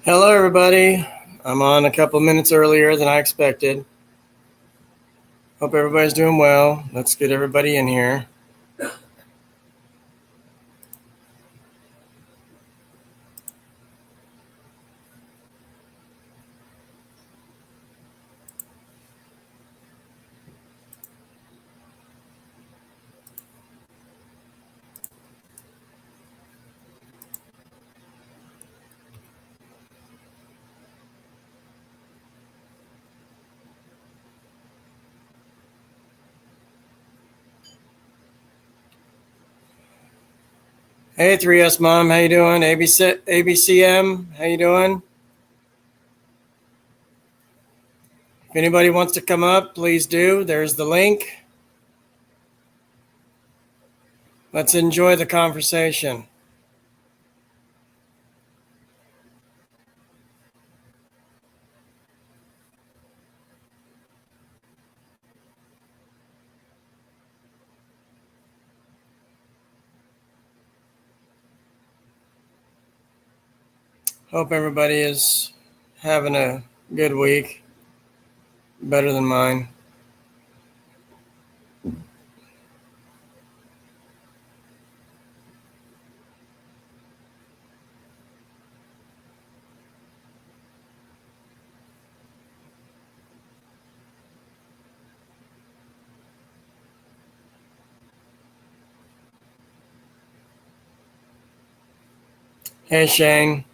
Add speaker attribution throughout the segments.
Speaker 1: Hello, everybody. I'm on a couple minutes earlier than I expected. Hope everybody's doing well. Let's get everybody in here. Hey, 3S Mom, how you doing? ABCM, how you doing? If anybody wants to come up, please do. There's the link. Let's enjoy the conversation. Hope everybody is having a good week, better than mine. Hey, Shane.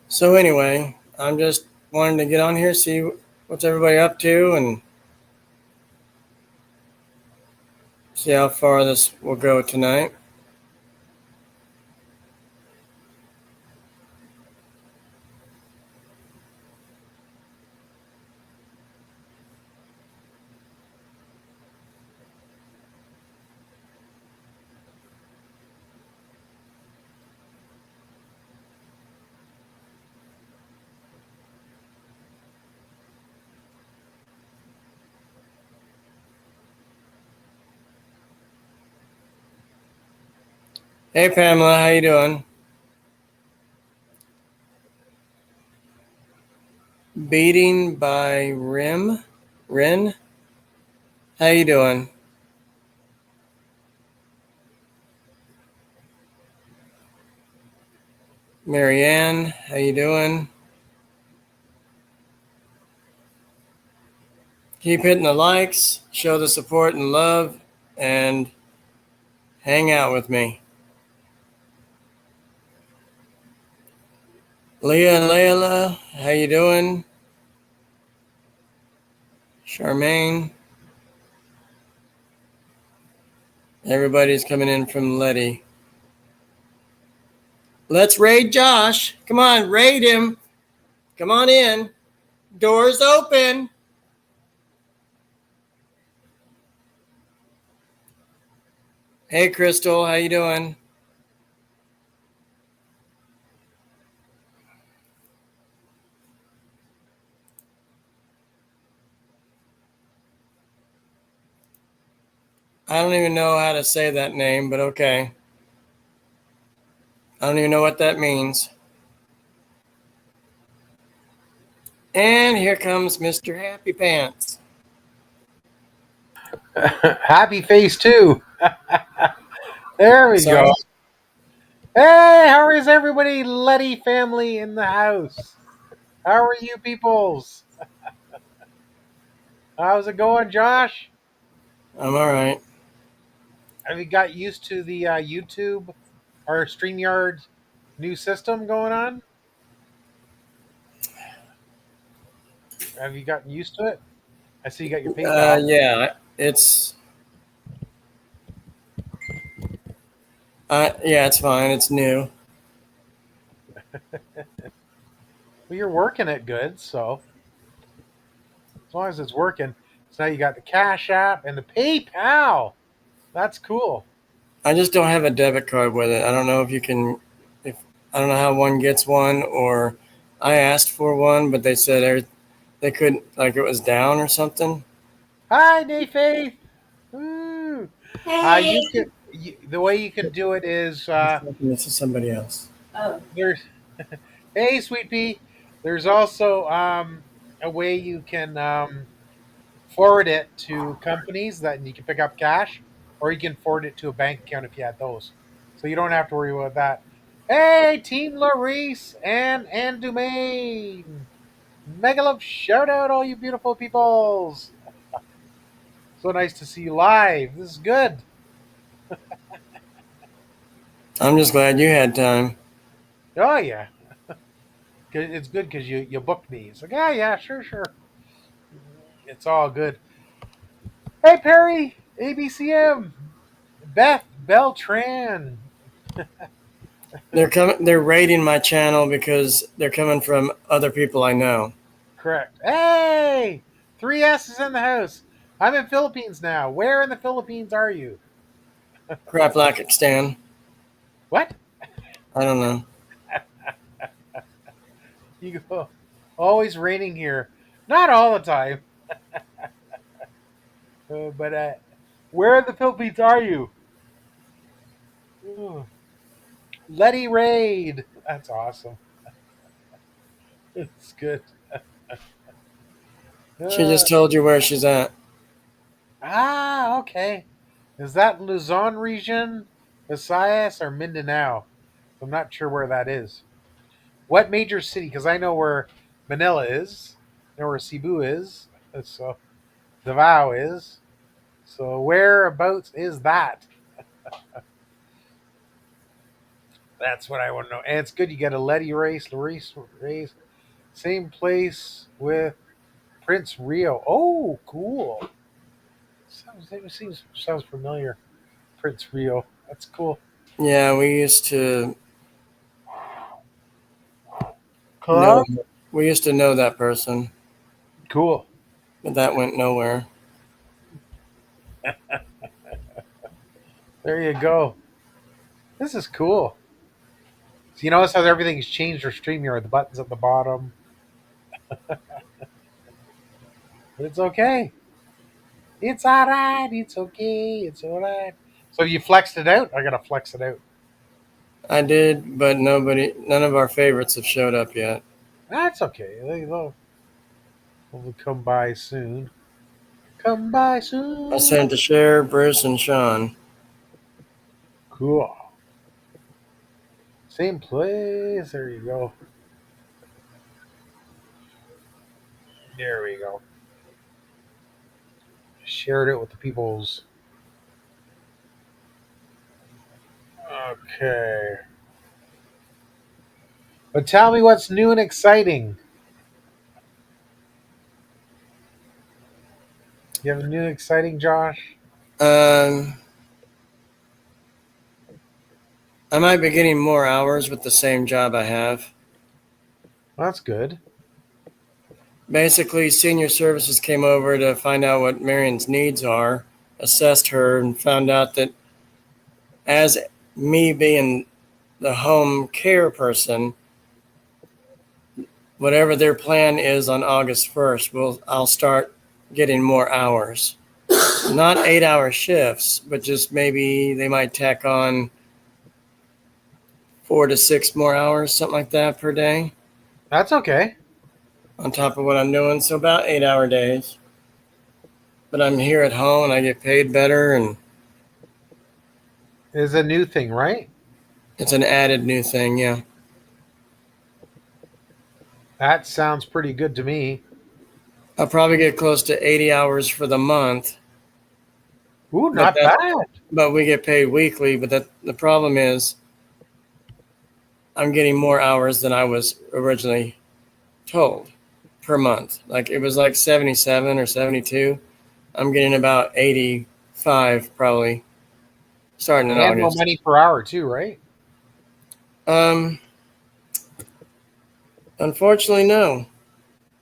Speaker 1: So, anyway, I'm just wanting to get on here, see what's everybody up to, and see how far this will go tonight. Hey, Pamela, how you doing? Beating by Rin. How you doing? Marianne, how you doing? Keep hitting the likes, show the support and love, and hang out with me. Leah and Layla, how you doing? Charmaine, everybody's coming in from Letty. Let's raid Josh. Come on, raid him. Come on in. Doors open. Hey, Crystal, how you doing? I don't even know how to say that name, but okay. I don't even know what that means. And here comes Mr. Happy Pants.
Speaker 2: Happy face too. There we
Speaker 1: Sorry.
Speaker 2: go. Hey, how is everybody? Letty family in the house. How are you peoples? How's it going, Josh?
Speaker 1: I'm all right.
Speaker 2: Have you got used to the YouTube or StreamYard new system going on? Have you gotten used to it? I see you got your PayPal.
Speaker 1: Yeah, it's it's fine. It's new.
Speaker 2: Well, you're working it good, so as long as it's working. So now you got the Cash App and the PayPal. That's cool.
Speaker 1: I just don't have a debit card with it. I don't know if you can. If I don't know how one gets one, or I asked for one, but they said they couldn't. Like it was down or something.
Speaker 2: Hi, Faith. Ooh. The way you can do it is
Speaker 1: This is somebody else.
Speaker 2: there's hey, sweet pea. There's also a way you can forward it to companies that you can pick up cash, or you can forward it to a bank account if you had those. So you don't have to worry about that. Hey, Team Larice and Dumaine. Mega love shout out all you beautiful peoples. So nice to see you live. This is good.
Speaker 1: I'm just glad you had time.
Speaker 2: Oh yeah. It's good because you booked me. It's like, yeah, sure. It's all good. Hey, Perry, ABCM, Beth Beltran.
Speaker 1: They're coming. They're raiding my channel because they're coming from other people I know.
Speaker 2: Correct. Hey, 3S in the house. I'm in Philippines now. Where in the Philippines are you?
Speaker 1: Crap, Stan.
Speaker 2: What?
Speaker 1: I don't know.
Speaker 2: You go. Always raining here. Not all the time. But where in the Philippines are you? Ooh. Letty Raid. That's awesome. It's good.
Speaker 1: She
Speaker 2: Uh,
Speaker 1: just told you where she's at.
Speaker 2: okay. Is that Luzon region, Visayas, or Mindanao? I'm not sure where that is. What major city? Because I know where Manila is, I know where Cebu is, so Davao is. So whereabouts is that? That's what I want to know. And it's good you get a Letty race, race, same place with Prince Rio. Oh, cool. Sounds familiar. Prince Rio. That's cool.
Speaker 1: Yeah, we used to know.
Speaker 2: Club.
Speaker 1: We used to know that person,
Speaker 2: Cool.
Speaker 1: but that went nowhere.
Speaker 2: There you go. This is cool. So you notice how everything's changed for StreamYard. The buttons at the bottom, but it's okay. It's all right. It's okay. It's all right. So you flexed it out. I gotta flex it out.
Speaker 1: I did, but none of our favorites have showed up yet.
Speaker 2: That's okay. They'll come by soon. Come by
Speaker 1: I
Speaker 2: soon.
Speaker 1: sent to Cher, Bruce, and Sean.
Speaker 2: Cool. Same place. There you go. There we go. Shared it with the peoples. Okay. But tell me what's new and exciting. You have a new exciting, Josh?
Speaker 1: Um, I might be getting more hours with the same job I have.
Speaker 2: That's good.
Speaker 1: Basically, senior services came over to find out what Marion's needs are, assessed her, and found out that as me being the home care person, whatever their plan is on August 1st, I'll start getting more hours. Not 8-hour shifts, but just maybe they might tack on 4 to 6 more hours, something like that per day
Speaker 2: That's okay.
Speaker 1: on top of what I'm doing. So about 8 hour days. But I'm here at home and I get paid better, and
Speaker 2: It's a new thing, right?
Speaker 1: it's an added new thing. Yeah.
Speaker 2: That sounds pretty good to me.
Speaker 1: I'll probably get close to 80 hours for the month,
Speaker 2: Ooh,
Speaker 1: but
Speaker 2: not bad.
Speaker 1: we get paid weekly. But the problem is I'm getting more hours than I was originally told per month. Like it was like 77 or 72. I'm getting about 85 probably starting in
Speaker 2: And more
Speaker 1: August.
Speaker 2: money per hour too, right?
Speaker 1: Um, Unfortunately, no.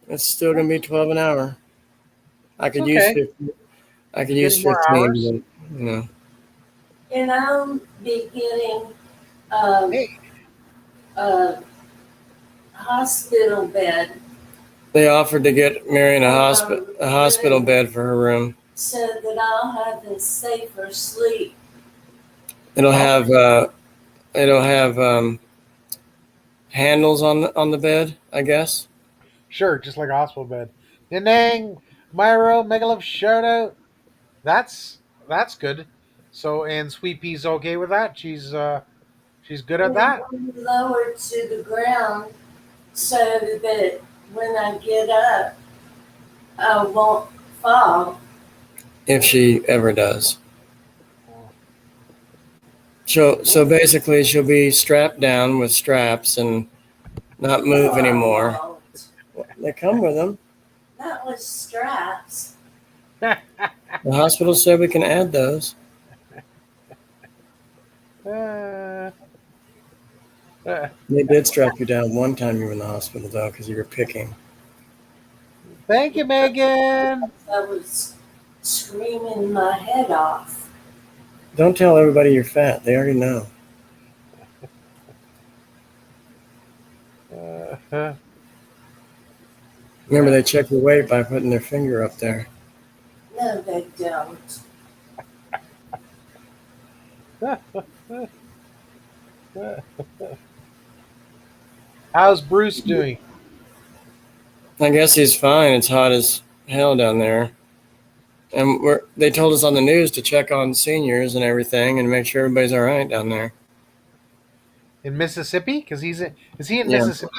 Speaker 1: It's still gonna be 12 an hour. I
Speaker 2: It's
Speaker 1: could use
Speaker 2: okay.
Speaker 1: 50. I could
Speaker 2: You're
Speaker 1: use
Speaker 2: getting more
Speaker 1: 15,
Speaker 2: hours.
Speaker 1: but you know.
Speaker 3: And I'll be getting um,
Speaker 2: Hey,
Speaker 3: a hospital bed
Speaker 1: They offered to get Marion a hospital
Speaker 3: really,
Speaker 1: bed for her room.
Speaker 3: so that I'll have a safer sleep.
Speaker 1: It'll
Speaker 2: oh,
Speaker 1: have handles on the bed, I guess.
Speaker 2: sure, just like a hospital bed. Ding, Myro, Megalove shout out. That's that's good. So and Sweet Pea's okay with that. She's good at
Speaker 3: And
Speaker 2: that.
Speaker 3: it'll be lowered to the ground so that when I get up, I won't fall.
Speaker 1: If she ever does. So basically she'll be strapped down with straps and not move
Speaker 3: No, I
Speaker 1: anymore.
Speaker 3: won't.
Speaker 1: They come with them.
Speaker 3: Not with straps.
Speaker 1: The hospital said we can add those.
Speaker 2: Uh, uh,
Speaker 1: They did strap you down one time you were in the hospital though, because you were picking.
Speaker 2: thank you, Megan.
Speaker 3: I was screaming my head off.
Speaker 1: Don't tell everybody you're fat. They already know.
Speaker 2: Uh,
Speaker 1: Remember, they check your weight by putting their finger up there.
Speaker 3: No, they don't.
Speaker 2: how's Bruce doing?
Speaker 1: I guess he's fine. It's hot as hell down there. And they told us on the news to check on seniors and everything and make sure everybody's all right down there.
Speaker 2: In Mississippi? Because is he in
Speaker 1: Yeah.
Speaker 2: Mississippi?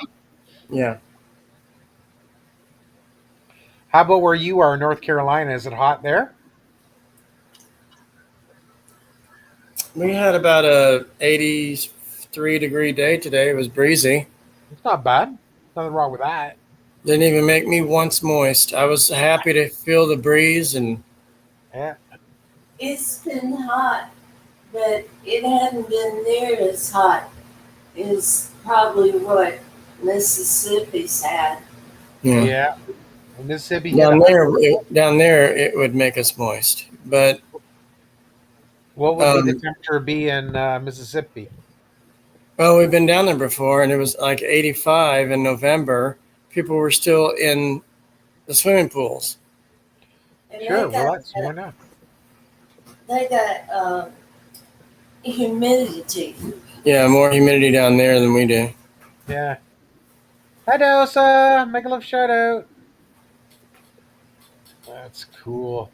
Speaker 1: Yeah.
Speaker 2: How about where you are, North Carolina? Is it hot there?
Speaker 1: We had about a 83-degree day today. It was breezy.
Speaker 2: It's not bad. Nothing wrong with that.
Speaker 1: Didn't even make me once moist. I was happy to feel the breeze and
Speaker 2: Yeah.
Speaker 3: It's been hot, but it hadn't been near as hot as probably what Mississippi's had.
Speaker 1: yeah.
Speaker 2: Yeah. Mississippi hit a
Speaker 1: Down there it would make us moist. But
Speaker 2: What would be the temperature be in Mississippi?
Speaker 1: well, we've been down there before, and it was like 85 in November. People were still in the swimming pools.
Speaker 3: And
Speaker 2: Sure. Well, that's why not.
Speaker 3: they got humidity.
Speaker 1: Yeah, more humidity down there than we do.
Speaker 2: Yeah. Hi, Dosa. Make a love shout out. That's cool.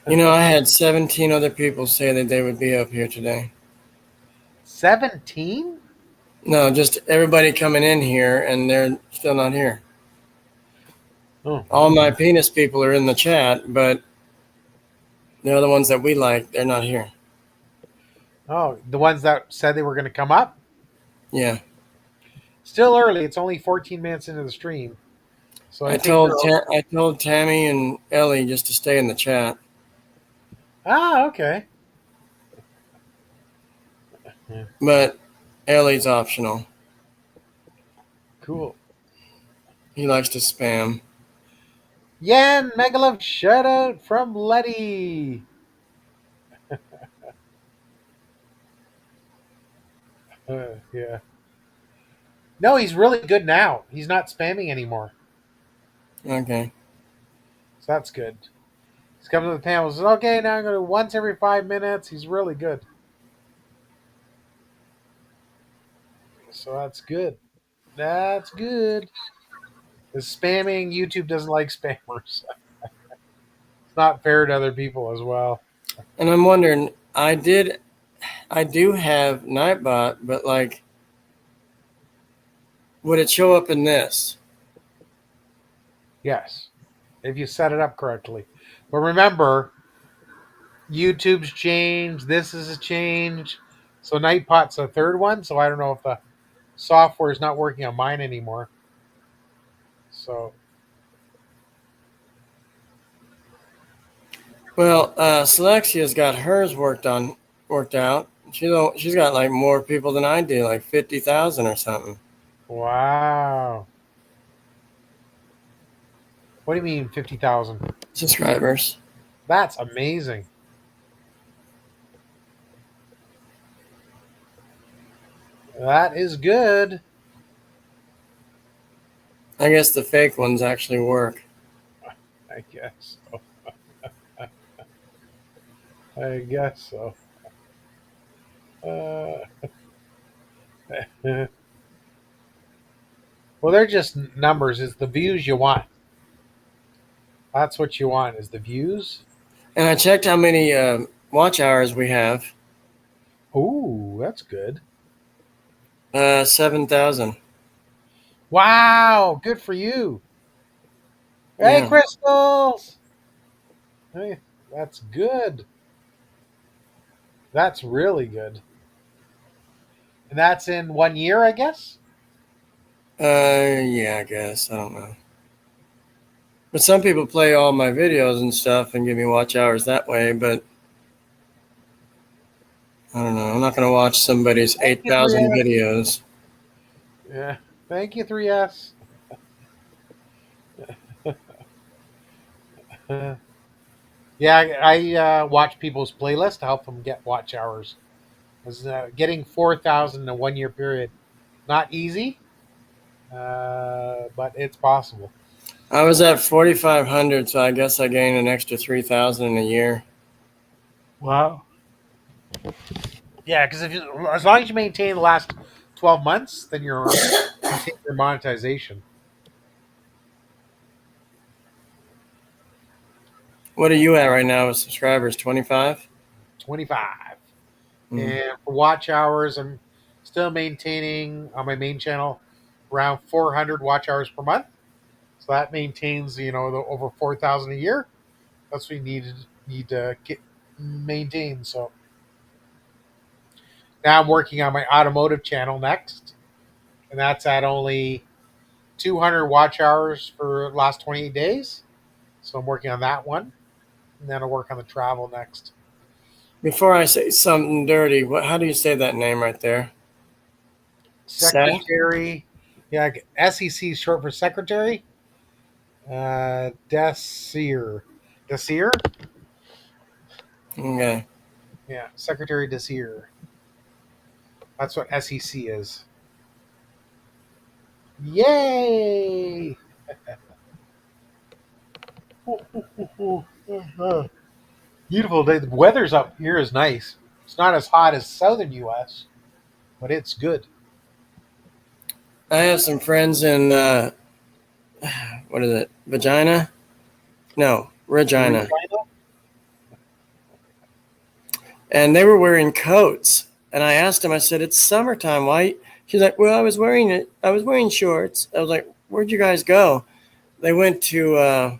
Speaker 1: You know, I had 17 other people say that they would be up here today.
Speaker 2: 17?
Speaker 1: No, just everybody coming in here, and they're still not here.
Speaker 2: Oh.
Speaker 1: All my penis people are in the chat, but the other ones that we like, they're not here.
Speaker 2: Oh, the ones that said they were going to come up?
Speaker 1: Yeah.
Speaker 2: Still early. It's only 14 minutes into the stream. So
Speaker 1: I
Speaker 2: think
Speaker 1: told Tammy and Ellie just to stay in the chat.
Speaker 2: Ah, okay.
Speaker 1: But Ellie's optional.
Speaker 2: Cool.
Speaker 1: He likes to spam.
Speaker 2: Yan, Megalove shout out from Letty. Yeah. No, he's really good now. He's not spamming anymore.
Speaker 1: Okay.
Speaker 2: So that's good. He's coming to the panel. Says, okay, now I'm going to once every 5 minutes. He's really good. So that's good. That's good. The spamming, YouTube doesn't like spammers. It's not fair to other people as well.
Speaker 1: And I'm wondering, I do have Nightbot, but like, would it show up in this?
Speaker 2: Yes, if you set it up correctly. But remember, YouTube's changed. This is a change. So Nightbot's a third one. So I don't know if the software is not working on mine anymore. So
Speaker 1: Well, Selexia's got hers worked out. She's got like more people than I do, like 50,000 or something.
Speaker 2: wow. What do you mean 50,000?
Speaker 1: Subscribers.
Speaker 2: That's amazing. That is good.
Speaker 1: I guess the fake ones actually work.
Speaker 2: I guess so. I guess so. Well, they're just numbers. It's the views you want. That's what you want is the views.
Speaker 1: And I checked how many watch hours we have.
Speaker 2: Ooh, that's good.
Speaker 1: 7,000.
Speaker 2: Wow, good for you. Hey,
Speaker 1: Yeah.
Speaker 2: Crystals. Hey, that's good. That's really good. And that's in 1 year, I guess?
Speaker 1: Yeah, I guess. I don't know. But some people play all my videos and stuff and give me watch hours that way, but I don't know. I'm not going to watch somebody's
Speaker 2: Thank you,
Speaker 1: 8,000
Speaker 2: 3S.
Speaker 1: videos.
Speaker 2: Yeah. Thank you, 3S. Yeah, I watch people's playlists to help them get watch hours. 'Cause, getting 4,000 in a 1 year period, not easy, but it's possible.
Speaker 1: I was at 4,500, so I guess I gained an extra 3,000 in a year.
Speaker 2: Wow. Yeah, because as long as you maintain the last 12 months, then you maintain your monetization.
Speaker 1: What are you at right now with subscribers? 25?
Speaker 2: 25.
Speaker 1: Mm.
Speaker 2: And for watch hours, I'm still maintaining on my main channel around 400 watch hours per month. So that maintains, the over 4,000 a year. That's what you need to maintain. So now I'm working on my automotive channel next, and that's at only 200 watch hours for the last 28 days. So I'm working on that one, and then I'll work on the travel next.
Speaker 1: Before I say something dirty, how do you say that name right there?
Speaker 2: Secretary, yeah, SEC is short for secretary. Desir.
Speaker 1: Okay.
Speaker 2: Yeah, Secretary Desir. That's what SEC is. Yay! Beautiful day. The weather's up here is nice. It's not as hot as southern U.S., but it's good.
Speaker 1: I have some friends in, what is it? Vagina? No, Regina. And they were wearing coats. And I asked them, I said, it's summertime. Why? She's like, well, I was wearing shorts. I was like, where'd you guys go? They went to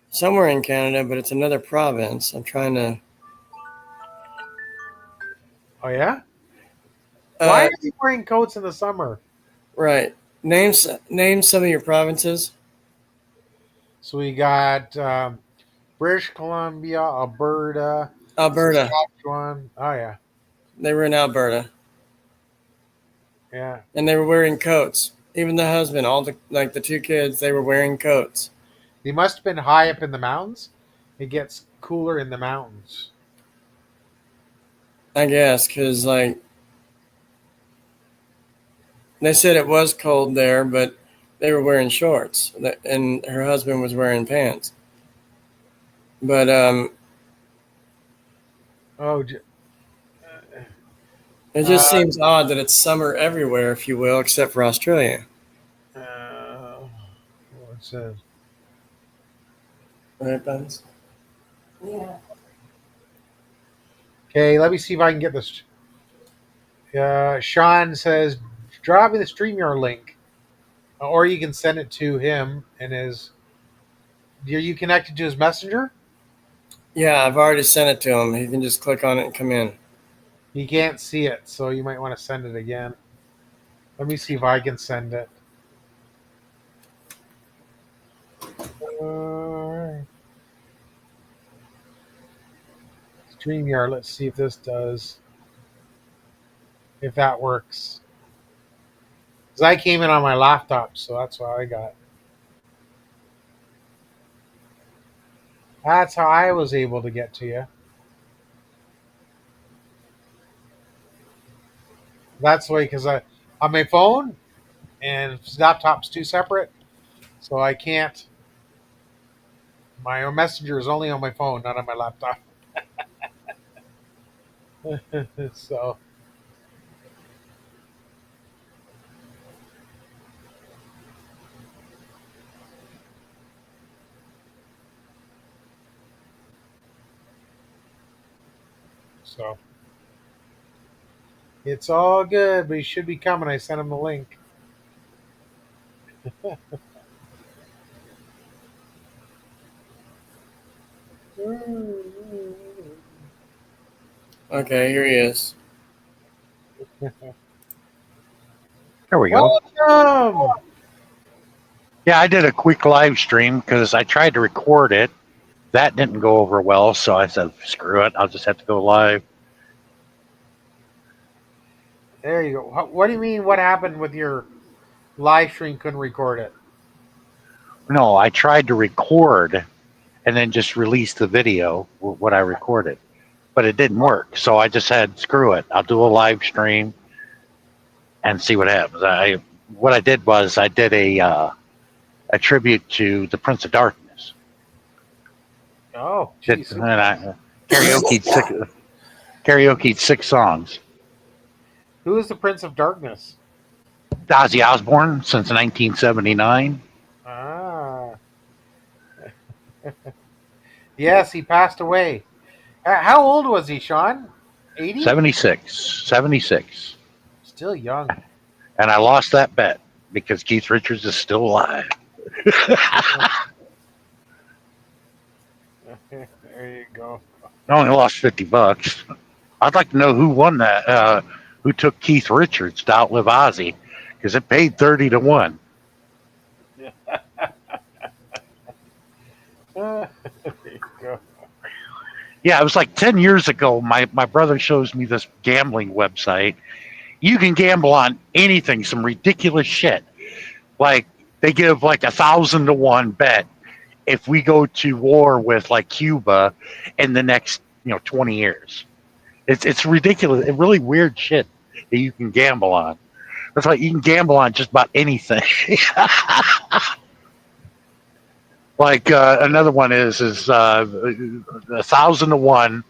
Speaker 1: somewhere in Canada, but it's another province. I'm trying to.
Speaker 2: Oh yeah. Why are they wearing coats in the summer?
Speaker 1: Right. Name some of your provinces.
Speaker 2: So we got British Columbia, Alberta, Saskatchewan. Oh yeah.
Speaker 1: They were in Alberta.
Speaker 2: Yeah.
Speaker 1: And they were wearing coats. Even the husband, the two kids, they were wearing coats.
Speaker 2: They must have been high up in the mountains. It gets cooler in the mountains.
Speaker 1: I guess, because they said it was cold there, but they were wearing shorts, and her husband was wearing pants. But It just seems odd that it's summer everywhere, if you will, except for Australia.
Speaker 2: What's that?
Speaker 1: Right, Buns?
Speaker 3: Yeah.
Speaker 2: Okay, let me see if I can get this. Sean says, drop me the StreamYard link. Or you can send it to him and his. Are you connected to his messenger?
Speaker 1: Yeah, I've already sent it to him. He can just click on it and come in.
Speaker 2: He can't see it, so you might want to send it again. Let me see if I can send it. StreamYard, let's see if this does. If that works. Because I came in on my laptop, so that's what I got. That's how I was able to get to you. That's the way, because on my phone and laptop's two separate, so I can't. My messenger is only on my phone, not on my laptop. So, so it's all good, but he should be coming. I sent him the link.
Speaker 1: Okay, here he is.
Speaker 4: There we go.
Speaker 2: Welcome.
Speaker 4: Yeah, I did a quick live stream because I tried to record it. That didn't go over well, so I said, screw it. I'll just have to go live.
Speaker 2: There you go. What do you mean? What happened with your live stream? Couldn't record it.
Speaker 4: No, I tried to record and then just release the video, what I recorded. But it didn't work, so I just said, screw it. I'll do a live stream and see what happens. What I did was I did a tribute to the Prince of Darkness.
Speaker 2: Oh,
Speaker 4: And
Speaker 2: geez.
Speaker 4: I karaoke'd 6 songs.
Speaker 2: Who is the Prince of Darkness?
Speaker 4: Ozzy Osbourne since 1979.
Speaker 2: Ah. Yes, he passed away. How old was he, Sean? 80?
Speaker 4: 76.
Speaker 2: Still young.
Speaker 4: And I lost that bet because Keith Richards is still alive.
Speaker 2: There you go.
Speaker 4: I only lost $50. I'd like to know who won that, who took Keith Richards to outlive Ozzy, because it paid 30 to 1.
Speaker 2: There you go.
Speaker 4: Yeah, it was like 10 years ago. My brother shows me this gambling website. You can gamble on anything, some ridiculous shit. Like they give like 1,000 to 1 bet if we go to war with like Cuba in the next 20 years. It's ridiculous. It's really weird shit that you can gamble on. That's why you can gamble on just about anything. Like another one is 1,000 to 1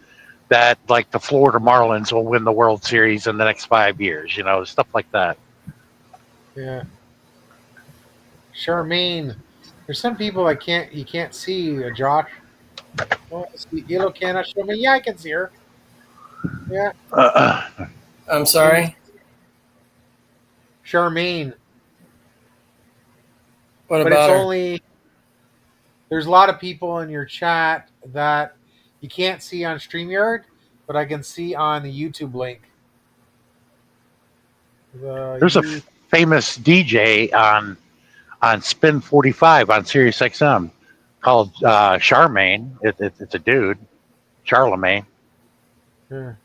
Speaker 4: that like the Florida Marlins will win the World Series in the next 5 years. Stuff like that.
Speaker 2: Yeah. Charmaine. There's some people you can't see, Josh. Oh, Yellow cannot show me. Yeah, I can see her. Yeah.
Speaker 1: I'm sorry.
Speaker 2: Charmaine.
Speaker 1: What
Speaker 2: But
Speaker 1: about
Speaker 2: it's
Speaker 1: her?
Speaker 2: only there's a lot of people in your chat that you can't see on StreamYard, but I can see on the YouTube link.
Speaker 4: There's a famous DJ on Spin 45 on Sirius XM called Charmaine. It's a dude, Charlemagne.
Speaker 2: Yeah.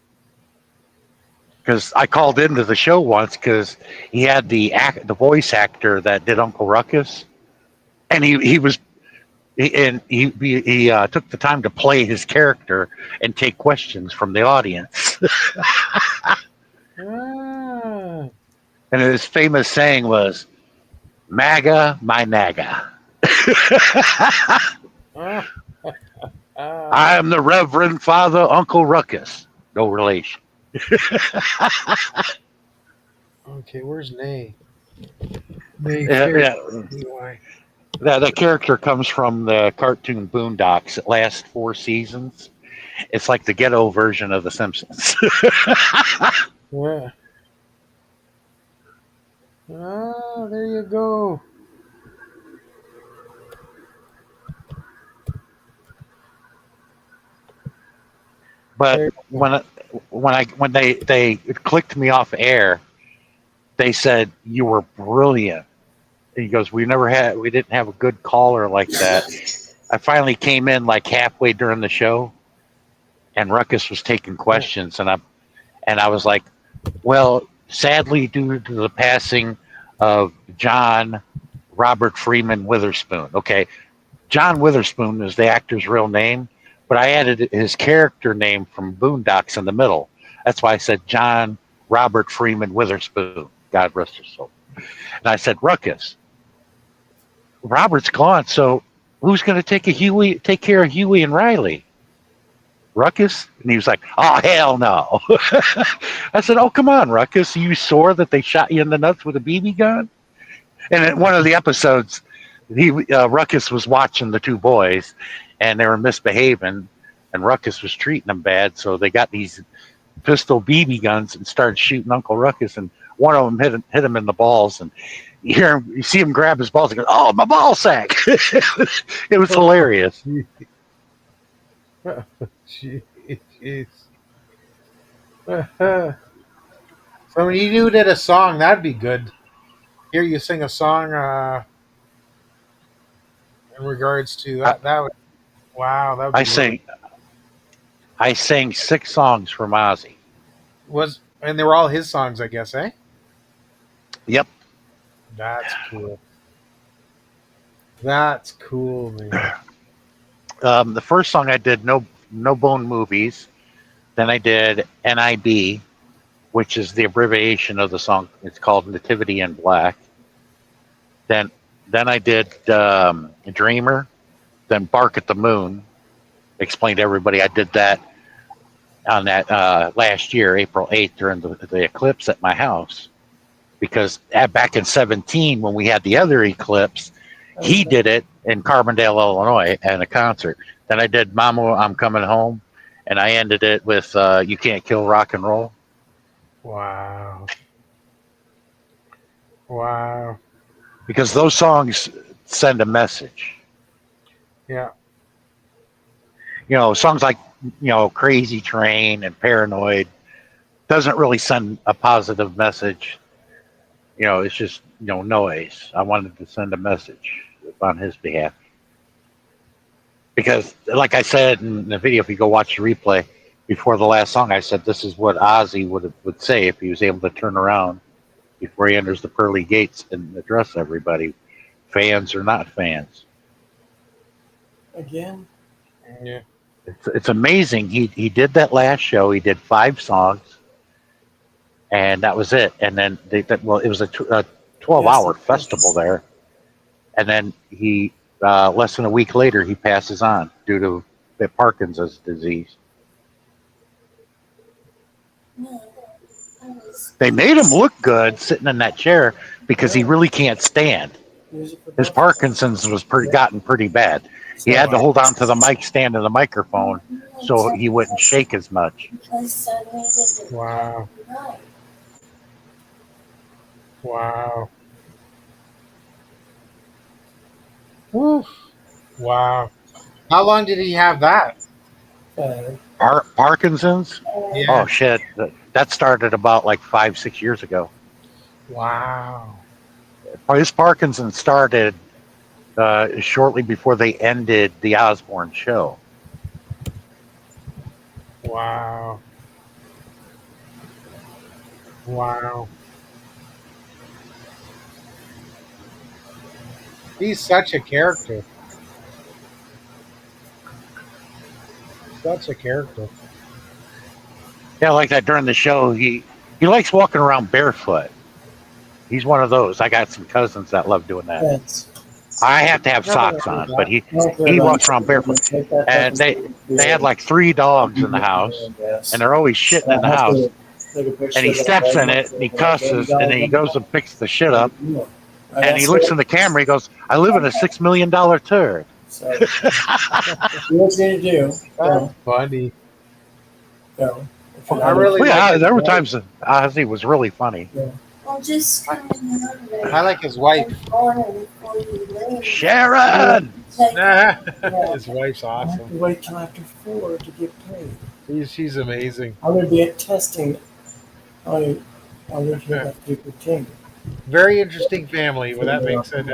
Speaker 4: Because I called into the show once because he had the voice actor that did Uncle Ruckus, and he took the time to play his character and take questions from the audience.
Speaker 2: Ah.
Speaker 4: And his famous saying was, "MAGA, my NAGA." I am the Reverend Father Uncle Ruckus. No relation.
Speaker 2: Okay, where's Nay? Nay
Speaker 4: Yeah,
Speaker 2: Fair.
Speaker 4: yeah. That character comes from the cartoon Boondocks. It lasts 4 seasons. It's like the ghetto version of The Simpsons.
Speaker 2: Yeah. Ah, there you go.
Speaker 4: But
Speaker 2: There you go.
Speaker 4: when they clicked me off air, they said you were brilliant. He goes, we didn't have a good caller like that. I finally came in like halfway during the show, and Ruckus was taking questions, and I was like, well, sadly, due to the passing of John Robert Freeman Witherspoon. Okay, John Witherspoon is the actor's real name, but I added his character name from Boondocks in the middle. That's why I said John Robert Freeman Witherspoon. God rest his soul. And I said, Ruckus, Robert's gone, so who's going to take care of Huey and Riley? Ruckus? And he was like, oh, hell no. I said, oh, come on, Ruckus. Are you sore that they shot you in the nuts with a BB gun? And in one of the episodes, Ruckus was watching the two boys, and they were misbehaving, and Ruckus was treating them bad, so they got these pistol BB guns and started shooting Uncle Ruckus, and one of them hit him in the balls, and you see him grab his balls and go, oh, my ball sack. It was hilarious.
Speaker 2: Jeez. So when you did a song, that'd be good. Hear you sing a song in regards to that. That would, wow, that would be
Speaker 4: I sang 6 songs from Ozzy.
Speaker 2: and they were all his songs, I guess, eh?
Speaker 4: Yep.
Speaker 2: That's cool. That's cool, man.
Speaker 4: The first song I did, No Bone Movies. Then I did NIB, which is the abbreviation of the song. It's called Nativity in Black. Then I did Dreamer. Then Bark at the Moon. Explained to everybody I did that on that last year, April 8th, during the eclipse at my house. Because back in 2017, when we had the other eclipse, he did it in Carbondale, Illinois, at a concert. Then I did Mama, I'm Coming Home, and I ended it with You Can't Kill Rock and Roll.
Speaker 2: Wow. Wow.
Speaker 4: Because those songs send a message.
Speaker 2: Yeah.
Speaker 4: You know, songs like, Crazy Train and Paranoid doesn't really send a positive message. It's just, noise. I wanted to send a message on his behalf. Because, like I said in the video, if you go watch the replay, before the last song, I said this is what Ozzy would say if he was able to turn around before he enters the pearly gates and address everybody, fans or not fans.
Speaker 1: Again?
Speaker 2: Yeah.
Speaker 4: It's amazing. He did that last show. He did 5 songs, and that was it. And then it was a 12-hour festival there. And then he less than a week later he passes on due to the Parkinson's disease. They made him look good sitting in that chair because he really can't stand. His Parkinson's was gotten pretty bad. He had to hold on to the mic stand and the microphone so he wouldn't shake as much.
Speaker 2: Wow. Wow. Woof. Wow. How long did he have that?
Speaker 4: Parkinson's?
Speaker 2: Yeah.
Speaker 4: Oh, shit. That started about like 5-6 years ago.
Speaker 2: Wow.
Speaker 4: His Parkinson's started shortly before they ended the Osbourne show.
Speaker 2: Wow. Wow. He's such a character. Such a character.
Speaker 4: Yeah, like that during the show. He likes walking around barefoot. He's one of those. I got some cousins that love doing that. I have to have socks on, but he walks around barefoot. And they had like 3 dogs in the house, and they're always shitting in the house.
Speaker 1: Take a picture
Speaker 4: and he
Speaker 1: of that
Speaker 4: steps in
Speaker 1: bag,
Speaker 4: it, and he cusses, and then he goes and picks the shit up,
Speaker 1: Right,
Speaker 4: and he looks in the camera. He goes, "I live in a $6 million turd."
Speaker 1: So, do what you need to do.
Speaker 2: That's funny.
Speaker 1: Go. If you're
Speaker 2: I
Speaker 1: not
Speaker 2: really
Speaker 4: Well,
Speaker 2: like
Speaker 4: yeah,
Speaker 2: his
Speaker 4: there were
Speaker 2: wife.
Speaker 4: times that Ozzy was really funny.
Speaker 3: Well, just come in early.
Speaker 2: I like his wife.
Speaker 3: Morning before you leave.
Speaker 4: Sharon.
Speaker 3: Take
Speaker 2: Nah,
Speaker 3: Yeah.
Speaker 2: his wife's
Speaker 1: I have to
Speaker 2: awesome.
Speaker 1: wait till after 4 to get paid.
Speaker 2: She's amazing.
Speaker 1: I'm going to be at testing. I'll live here at Super King.
Speaker 2: Very interesting family. Well, that makes it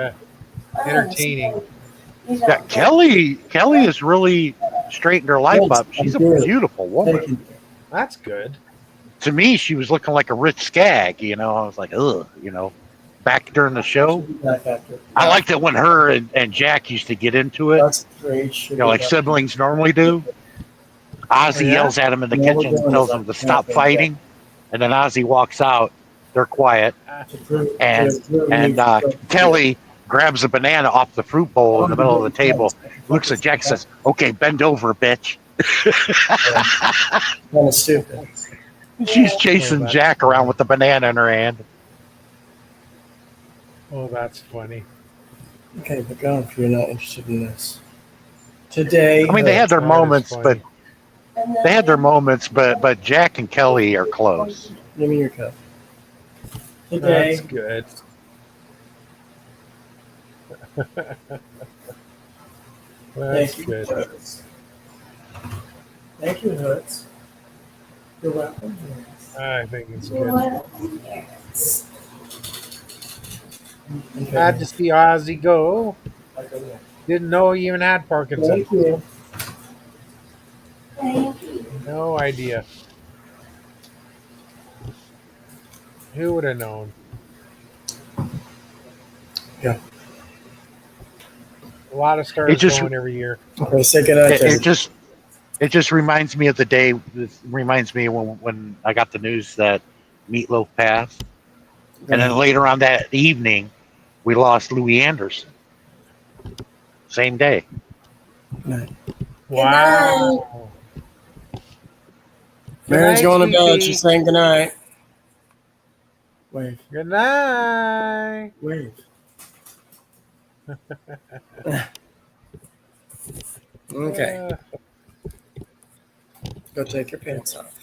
Speaker 2: entertaining.
Speaker 3: You
Speaker 4: Yeah,
Speaker 3: don't
Speaker 4: Kelly has really straightened her life up. She's a beautiful woman.
Speaker 1: Thank you.
Speaker 2: That's good.
Speaker 4: To me, she was looking like a rich skag. You know, I was like, ugh. You know, back during the show,
Speaker 1: Back after.
Speaker 4: I liked it when her and Jack used to get into it.
Speaker 1: That's great.
Speaker 4: You know, like siblings normally do. Ozzy
Speaker 2: Yeah.
Speaker 4: yells at him in the
Speaker 1: Yeah, we're
Speaker 4: kitchen,
Speaker 1: doing
Speaker 4: tells
Speaker 1: this
Speaker 4: him to
Speaker 1: like
Speaker 4: stop
Speaker 1: camping,
Speaker 4: fighting, and then Ozzy walks out. They're quiet, and Kelly grabs a banana off the fruit bowl in the middle of the table, looks at Jack, and says, "Okay, bend over, bitch."
Speaker 1: Kind of stupid.
Speaker 4: She's chasing Jack around with the banana in her hand.
Speaker 2: Oh, that's funny.
Speaker 1: Okay, but go if you're not interested in this. Today.
Speaker 4: I mean, they had their
Speaker 2: That is
Speaker 4: moments,
Speaker 2: funny.
Speaker 4: but Jack and Kelly are close.
Speaker 1: Give me your cup. Today.
Speaker 2: That's good. That's
Speaker 1: Thank you,
Speaker 2: good.
Speaker 1: Hoods. Thank you, Hoods. You're welcome. Yes.
Speaker 2: I think it's
Speaker 3: You're
Speaker 2: good.
Speaker 3: welcome. Yes.
Speaker 1: Okay.
Speaker 2: Glad to see Ozzy go.
Speaker 1: Okay.
Speaker 2: Didn't know he even had Parkinson's.
Speaker 1: Thank you.
Speaker 3: Thank you.
Speaker 2: No idea. Who would have known?
Speaker 1: Yeah.
Speaker 2: A lot of stars
Speaker 4: It just-
Speaker 2: going every year.
Speaker 1: Okay, say goodnight.
Speaker 4: It just reminds me of the day. It reminds me when I got the news that Meatloaf passed, and then later on that evening, we lost Louis Anderson. Same day.
Speaker 1: Night.
Speaker 2: Wow.
Speaker 1: Mary's
Speaker 2: Good
Speaker 1: going to
Speaker 2: night,
Speaker 1: bed.
Speaker 2: sweetie.
Speaker 1: She's saying goodnight. Wave.
Speaker 2: Good night.
Speaker 1: Wave. Okay. Go take your pants off.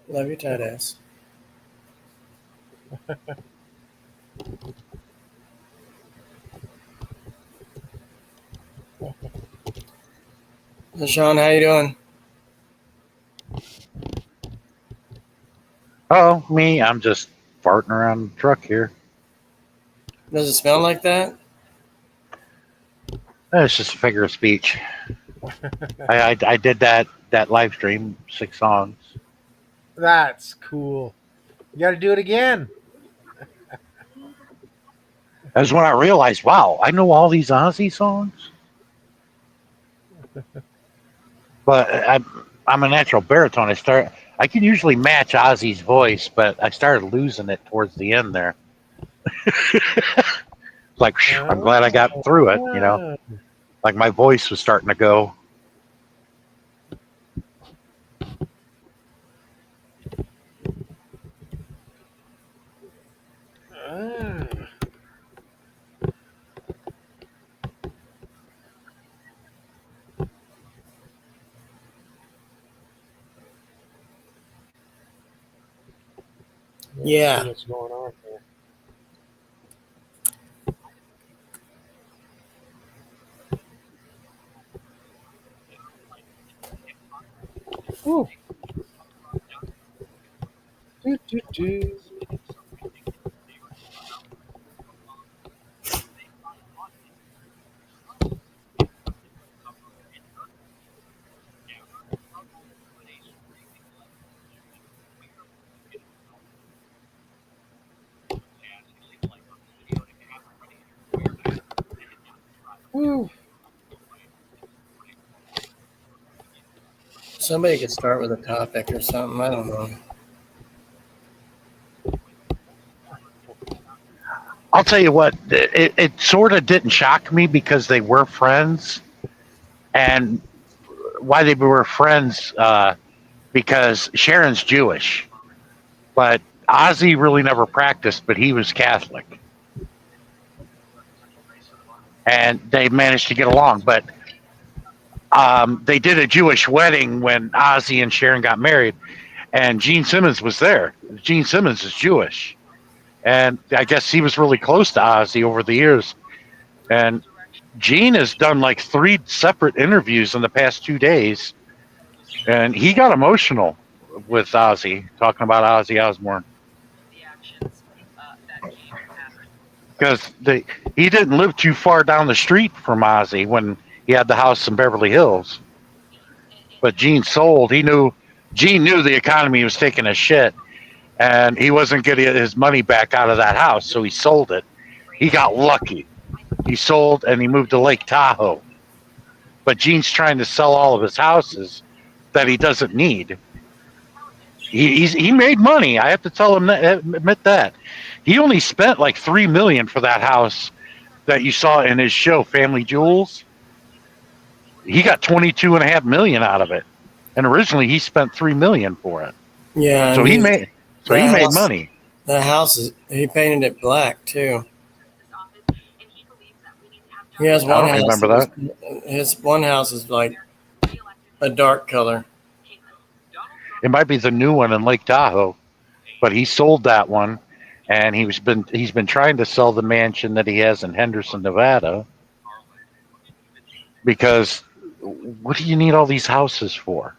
Speaker 1: Love you, tight ass. So Sean, how you doing?
Speaker 4: Oh, me, I'm just farting around the truck here.
Speaker 1: Does it smell like that?
Speaker 4: It's just a figure of speech. I did that live stream, 6 songs.
Speaker 2: That's cool. You got to do it again.
Speaker 4: That was when I realized, wow, I know all these Ozzy songs. But I'm a natural baritone. I can usually match Ozzy's voice, but I started losing it towards the end there. Like, phew, I'm glad I got through it, you know. Like my voice was starting to go.
Speaker 2: Ah.
Speaker 1: Yeah.
Speaker 2: What's going on here? Ooh. Do, do, do. Woo.
Speaker 1: Somebody could start with a topic or something. I don't know.
Speaker 4: I'll tell you what, it sort of didn't shock me because they were friends, and why they were friends, because Sharon's Jewish, but Ozzy really never practiced, but he was Catholic, and they managed to get along. But they did a Jewish wedding when Ozzy and Sharon got married, and Gene Simmons was there. Gene Simmons is Jewish, and I guess he was really close to Ozzy over the years. And Gene has done like 3 separate interviews in the past 2 days, and he got emotional with Ozzy, talking about Ozzy Osbourne. Because he didn't live too far down the street from Ozzy when he had the house in Beverly Hills. But Gene sold. Gene knew the economy was taking a shit, and he wasn't getting his money back out of that house, so he sold it. He got lucky. He sold and he moved to Lake Tahoe. But Gene's trying to sell all of his houses that he doesn't need. He made money. I have to tell him that, admit that. He only spent like $3 million for that house that you saw in his show, Family Jewels. He got $22.5 million out of it, and originally he spent $3 million for it.
Speaker 1: Yeah.
Speaker 4: So he made
Speaker 1: house-
Speaker 4: money.
Speaker 1: The house he painted it black too. He has one
Speaker 4: I don't
Speaker 1: house.
Speaker 4: remember
Speaker 1: His one house is like a dark color.
Speaker 4: It might be the new one in Lake Tahoe, but he sold that one, and he's been trying to sell the mansion that he has in Henderson, Nevada, because what do you need all these houses for?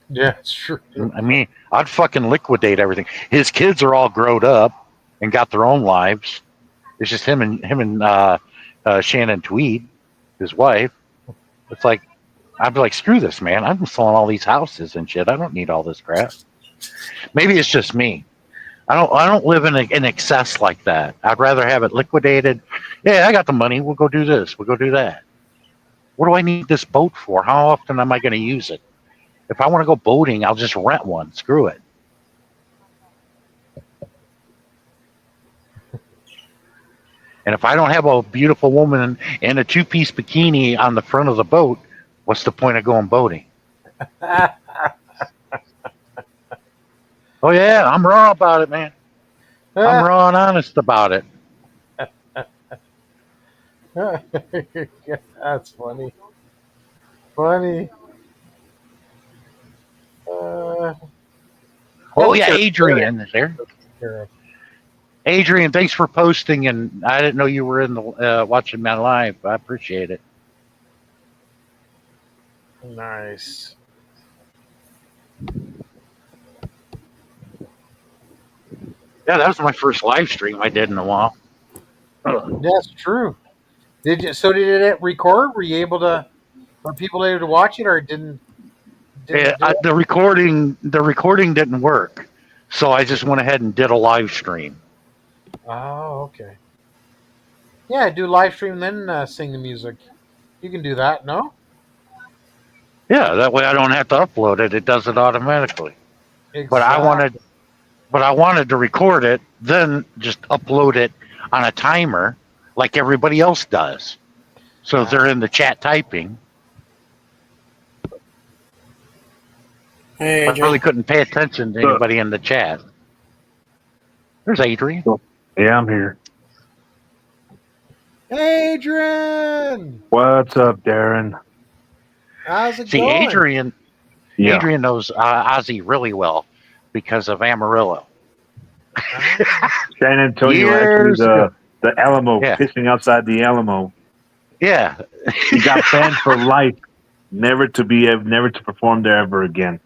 Speaker 2: Yeah, it's true.
Speaker 4: I mean, I'd fucking liquidate everything. His kids are all grown up and got their own lives. It's just him and Shannon Tweed, his wife. It's like, I'd be like, screw this, man. I'm selling all these houses and shit. I don't need all this crap. Maybe it's just me. I don't live in excess like that. I'd rather have it liquidated. Yeah, I got the money. We'll go do this. We'll go do that. What do I need this boat for? How often am I going to use it? If I want to go boating, I'll just rent one. Screw it. And if I don't have a beautiful woman in a 2-piece bikini on the front of the boat, what's the point of going boating? Oh, yeah, I'm raw about it, man. I'm raw and honest about it.
Speaker 2: That's funny. Funny.
Speaker 4: Oh, yeah, Adrian is there.
Speaker 2: Here.
Speaker 4: Adrian, thanks for posting, and I didn't know you were in the watching my live. I appreciate it.
Speaker 2: Nice.
Speaker 4: Yeah, that was my first live stream I did in a while.
Speaker 2: That's true. Did it record? Were you able to? Were people able to watch it, or didn't
Speaker 4: Yeah,
Speaker 2: do it?
Speaker 4: the recording didn't work, so I just went ahead and did a live stream.
Speaker 2: Oh, okay. Yeah, do live stream, then sing the music. You can do that, no?
Speaker 4: Yeah, that way I don't have to upload it; it does it automatically.
Speaker 2: Exactly.
Speaker 4: But I wanted to record it, then just upload it on a timer, like everybody else does. So if they're in the chat typing.
Speaker 1: Hey,
Speaker 4: I
Speaker 1: Adrian.
Speaker 4: really couldn't pay attention to anybody in the chat. There's Adrian.
Speaker 5: Yeah, I'm here.
Speaker 2: Adrian,
Speaker 5: What's up, Darren?
Speaker 2: how's it
Speaker 4: See,
Speaker 2: going?
Speaker 5: Yeah.
Speaker 4: Adrian knows Ozzy really well because of Amarillo.
Speaker 5: San Antonio,
Speaker 4: Years
Speaker 5: actually, the Alamo,
Speaker 4: Yeah.
Speaker 5: pissing outside the Alamo.
Speaker 4: Yeah,
Speaker 5: He got banned for life, never to perform there ever again.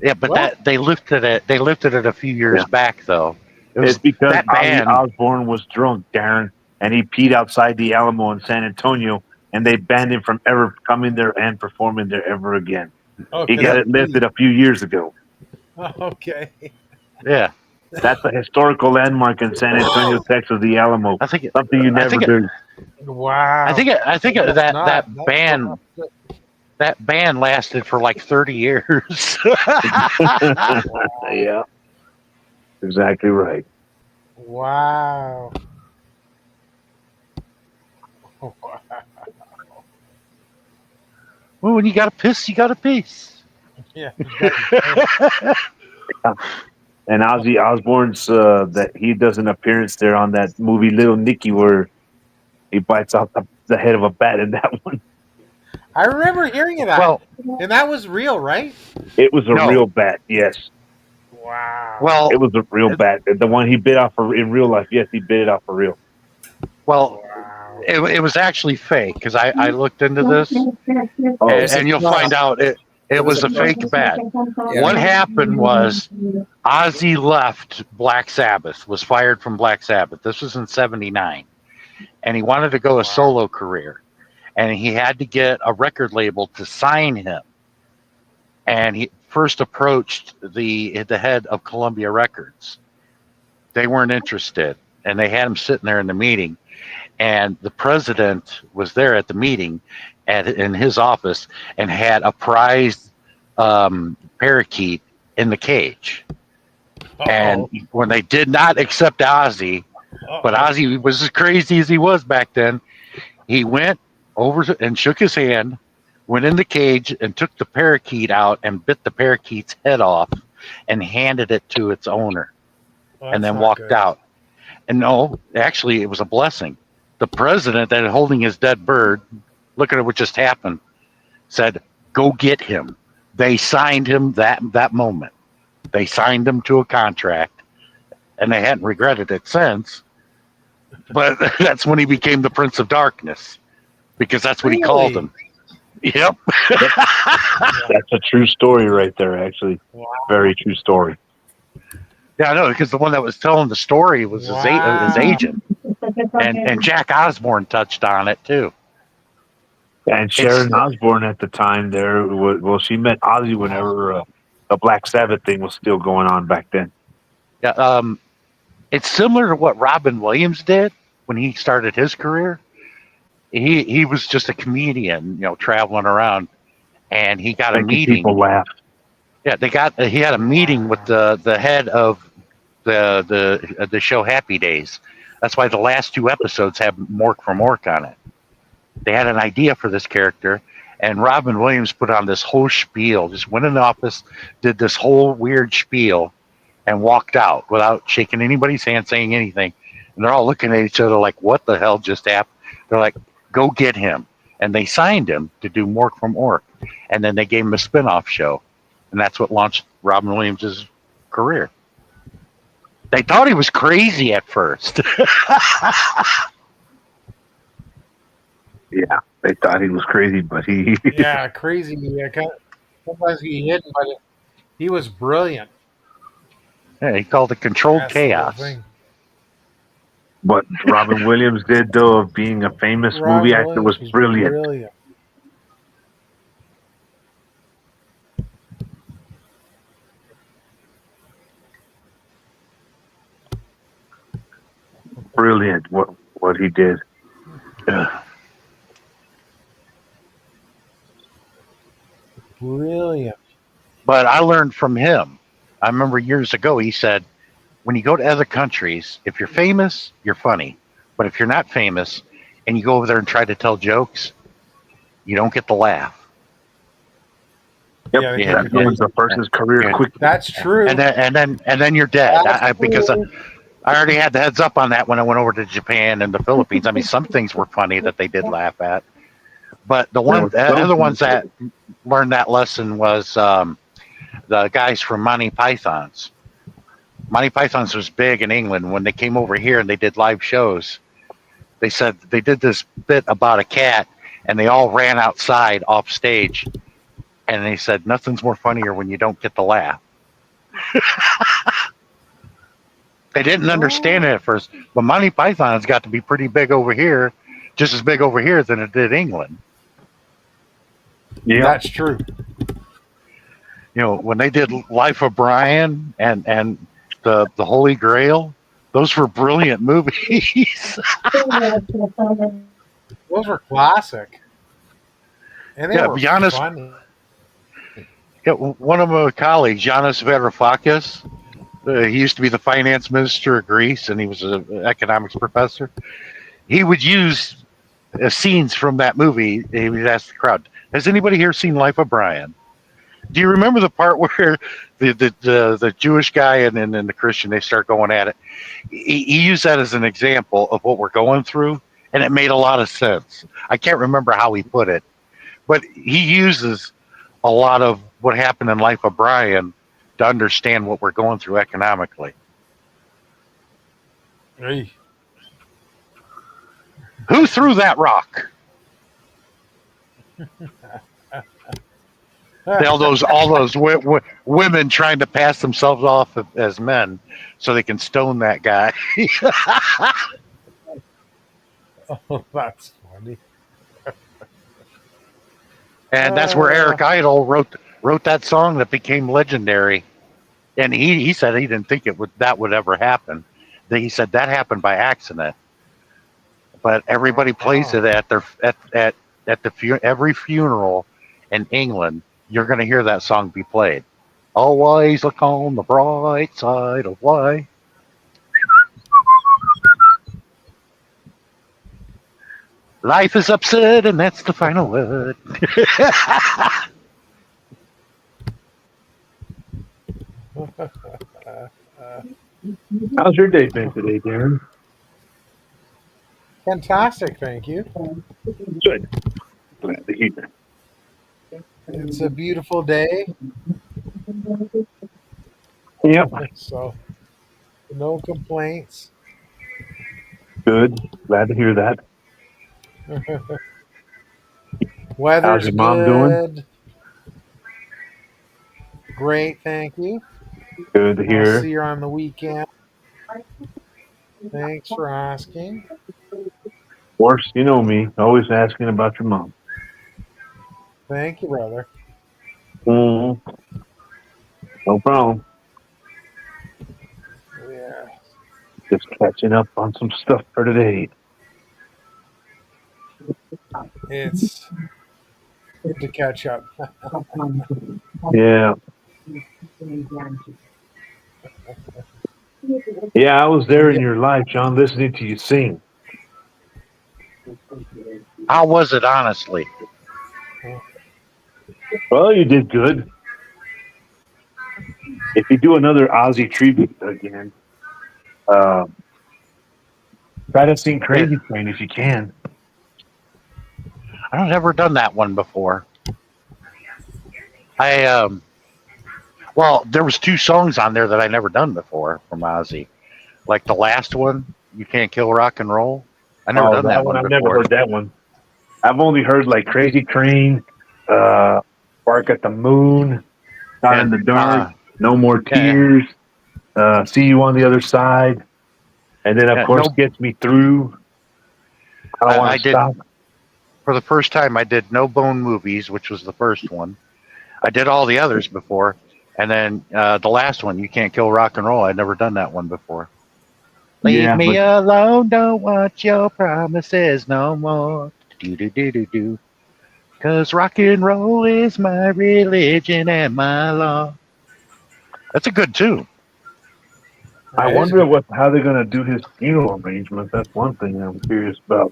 Speaker 4: yeah, but
Speaker 2: What?
Speaker 4: they lifted it. They lifted it a few years
Speaker 5: Yeah.
Speaker 4: back, though. It was
Speaker 5: It's because
Speaker 4: that
Speaker 5: Ozzy
Speaker 4: band.
Speaker 5: Osbourne was drunk, Darren, and he peed outside the Alamo in San Antonio, and they banned him from ever coming there and performing there ever again.
Speaker 2: Oh,
Speaker 5: He got it lifted a few years ago.
Speaker 2: Okay.
Speaker 4: Yeah,
Speaker 5: That's a historical landmark in San Antonio, Texas, the Alamo.
Speaker 4: I think.
Speaker 5: Something you
Speaker 4: I
Speaker 5: never
Speaker 4: think
Speaker 5: do.
Speaker 2: Wow.
Speaker 4: I think
Speaker 2: That's
Speaker 4: that
Speaker 2: not-
Speaker 4: that
Speaker 2: that's
Speaker 4: band
Speaker 2: not good.
Speaker 4: that band lasted for like 30 years.
Speaker 5: Yeah. Exactly right.
Speaker 2: Wow.
Speaker 4: when you gotta piss, you gotta piss.
Speaker 2: Yeah.
Speaker 5: And Ozzy Osbourne's that he does an appearance there on that movie Little Nicky where he bites off the head of a bat in that one.
Speaker 2: I remember hearing of that.
Speaker 4: Well,
Speaker 2: And that was real, right?
Speaker 5: It was a
Speaker 4: No.
Speaker 5: real bat, yes.
Speaker 2: Wow.
Speaker 4: well,
Speaker 5: It was a real bat. The one he bit off in real life, yes, he bit it off for real.
Speaker 4: well,
Speaker 2: Wow.
Speaker 4: it was actually fake because I looked into this,
Speaker 5: Oh,
Speaker 4: and you'll find out it was a fake bat.
Speaker 1: Yeah.
Speaker 4: What happened was Ozzy left Black Sabbath, was fired from Black Sabbath. This was in '79, and he wanted to go a solo career, and he had to get a record label to sign him. And he first approached the head of Columbia Records. They weren't interested, and they had him sitting there in the meeting. And the president was there at the meeting, in his office, and had a prized parakeet in the cage. And when they did not accept Ozzy, but Ozzy was as crazy as he was back then, he went over and shook his hand, went in the cage and took the parakeet out and bit the parakeet's head off and handed it to its owner, and then walked out. And no, actually, it was a blessing. The president that holding his dead bird, look at what just happened, said, "Go get him." They signed him that moment. They signed him to a contract, and they hadn't regretted it since. But that's when he became the Prince of Darkness, because that's what he called him. Yep.
Speaker 5: that's a true story right there, actually.
Speaker 2: Wow.
Speaker 5: Very true story.
Speaker 4: Yeah, I know, because the one that was telling the story was his agent. And Jack Osbourne touched on it, too.
Speaker 5: And Sharon Osbourne at the time there, well, she met Ozzy whenever the Black Sabbath thing was still going on back then.
Speaker 4: Yeah, it's similar to what Robin Williams did when he started his career. He was just a comedian, traveling around, and he got a meeting.
Speaker 5: People laugh.
Speaker 4: Yeah, he had a meeting with the head of the show Happy Days. That's why the last 2 episodes have Mork from Ork on it. They had an idea for this character, and Robin Williams put on this whole spiel. Just went in the office, did this whole weird spiel, and walked out without shaking anybody's hand, saying anything. And they're all looking at each other like, "What the hell just happened?" They're like, "Go get him." And they signed him to do Mork from Ork. And then they gave him a spin-off show. And that's what launched Robin Williams' career. They thought he was crazy at first.
Speaker 5: Yeah, they thought he was crazy, but he...
Speaker 2: Yeah, crazy. Sometimes he hidden, but he was brilliant.
Speaker 4: Yeah, he called it controlled
Speaker 2: That's the whole
Speaker 4: chaos.
Speaker 2: thing.
Speaker 5: What Robin Williams did, though, of being a famous movie
Speaker 2: Robin
Speaker 5: actor was
Speaker 2: Williams
Speaker 5: brilliant. Brilliant, what he did.
Speaker 2: Brilliant.
Speaker 4: But I learned from him. I remember years ago, he said, when you go to other countries, if you're famous, you're funny. But if you're not famous and you go over there and try to tell jokes, you don't get the laugh.
Speaker 5: Yep,
Speaker 2: Yeah,
Speaker 5: that ruins a person's career quick.
Speaker 2: That's true.
Speaker 4: And then you're dead.
Speaker 2: That's
Speaker 4: Because
Speaker 2: true.
Speaker 4: I already had the heads up on that when I went over to Japan and the Philippines. I mean, some things were funny that they did laugh at. But the other ones that learned that lesson was the guys from Monty Python's. Monty Python's was big in England. When they came over here and they did live shows, they said they did this bit about a cat, and they all ran outside off stage. And they said, nothing's more funnier when you don't get the laugh. They didn't understand it at first, but Monty Python's got to be pretty big over here, just as big over here than it did England.
Speaker 5: Yeah,
Speaker 2: That's true.
Speaker 4: When they did Life of Brian and the Holy Grail, those were brilliant movies.
Speaker 2: Those were classic. And they
Speaker 4: Yeah,
Speaker 2: were
Speaker 4: Giannis-
Speaker 2: funny.
Speaker 4: Yeah, one of my colleagues, Yanis Varoufakis, he used to be the finance minister of Greece, and he was an economics professor. He would use scenes from that movie. He would ask the crowd, Has anybody here seen Life of Brian? Do you remember the part where the Jewish guy and then the Christian, they start going at it? He used that as an example of what we're going through, and it made a lot of sense. I can't remember how he put it, but he uses a lot of what happened in Life of Brian to understand what we're going through economically.
Speaker 2: Hey.
Speaker 4: Who threw that rock? all those women trying to pass themselves off as men so they can stone that guy.
Speaker 2: Oh, that's funny.
Speaker 4: And that's where Eric Idle wrote that song that became legendary. And he said he didn't think that would ever happen. He said that happened by accident. But everybody plays it at every funeral in England. You're going to hear that song be played. Always look on the bright side of life. Life is upset, and that's the final word.
Speaker 5: How's your day been today, Darren?
Speaker 2: Fantastic, thank you.
Speaker 5: Good. Glad to hear.
Speaker 2: It's a beautiful day,
Speaker 5: Yep.
Speaker 2: so no complaints.
Speaker 5: Good. Glad to hear that.
Speaker 2: Weather's
Speaker 5: How's your mom
Speaker 2: good.
Speaker 5: doing?
Speaker 2: Great, thank you.
Speaker 5: Good to
Speaker 2: I'll
Speaker 5: hear.
Speaker 2: see you on the weekend. Thanks for asking.
Speaker 5: Of course, you know me, always asking about your mom.
Speaker 2: Thank you, brother.
Speaker 5: No problem.
Speaker 2: Yeah.
Speaker 5: Just catching up on some stuff for today.
Speaker 2: It's good to catch up.
Speaker 5: Yeah. Yeah, I was there in your life, John, listening to you sing.
Speaker 4: How was it, honestly?
Speaker 5: Well, you did good. If you do another Ozzy tribute again, try to sing Crazy Train if you can.
Speaker 4: I've never done that one before. Well, there was 2 songs on there that I never done before from Ozzy. Like the last one, You Can't Kill Rock and Roll. I never done that one
Speaker 5: I've
Speaker 4: before.
Speaker 5: never heard that one. I've only heard like Crazy Train, Bark at the Moon, Not in the Dark, No More Tears, See You on the Other Side, and then of course Gets Me Through. I don't want to stop.
Speaker 4: For the first time, I did No Bone Movies, which was the first one. I did all the others before, and then the last one, You Can't Kill Rock and Roll. I'd never done that one before. Leave me alone, don't want your promises no more. Do. 'Cause rock and roll is my religion and my law. That's a good tune.
Speaker 5: I wonder how they're going to do his funeral arrangement. That's one thing I'm curious about.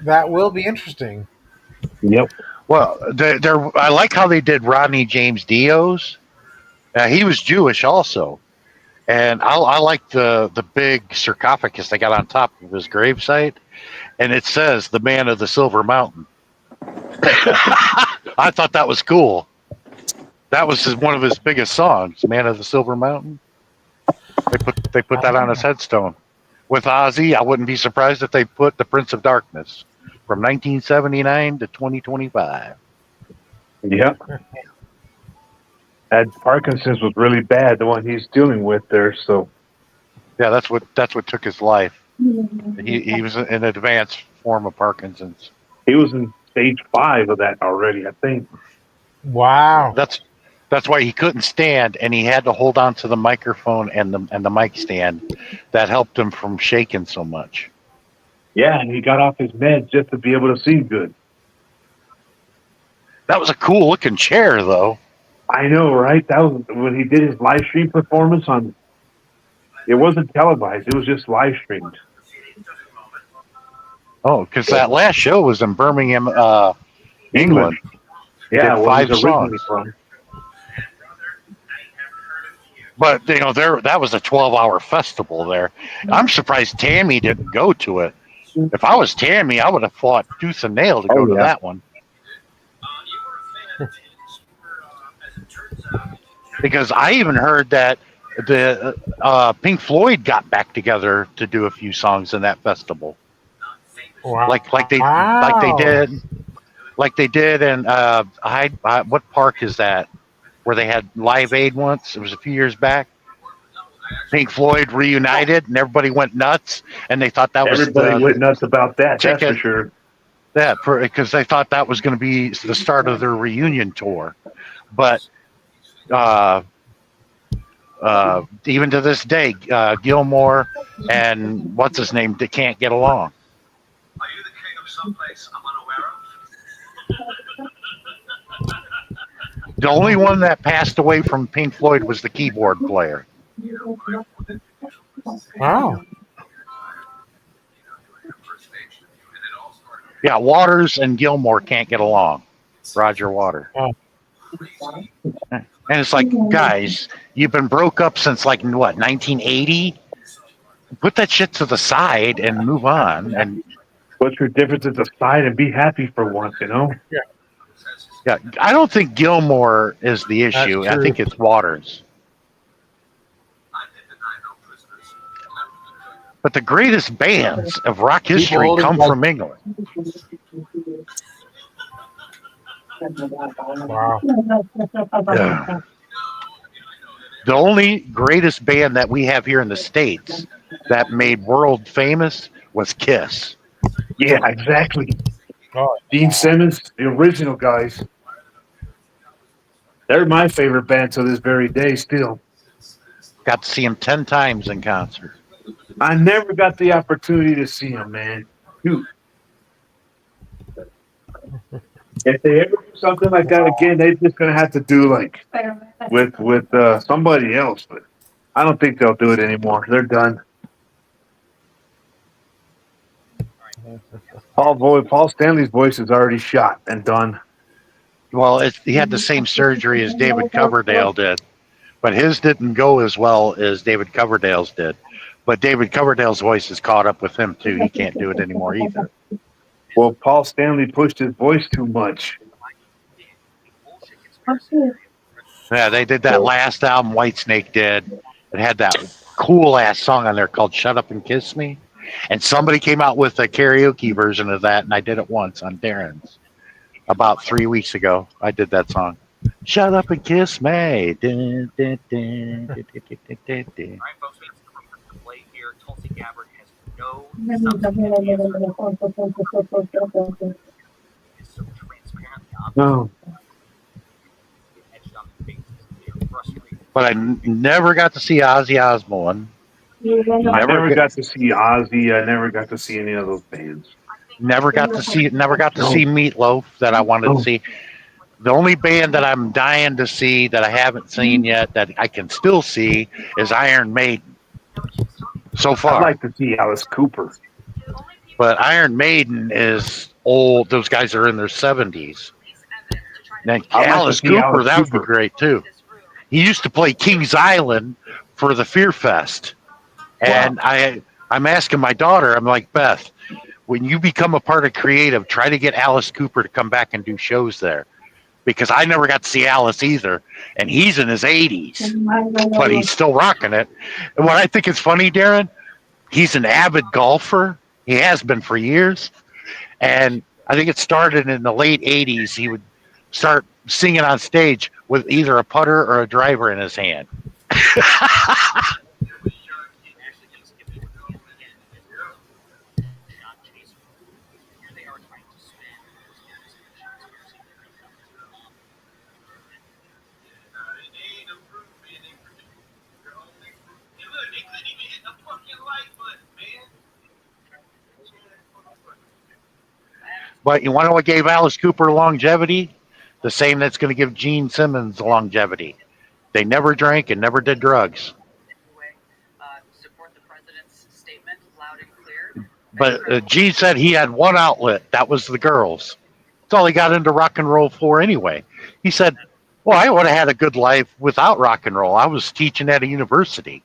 Speaker 2: That will be interesting.
Speaker 5: Yep.
Speaker 4: Well, I like how they did Rodney James Dio's. He was Jewish also. And I like the big sarcophagus they got on top of his gravesite. And it says, the Man of the Silver Mountain. I thought that was cool. That was one of his biggest songs, Man of the Silver Mountain. They put that on his headstone. With Ozzy, I wouldn't be surprised if they put The Prince of Darkness from 1979 to 2025.
Speaker 5: Yep. That Parkinson's was really bad, the one he's dealing with there. So,
Speaker 4: yeah, that's what took his life. He was in an advanced form of Parkinson's.
Speaker 5: He was in stage 5 of that already, I think.
Speaker 2: Wow.
Speaker 4: That's why he couldn't stand, and he had to hold on to the microphone and the mic stand. That helped him from shaking so much.
Speaker 5: Yeah, and he got off his meds just to be able to see good.
Speaker 4: That was a cool looking chair, though.
Speaker 5: I know, right? That was when he did his live stream performance on. It wasn't televised; it was just live streamed.
Speaker 4: Oh, because that last show was in Birmingham, England. They
Speaker 5: Yeah,
Speaker 4: did
Speaker 5: where he's
Speaker 4: 5
Speaker 5: originally
Speaker 4: songs.
Speaker 5: from.
Speaker 4: But that was a 12-hour festival there. I'm surprised Tammy didn't go to it. If I was Tammy, I would have fought tooth and nail to go to
Speaker 5: yeah.
Speaker 4: that one. Because I even heard that the Pink Floyd got back together to do a few songs in that festival,
Speaker 2: Wow.
Speaker 4: like they did in what park is that where they had Live Aid once? It was a few years back. Pink Floyd reunited and everybody went nuts, and they thought that
Speaker 5: Everybody
Speaker 4: was
Speaker 5: went nuts about that. That's for
Speaker 4: ticket
Speaker 5: sure.
Speaker 4: because they thought that was going to be the start of their reunion tour, but even to this day, Gilmore and what's his name, they can't get along.
Speaker 6: Are you the king of someplace I'm unaware of?
Speaker 4: The only one that passed away from Pink Floyd was the keyboard player.
Speaker 2: Wow.
Speaker 4: Yeah, Waters and Gilmore can't get along. Roger Waters.
Speaker 2: Oh.
Speaker 4: And it's like, guys, you've been broke up since like what, 1980? Put that shit to the side and move on. And
Speaker 5: Put your differences aside and be happy for once, you know?
Speaker 4: yeah, I don't think Gilmore is the issue.
Speaker 2: That's
Speaker 4: I think
Speaker 2: true.
Speaker 4: it's Waters. But the greatest bands of rock history
Speaker 2: holding
Speaker 4: come
Speaker 2: back-
Speaker 4: from England.
Speaker 2: Wow.
Speaker 4: Yeah. The only greatest band that we have here in the States that made world famous was Kiss.
Speaker 5: Yeah, exactly.
Speaker 2: Oh,
Speaker 5: Gene Simmons, the original guys. They're my favorite band to this very day still.
Speaker 4: Got to see them 10 times in concert.
Speaker 5: I never got the opportunity to see them, man. Dude. If they ever do something like that again, they're just gonna have to do like with somebody else. But I don't think they'll do it anymore. They're done. Paul Stanley's voice is already shot and done.
Speaker 4: Well, he had the same surgery as David Coverdale did, but his didn't go as well as David Coverdale's did. But David Coverdale's voice has caught up with him too. He can't do it anymore either.
Speaker 5: Well, Paul Stanley pushed his voice too much.
Speaker 4: Yeah, they did that last album Whitesnake did. It had that cool ass song on there called "Shut Up and Kiss Me," and somebody came out with a karaoke version of that, and I did it once on Darren's about 3 weeks ago. I did that song. Shut up and kiss me. Dun, dun, dun, dun, dun, dun, dun, dun, dun.
Speaker 6: All right, folks, we have to play here. Tulsi Gabbard has no substantive answer. It's so transparently obvious.
Speaker 5: No.
Speaker 6: Etched on the faces. They're frustrated.
Speaker 4: But I never got to see Ozzy Osbourne.
Speaker 5: I never got to see Ozzy. I never got to see any of those bands.
Speaker 4: Never got to see Meatloaf that I wanted to see. The only band that I'm dying to see that I haven't seen yet that I can still see is Iron Maiden. So
Speaker 5: I'd
Speaker 4: far.
Speaker 5: like to see Alice Cooper.
Speaker 4: But Iron Maiden is old. Those guys are in their 70s. And
Speaker 5: I'd like to
Speaker 4: Alice
Speaker 5: see
Speaker 4: Cooper,
Speaker 5: Alice
Speaker 4: that would be
Speaker 5: Cooper.
Speaker 4: great too. He used to play Kings Island for the Fear Fest. And I'm asking my daughter, I'm like, Beth, when you become a part of Creative, try to get Alice Cooper to come back and do shows there. Because I never got to see Alice either. And he's in his 80s, but he's still rocking it. And what I think is funny, Darren, he's an avid golfer. He has been for years. And I think it started in the late 80s. He would start singing on stage with either a putter or a driver in his hand. But you want to know what gave Alice Cooper longevity? The same that's going to give Gene Simmons longevity. They never drank and never did drugs.
Speaker 7: Support the president's statement loud and clear.
Speaker 4: But Gene said he had one outlet. That was the girls. That's all he got into rock and roll for anyway. He said, well, I would have had a good life without rock and roll. I was teaching at a university.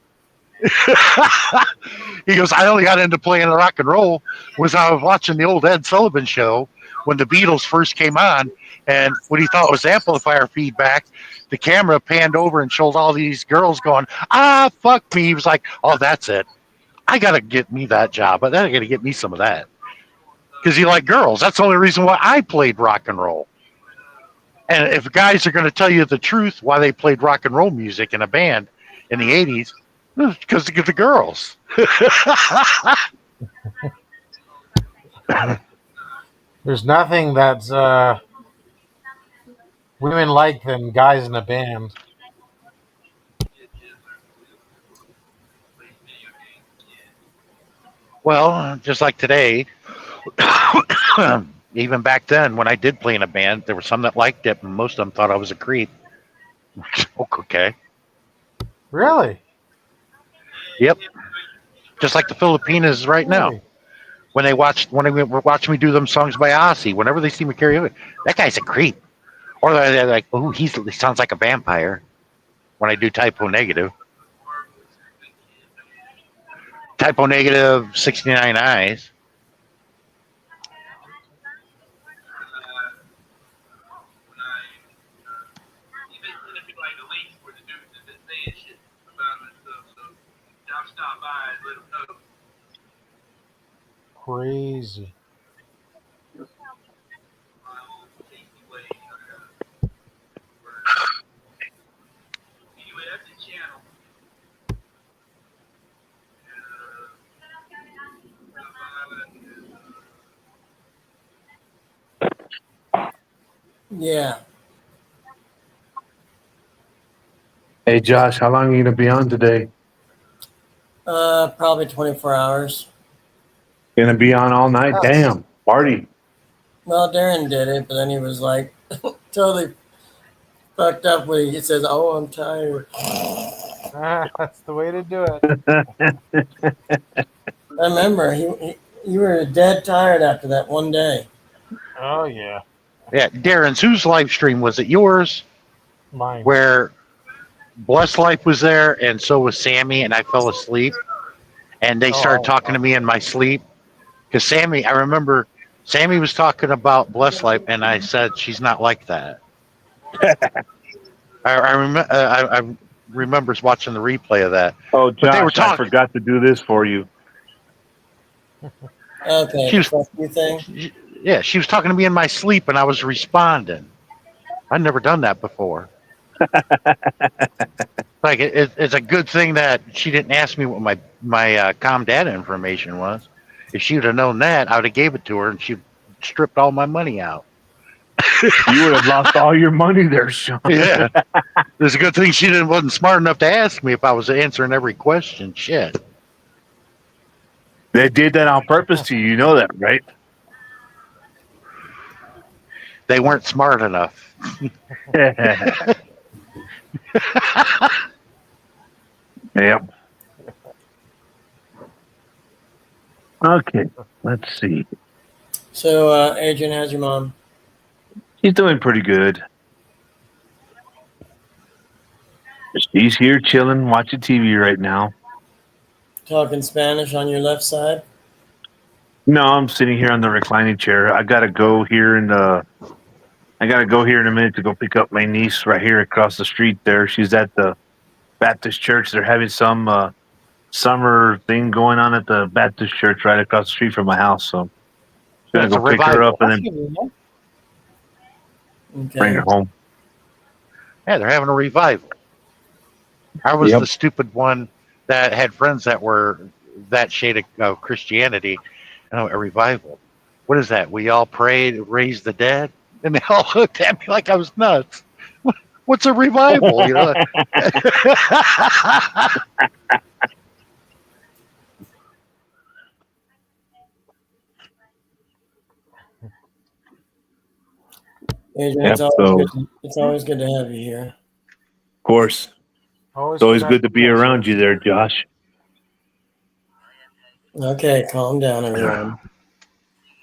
Speaker 4: He goes, I only got into playing rock and roll was I was watching the old Ed Sullivan show when the Beatles first came on, and what he thought was amplifier feedback, the camera panned over and showed all these girls going, ah, fuck me. He was like, oh, that's it. I got to get me that job, but then I got to get me some of that. Because he liked girls. That's the only reason why I played rock and roll. And if guys are going to tell you the truth why they played rock and roll music in a band in the 80s, because of the girls.
Speaker 2: There's nothing that's women like than guys in a band.
Speaker 4: Well, just like today, even back then when I did play in a band, there were some that liked it, and most of them thought I was a creep. Okay.
Speaker 2: Really?
Speaker 4: Yep. Just like the Filipinas right now.
Speaker 2: Really?
Speaker 4: When they were watching me do them songs by Ozzy, whenever they see me karaoke, that guy's a creep. Or they're like, oh, he sounds like a vampire when I do Typo Negative. Typo Negative, 69 Eyes.
Speaker 2: Crazy.
Speaker 1: Yeah.
Speaker 5: Hey, Josh, how long are you going to be on today?
Speaker 1: Probably 24 hours.
Speaker 5: Going to be on all night? Damn, party.
Speaker 1: Well, Darren did it, but then he was like totally fucked up when he says, oh, I'm tired.
Speaker 2: That's the way to do it.
Speaker 1: I remember you were dead tired after that one day.
Speaker 2: Oh, yeah.
Speaker 4: Yeah, Darren's, whose live stream was it? Yours?
Speaker 2: Mine.
Speaker 4: Where Blessed Life was there, and so was Sammy, and I fell asleep. And they started talking to me in my sleep. Because Sammy, I remember Sammy was talking about Blessed Life, and I said, she's not like that. I remember watching the replay of that.
Speaker 5: Oh,
Speaker 4: But they were
Speaker 5: Josh, I
Speaker 4: talking.
Speaker 5: forgot to do this for you.
Speaker 1: Okay.
Speaker 4: She was-
Speaker 1: fuck you thing.
Speaker 4: Yeah, she was talking to me in my sleep, and I was responding. I'd never done that before. Like it's a good thing that she didn't ask me what my com data information was. If she would have known that, I would have gave it to her, and she stripped all my money out.
Speaker 5: You would have lost all your money there, Sean.
Speaker 4: Yeah, it's a good thing she wasn't smart enough to ask me if I was answering every question. Shit.
Speaker 5: They did that on purpose to you. You know that, right?
Speaker 4: They weren't smart enough.
Speaker 5: Yep. Okay, let's see.
Speaker 1: So, Adrian, how's your mom?
Speaker 5: She's doing pretty good. She's here chilling, watching TV right now.
Speaker 1: Talking Spanish on your left side?
Speaker 5: No, I'm sitting here on the reclining chair. I gotta go here in a minute to go pick up my niece right here across the street there. She's at the Baptist church. They're having some summer thing going on at the Baptist church right across the street from my house. So I'm gonna
Speaker 4: It's a
Speaker 5: go pick her up and then
Speaker 1: Okay.
Speaker 5: bring her home.
Speaker 4: Yeah, they're having a revival. I was
Speaker 5: Yep.
Speaker 4: the stupid one that had friends that were that shade of Christianity. A revival. What is that? We all prayed, raise the dead, and they all looked at me like I was nuts. What's a revival? You know.
Speaker 1: Adrian,
Speaker 5: Yep, so-
Speaker 1: it's always good to have you here.
Speaker 5: Of course. It's always good to be around you there, Josh.
Speaker 1: Okay, calm down, everyone.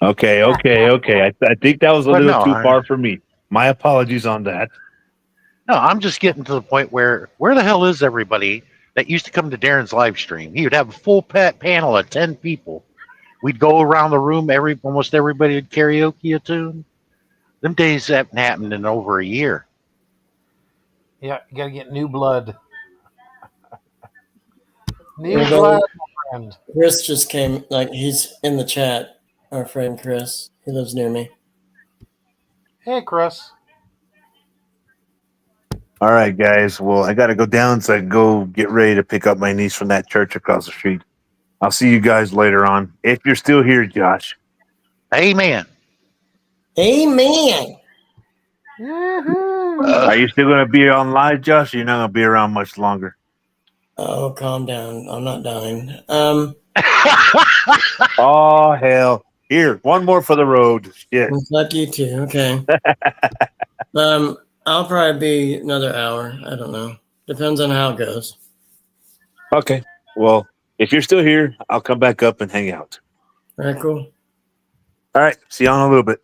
Speaker 5: Okay. I think that was a
Speaker 4: But
Speaker 5: little
Speaker 4: no,
Speaker 5: too far for me. My apologies on that.
Speaker 4: No, I'm just getting to the point where the hell is everybody that used to come to Darren's live stream? He would have a full pet panel of 10 people. We'd go around the room. Almost everybody would karaoke a tune. Them days haven't happened in over a year.
Speaker 2: Yeah, you gotta get new blood. New
Speaker 1: Well,
Speaker 2: blood,
Speaker 1: then,
Speaker 2: my friend.
Speaker 1: Chris just came, like, he's in the chat. Our friend Chris. He lives near me.
Speaker 2: Hey, Chris.
Speaker 5: All right, guys. Well, I got to go down so I can go get ready to pick up my niece from that church across the street. I'll see you guys later on. If you're still here, Josh.
Speaker 4: Amen.
Speaker 1: Amen.
Speaker 5: Are you still going to be on live, Josh? Or you're not going to be around much longer.
Speaker 1: Oh, calm down. I'm not dying.
Speaker 5: Oh, hell. Here, one more for the road. Shit.
Speaker 1: Fuck you too. Okay. I'll probably be another hour. I don't know. Depends on how it goes.
Speaker 5: Okay. Well, if you're still here, I'll come back up and hang out.
Speaker 1: All right, cool.
Speaker 5: All right. See you on a little bit.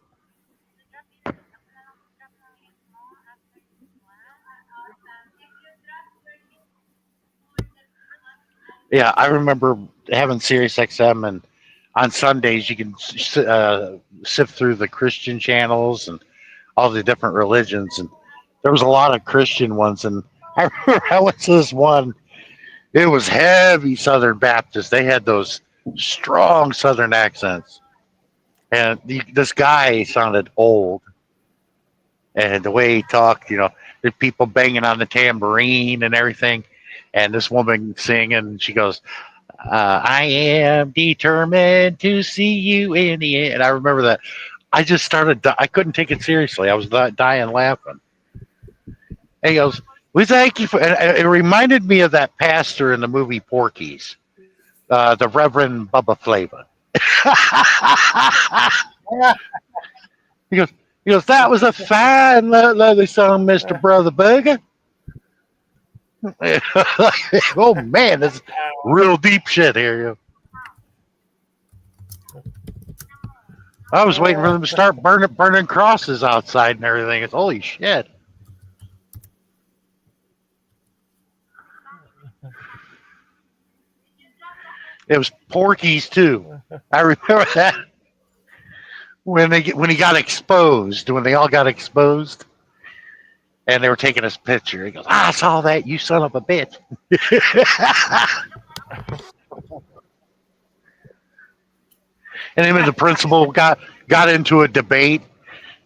Speaker 4: Yeah, I remember having Sirius XM, and on Sundays you can sift through the Christian channels and all the different religions, and there was a lot of Christian ones. And I remember I went to this one. It was heavy Southern Baptist. They had those strong Southern accents, and this guy sounded old, and the way he talked, there's people banging on the tambourine and everything. And this woman singing, she goes, I am determined to see you in the end. And I remember that. I just started, I couldn't take it seriously. I was dying laughing. And he goes, we thank you for, and it reminded me of that pastor in the movie Porky's, the Reverend Bubba Flava. He goes, that was a fine, lovely song, Mr. Brother Booger. Oh man, that's real deep shit here. I was waiting for them to start burning crosses outside and everything. It's holy shit. It was Porky's too. I remember that when he got exposed, when they all got exposed. And they were taking his picture. He goes, I saw that, you son of a bitch. And him and the principal got into a debate.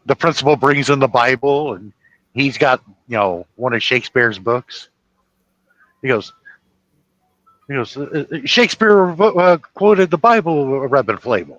Speaker 4: The principal brings in the Bible, and he's got, one of Shakespeare's books. He goes, Shakespeare quoted the Bible, Reverend Flava,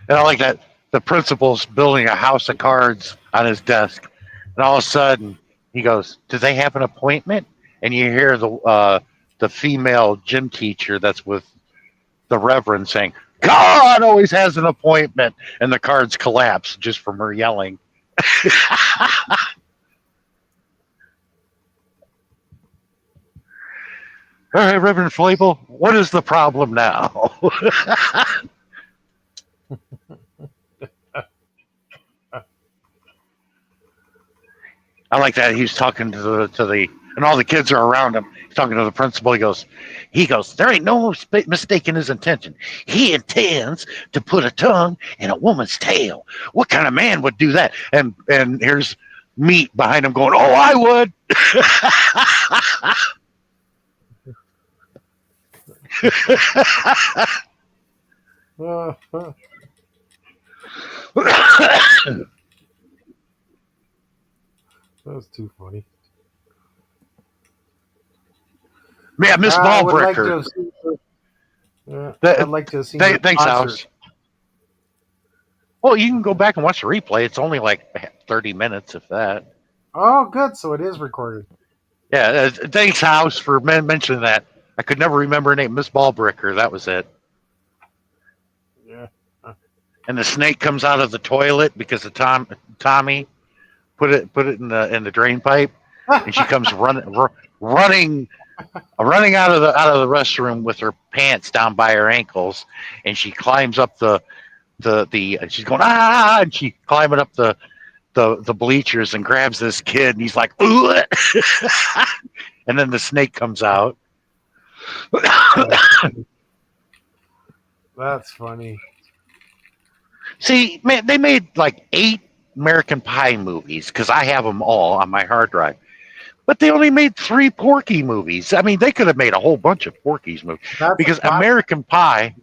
Speaker 4: And I like that the principal's building a house of cards on his desk, and all of a sudden he goes, "Do they have an appointment?" And you hear the female gym teacher that's with the Reverend saying, "God always has an appointment," and the cards collapse just from her yelling. All right, Reverend Flava, what is the problem now? I like that he's talking to the and all the kids are around him. He's talking to the principal. He goes, there ain't no mistake in his intention. He intends to put a tongue in a woman's tail. What kind of man would do that? And here's Meat behind him going, oh, I would.
Speaker 2: That was too funny.
Speaker 4: Yeah, Miss Ballbreaker.
Speaker 2: I'd like to have seen.
Speaker 4: Thanks, Alex. Well, you can go back and watch the replay. It's only like 30 minutes, if that.
Speaker 2: Oh, good. So it is recorded.
Speaker 4: Yeah, thanks, House, for mentioning that. I could never remember her name. Miss Ballbreaker. That was it.
Speaker 2: Yeah.
Speaker 4: and the snake comes out of the toilet because the Tommy put it in the drain pipe, and she comes running out of the restroom with her pants down by her ankles, and she climbs up the she's going and she climbing up the bleachers and grabs this kid, and he's like, ooh. And then the snake comes out.
Speaker 2: That's funny.
Speaker 4: See, man, they made like 8 American Pie movies because I have them all on my hard drive. But they only made 3 Porky movies. I mean, they could have made a whole bunch of Porky's movies because American Pie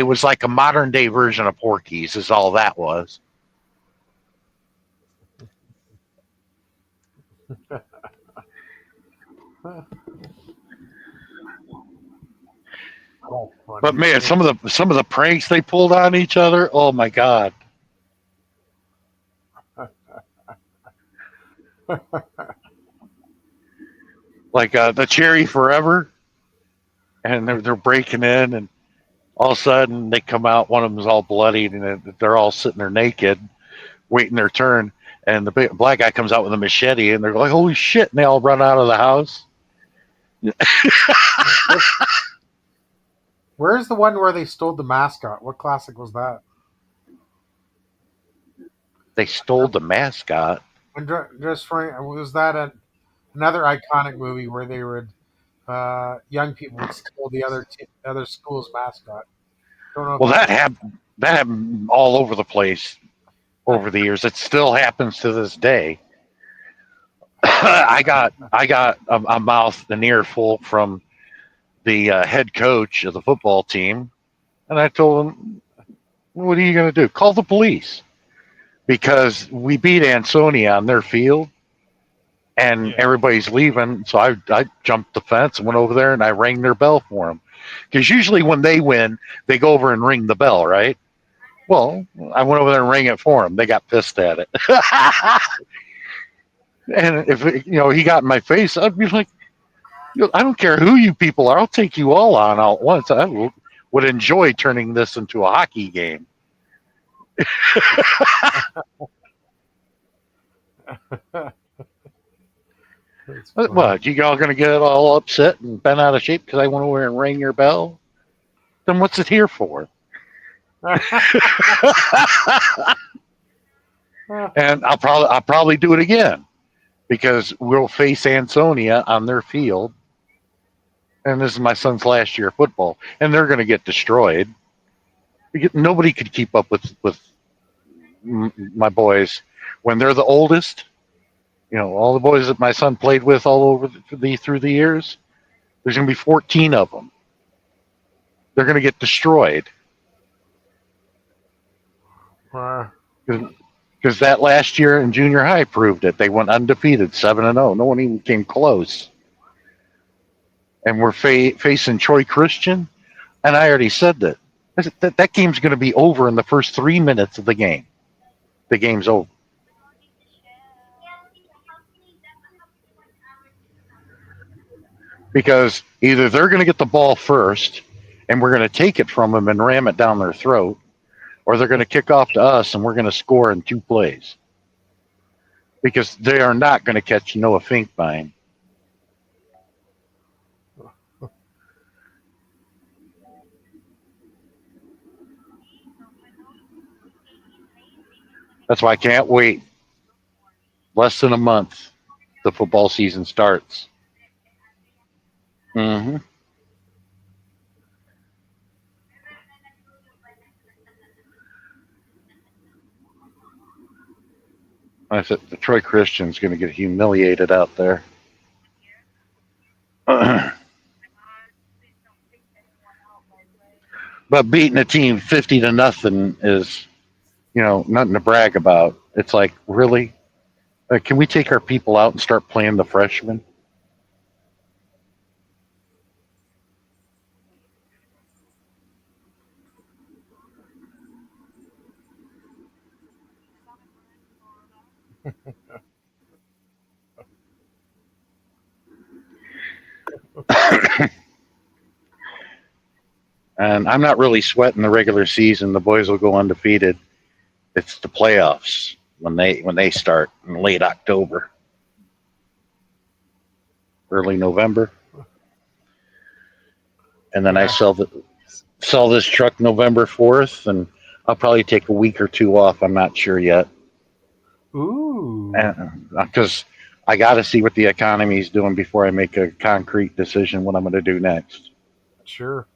Speaker 4: was like a modern day version of Porky's, is all that was. But man, some of the pranks they pulled on each other, oh my god. Like the Cherry Forever, and they're breaking in, and all of a sudden they come out. One of them's all bloodied, and they're all sitting there naked, waiting their turn. And the black guy comes out with a machete, and they're like, "Holy shit!" And they all run out of the house.
Speaker 2: Where's the one where they stole the mascot? What classic was that?
Speaker 4: They stole the mascot.
Speaker 2: And just for, was that another iconic movie where they would young people would steal the other school's mascot? Don't know.
Speaker 4: Well, that happened all over the place over the years. It still happens to this day. I got a mouth and ear full from the head coach of the football team, and I told him, "What are you going to do? Call the police." Because we beat Ansonia on their field, and everybody's leaving. So I jumped the fence and went over there, and I rang their bell for them. Because usually when they win, they go over and ring the bell, right? Well, I went over there and rang it for them. They got pissed at it. And if he got in my face, I'd be like, I don't care who you people are. I'll take you all on all at once. I would enjoy turning this into a hockey game. What, you all going to get all upset and bent out of shape because I went over and rang your bell? Then what's it here for? And I'll probably do it again because we'll face Ansonia on their field, and this is my son's last year of football, and they're going to get destroyed. Nobody could keep up with my boys when they're the oldest. All the boys that my son played with all over through the years. There's going to be 14 of them. They're going to get destroyed. Because that last year in junior high proved it. They went undefeated, 7-0. No one even came close. And we're facing Troy Christian, and I already said that. That game's going to be over in the first 3 minutes of the game. The game's over. Because either they're going to get the ball first, and we're going to take it from them and ram it down their throat, or they're going to kick off to us, and we're going to score in 2 plays. Because they are not going to catch Noah Finkbein. That's why I can't wait. Less than a month, the football season starts. Mm-hmm. I said the Troy Christian's going to get humiliated out there. But beating a team 50-0 is, nothing to brag about. It's like, really? Can we take our people out and start playing the freshmen? And I'm not really sweating the regular season. The boys will go undefeated. It's the playoffs when they start in late October, early November, and then I sell this truck November 4th, and I'll probably take a week or two off. I'm not sure yet.
Speaker 2: Ooh.
Speaker 4: Because I got to see what the economy is doing before I make a concrete decision what I'm going to do next.
Speaker 2: Sure.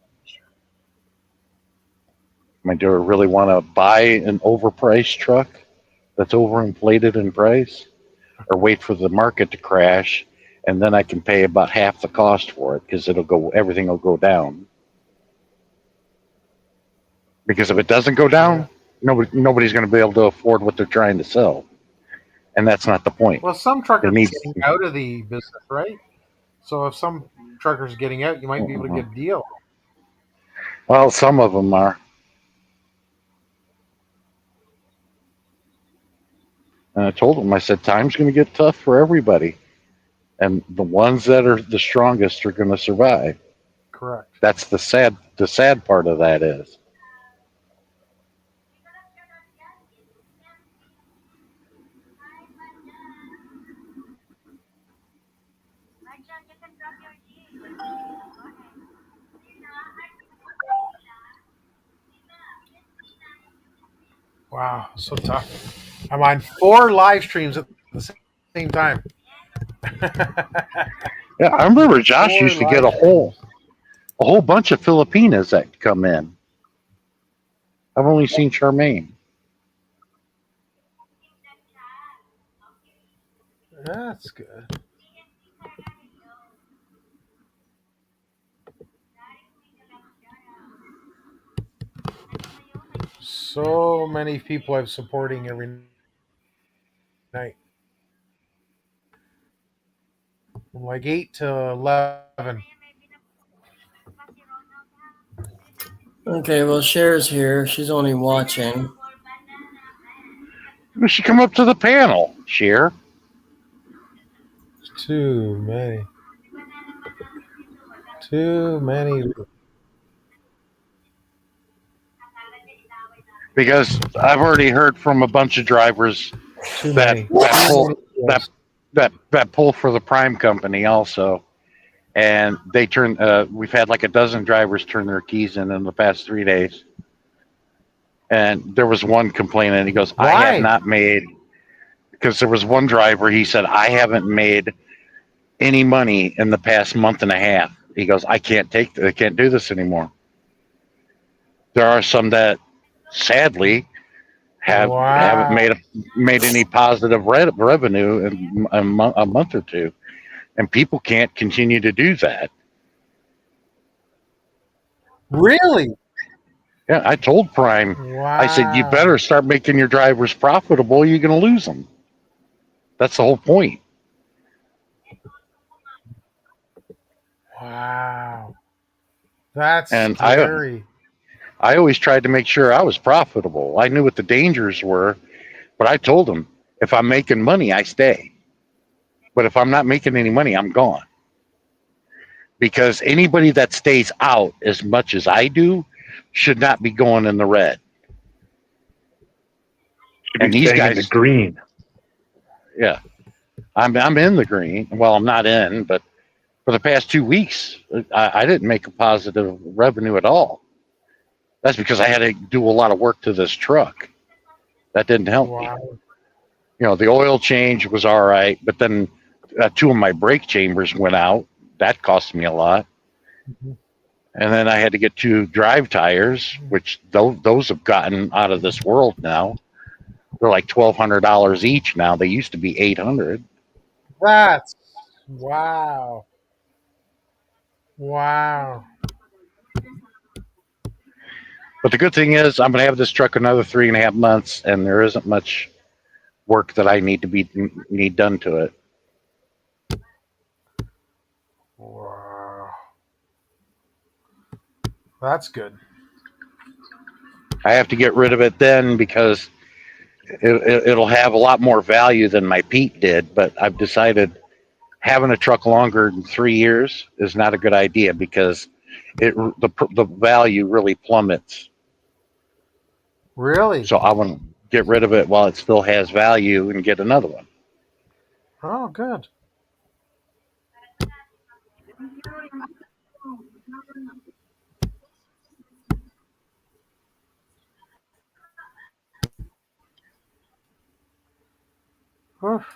Speaker 4: I mean, do I really want to buy an overpriced truck that's overinflated in price, or wait for the market to crash and then I can pay about half the cost for it because everything will go down. Because if it doesn't go down, nobody's going to be able to afford what they're trying to sell, and that's not the point.
Speaker 2: Well, some truckers are getting out of the business, right? So if some truckers are getting out, you might be able to get a deal.
Speaker 4: Well, some of them are. And I told them, I said, time's going to get tough for everybody. And the ones that are the strongest are going to survive.
Speaker 2: Correct.
Speaker 4: That's the sad part of that is.
Speaker 2: Wow, so tough. I'm on 4 live streams at the same time.
Speaker 4: Yeah, I remember Josh
Speaker 2: 4
Speaker 4: used to get
Speaker 2: live
Speaker 4: a whole bunch of Filipinas that come in. I've only seen Charmaine.
Speaker 2: That's good. So many people I'm supporting every night. From like 8 to 11.
Speaker 1: Okay, well, Cher's here. She's only watching.
Speaker 4: We should come up to the panel, Cher.
Speaker 2: Too many. Too many.
Speaker 4: Because I've already heard from a bunch of drivers
Speaker 2: Too
Speaker 4: that
Speaker 2: many.
Speaker 4: that pull for the Prime company also, and they turn. We've had like a dozen drivers turn their keys in the past 3 days, and there was one complaining. He goes,
Speaker 2: Why?
Speaker 4: "I have not made," because there was one driver. He said, "I haven't made any money in the past month and a half." He goes, "I can't do this anymore." There are some that sadly haven't made any positive revenue in a month or two, and people can't continue to do that.
Speaker 2: Really?
Speaker 4: Yeah, I told Prime,
Speaker 2: Wow.
Speaker 4: I said, you better start making your drivers profitable. You're going to lose them. That's the whole point.
Speaker 2: Wow. That's
Speaker 4: And
Speaker 2: scary.
Speaker 4: I always tried to make sure I was profitable. I knew what the dangers were, but I told them, if I'm making money, I stay. But if I'm not making any money, I'm gone. Because anybody that stays out as much as I do should not be going in the red.
Speaker 5: And these guys in the green.
Speaker 4: Yeah, I'm in the green. Well, I'm not in, but for the past 2 weeks, I didn't make a positive revenue at all. That's because I had to do a lot of work to this truck. That didn't help me. You know, the oil change was all right, but then 2 of my brake chambers went out. That cost me a lot.
Speaker 2: Mm-hmm.
Speaker 4: And then I had to get 2 drive tires, which those have gotten out of this world now. They're like $1,200 each now. They used to be $800.
Speaker 2: That's wow. Wow.
Speaker 4: But the good thing is, I'm going to have this truck another 3.5 months, and there isn't much work that I need done to it.
Speaker 2: Wow. That's good.
Speaker 4: I have to get rid of it then because it'll have a lot more value than my Pete did. But I've decided having a truck longer than 3 years is not a good idea because the value really plummets.
Speaker 2: Really?
Speaker 4: So I want to get rid of it while it still has value and get another one.
Speaker 2: Oh, good. Oof.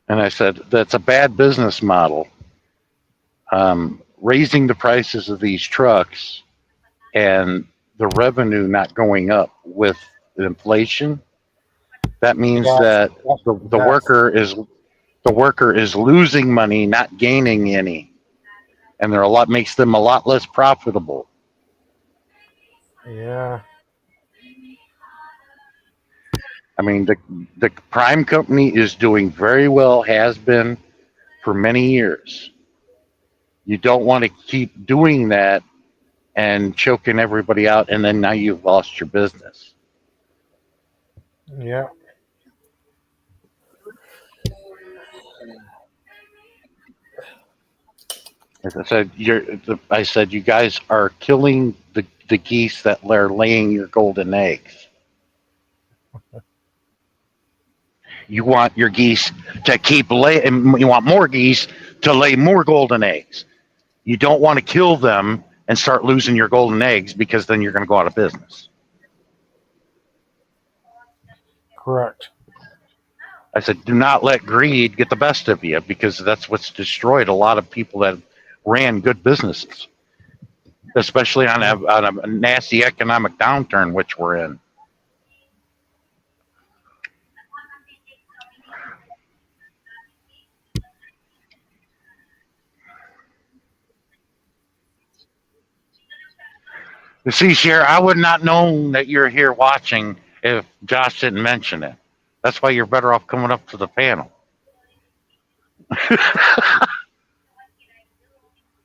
Speaker 4: And I said, that's a bad business model. Raising the prices of these trucks and the revenue not going up with inflation, that means
Speaker 2: Yeah,
Speaker 4: that the
Speaker 2: that's
Speaker 4: worker is losing money, not gaining any. And they're makes them a lot less profitable.
Speaker 2: yeah.
Speaker 4: I mean, the prime company is doing very well, has been for many years. You don't want to keep doing that and choking everybody out, and then now you've lost your business.
Speaker 2: Yeah.
Speaker 4: As I said, you guys are killing the geese that are laying your golden eggs. You want your geese to keep and you want more geese to lay more golden eggs. You don't want to kill them and start losing your golden eggs, because then you're going to go out of business.
Speaker 2: Correct.
Speaker 4: I said, do not let greed get the best of you, because that's what's destroyed a lot of people that ran good businesses, especially on a nasty economic downturn, which we're in. You see, Cher, I would not know that you're here watching if Josh didn't mention it. That's why you're better off coming up to the panel.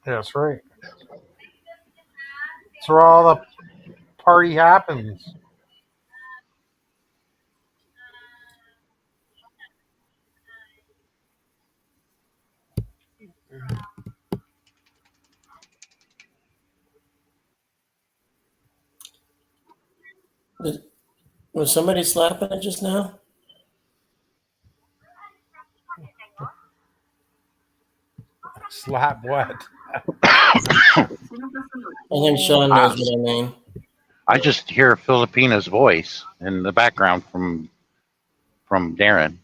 Speaker 2: That's right. That's where all the party happens.
Speaker 1: Was somebody slapping it just now?
Speaker 2: Slap what?
Speaker 1: I think Sean knows what I mean.
Speaker 4: I just hear Filipina's voice in the background from Darren.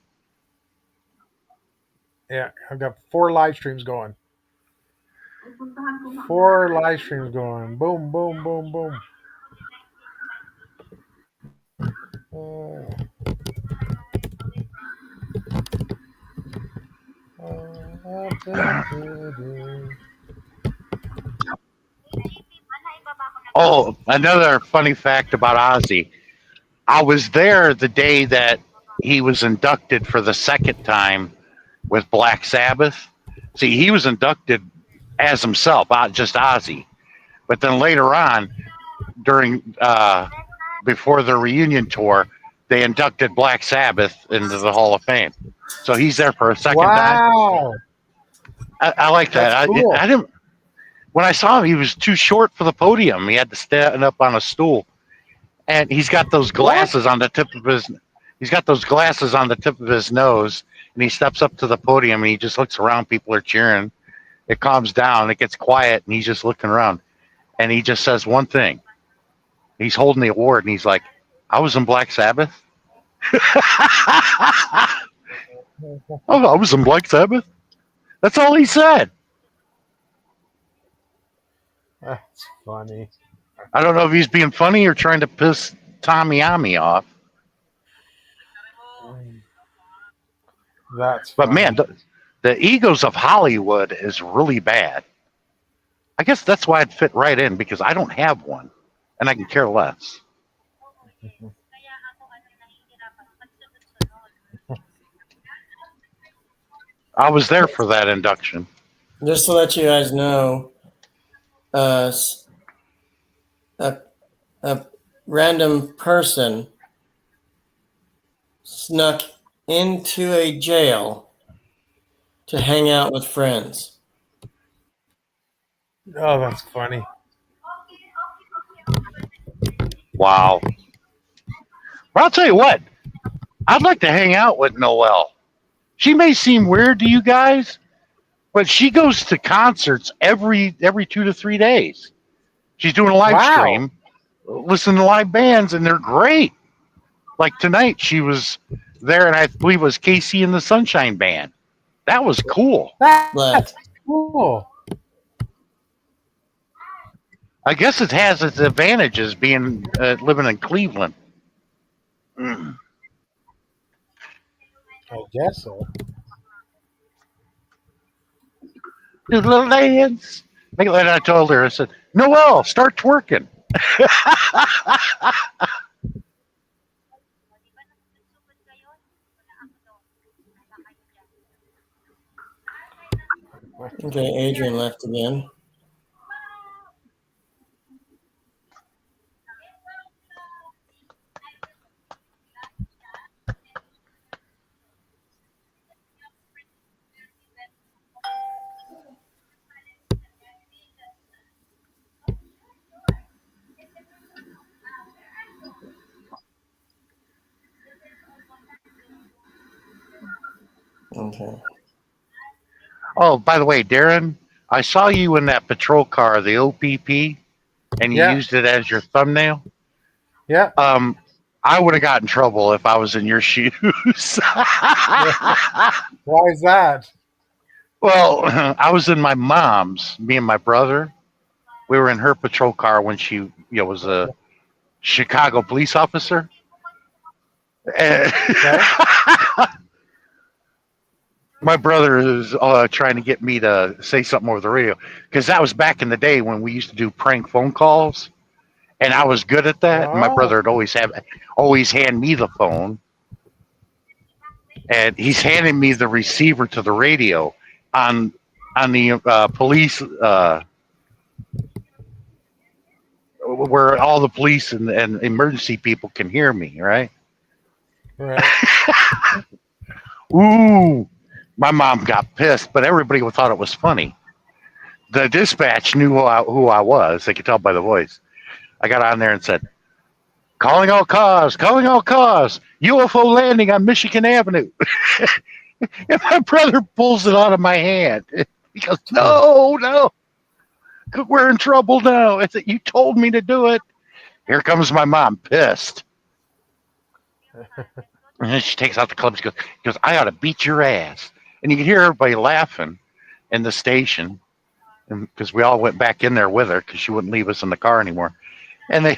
Speaker 2: Yeah, I've got 4 live streams going. 4 live streams going. Boom, boom, boom, boom.
Speaker 4: Oh, another funny fact about Ozzy. I was there the day that he was inducted for the second time with Black Sabbath. See, he was inducted as himself, just Ozzy. But then later on, during before the reunion tour, they inducted Black Sabbath into the Hall of Fame. So he's there for a second time.
Speaker 2: Wow.
Speaker 4: I like that.
Speaker 2: That's cool.
Speaker 4: I didn't. When I saw him, he was too short for the podium. He had to stand up on a stool, and he's got those glasses on the tip of his. He's got those glasses on the tip of his nose, and he steps up to the podium and he just looks around. People are cheering. It calms down. It gets quiet, and he's just looking around, and he just says one thing. He's holding the award, and he's like, "I was in Black Sabbath." Oh, I was in Black Sabbath. That's all he said.
Speaker 2: That's funny.
Speaker 4: I don't know if he's being funny or trying to piss Tommy Ami off.
Speaker 2: That's
Speaker 4: But
Speaker 2: funny.
Speaker 4: man, the egos of Hollywood is really bad. I guess that's why I'd fit right in, because I don't have one, and I can care less. I was there for that induction.
Speaker 1: Just to let you guys know, a random person snuck into a jail to hang out with friends.
Speaker 2: Oh, that's funny.
Speaker 4: Wow. Well, I'll tell you what. I'd like to hang out with Noelle. She may seem weird to you guys, but she goes to concerts every 2 to 3 days. She's doing a live
Speaker 2: Wow.
Speaker 4: stream, listening to live bands, and they're great. Like tonight, she was there, and I believe it was KC and the Sunshine Band. That was cool.
Speaker 2: That's cool.
Speaker 4: I guess it has its advantages being living in Cleveland.
Speaker 2: I guess so.
Speaker 4: Do a little dance. And I told her, I said, Noelle, start twerking.
Speaker 1: Okay, Adrian left again. Okay.
Speaker 4: Oh, by the way, Darren, I saw you in that patrol car, the OPP, and you
Speaker 2: Yeah.
Speaker 4: used it as your thumbnail.
Speaker 2: Yeah.
Speaker 4: I would have got in trouble if I was in your shoes.
Speaker 2: Why is that?
Speaker 4: Well, I was in my mom's, me and my brother. We were in her patrol car when she was a Chicago police officer. And my brother is trying to get me to say something over the radio because that was back in the day when we used to do prank phone calls, and I was good at that. And my
Speaker 2: Oh.
Speaker 4: brother would always hand me the phone, and he's handing me the receiver to the radio on the police where all the police and emergency people can hear me, right?
Speaker 2: Right.
Speaker 4: Ooh, my mom got pissed, but everybody thought it was funny. The dispatch knew who I was. They could tell by the voice. I got on there and said, calling all cars, UFO landing on Michigan Avenue. And my brother pulls it out of my hand. He goes, no, we're in trouble now. I said, you told me to do it. Here comes my mom, pissed. And then she takes out the club. She goes, I ought to beat your ass. And you can hear everybody laughing in the station, because we all went back in there with her because she wouldn't leave us in the car anymore. And they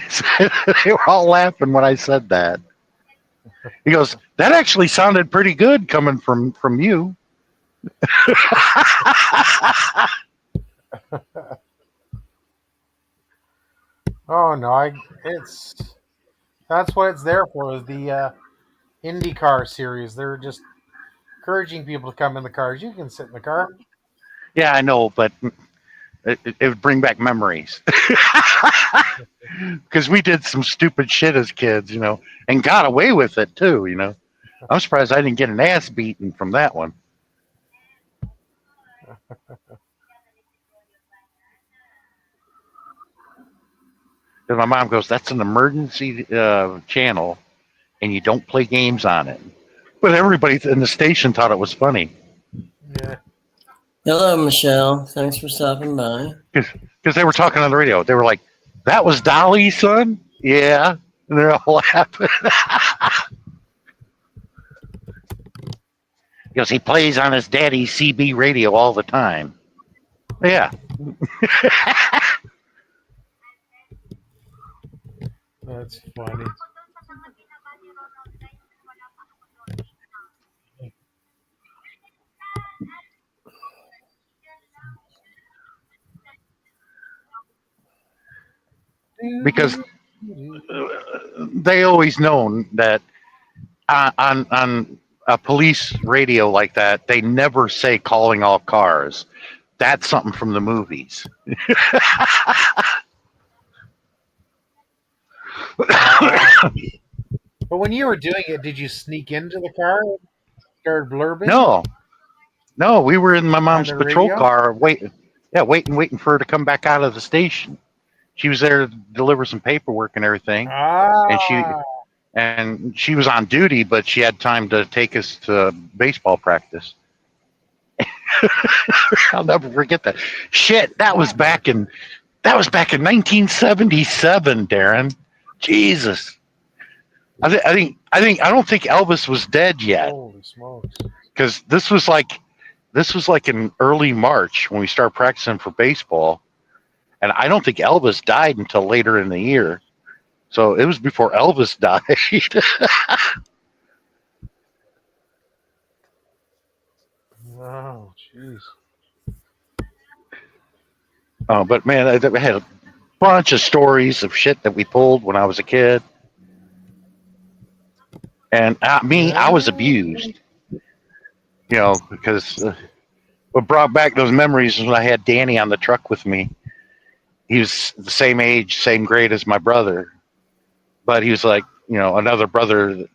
Speaker 4: were all laughing when I said that. He goes, that actually sounded pretty good coming from you.
Speaker 2: Oh no, that's what it's there for. Is the IndyCar series? They're just encouraging people to come in the cars. You can sit in the car.
Speaker 4: Yeah, I know, but it would bring back memories. Because we did some stupid shit as kids, and got away with it too, I'm surprised I didn't get an ass beaten from that one. Because my mom goes, that's an emergency channel, and you don't play games on it. But everybody in the station thought it was funny.
Speaker 2: Yeah.
Speaker 1: Hello, Michelle. Thanks for stopping by.
Speaker 4: Because they were talking on the radio. They were like, that was Dolly's son? Yeah. And they're all laughing. He goes, he plays on his daddy's CB radio all the time. Yeah.
Speaker 2: That's funny.
Speaker 4: Because they always known that on a police radio like that, they never say calling all cars. That's something from the movies.
Speaker 2: But when you were doing it, did you sneak into the car and start blurbing
Speaker 4: No, we were in my
Speaker 2: on
Speaker 4: mom's
Speaker 2: the
Speaker 4: patrol
Speaker 2: radio?
Speaker 4: car waiting for her to come back out of the station. She was there to deliver some paperwork and everything, and
Speaker 2: Ah,
Speaker 4: she was on duty, but she had time to take us to baseball practice. I'll never forget that. Shit, that was back in 1977, Darren. Jesus. I don't think Elvis was dead yet,
Speaker 2: holy smokes!
Speaker 4: because this was like in early March when we started practicing for baseball, and I don't think Elvis died until later in the year. So it was before Elvis died.
Speaker 2: Oh, jeez.
Speaker 4: But man, I had a bunch of stories of shit that we pulled when I was a kid, and I was abused. Because what brought back those memories was when I had Danny on the truck with me. He was the same age, same grade as my brother, but he was like, another brother, in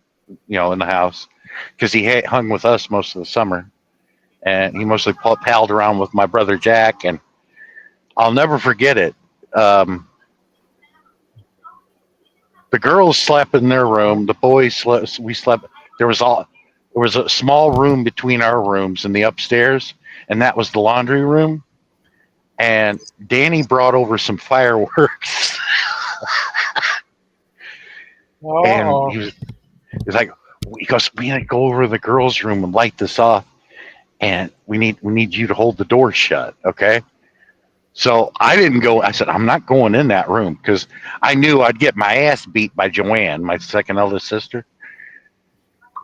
Speaker 4: the house, because he hung with us most of the summer, and he mostly palled around with my brother Jack. And I'll never forget it. The girls slept in their room. The boys slept. We slept. There was a small room between our rooms and the upstairs, and that was the laundry room. And Danny brought over some fireworks, and
Speaker 2: Oh,
Speaker 4: he was like, he goes, "We need to go over to the girls' room and light this off, and we need you to hold the door shut, okay?" So I didn't go. I said, "I'm not going in that room," because I knew I'd get my ass beat by Joanne, my second eldest sister,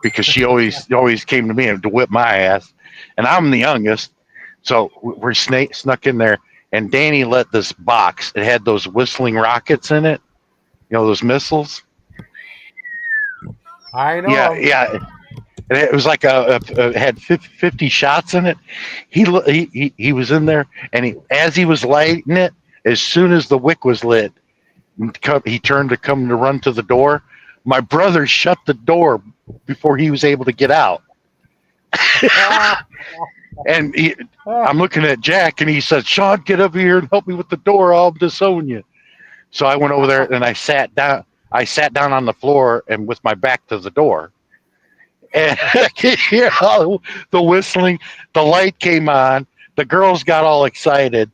Speaker 4: because she always came to me to whip my ass, and I'm the youngest. So we snuck in there, and Danny let this box. It had those whistling rockets in it, those missiles.
Speaker 2: I know.
Speaker 4: Yeah, yeah. And it was like it had 50 shots in it. He was in there, and as he was lighting it, as soon as the wick was lit, he turned to run to the door. My brother shut the door before he was able to get out. And I'm looking at Jack, and he said, "Sean, get over here and help me with the door. I'll disown you." So I went over there and I sat down. I sat down on the floor and with my back to the door. And I could hear all the whistling. The light came on. The girls got all excited,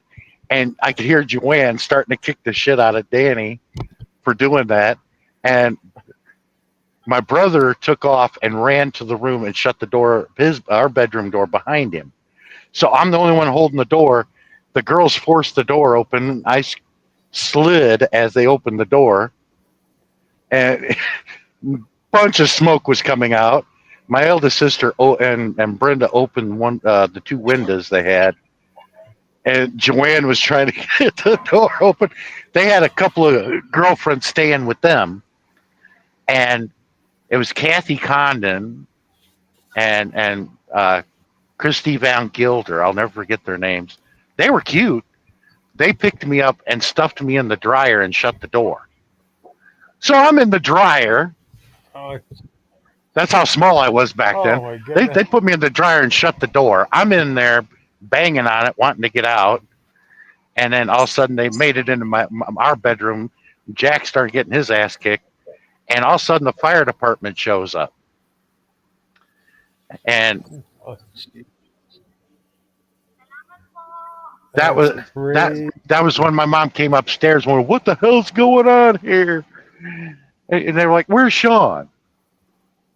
Speaker 4: and I could hear Joanne starting to kick the shit out of Danny for doing that. And my brother took off and ran to the room and shut the door, our bedroom door, behind him. So I'm the only one holding the door. The girls forced the door open. I slid as they opened the door, and a bunch of smoke was coming out. My eldest sister and Brenda opened the two windows they had, and Joanne was trying to get the door open. They had a couple of girlfriends staying with them, and it was Kathy Condon and Christy Van Gilder. I'll never forget their names. They were cute. They picked me up and stuffed me in the dryer and shut the door. So I'm in the dryer.
Speaker 2: Oh,
Speaker 4: That's how small I was back then.
Speaker 2: my goodness.
Speaker 4: They put me in the dryer and shut the door. I'm in there banging on it, wanting to get out. And then all of a sudden they made it into our bedroom. Jack started getting his ass kicked. And all of a sudden the fire department shows up. And
Speaker 2: Oh, geez.
Speaker 4: that was
Speaker 2: crazy.
Speaker 4: that was when my mom came upstairs and went, "What the hell's going on here?" And they were like, "Where's Sean?"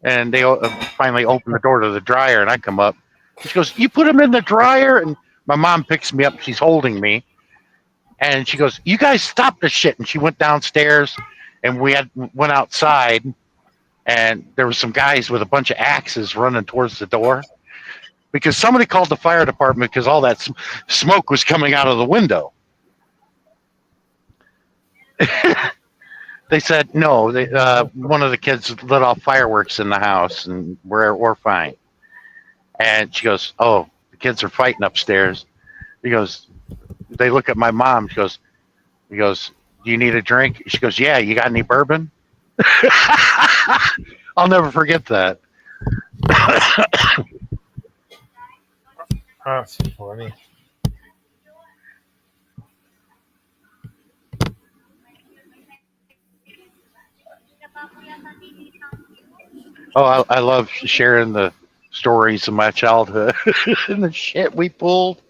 Speaker 4: And they finally opened the door to the dryer, and I come up. She goes, "You put him in the dryer?" And my mom picks me up. She's holding me. And she goes, "You guys stop the shit." And she went downstairs, and we went outside, and there were some guys with a bunch of axes running towards the door because somebody called the fire department because all that smoke was coming out of the window. They said, no, one of the kids lit off fireworks in the house, and we're fine. And she goes, "Oh, the kids are fighting upstairs." He goes, they look at my mom. He goes, do you need a drink? She goes, yeah. You got any bourbon? I'll never forget that.
Speaker 2: That's funny.
Speaker 4: Oh, I love sharing the stories of my childhood and the shit we pulled.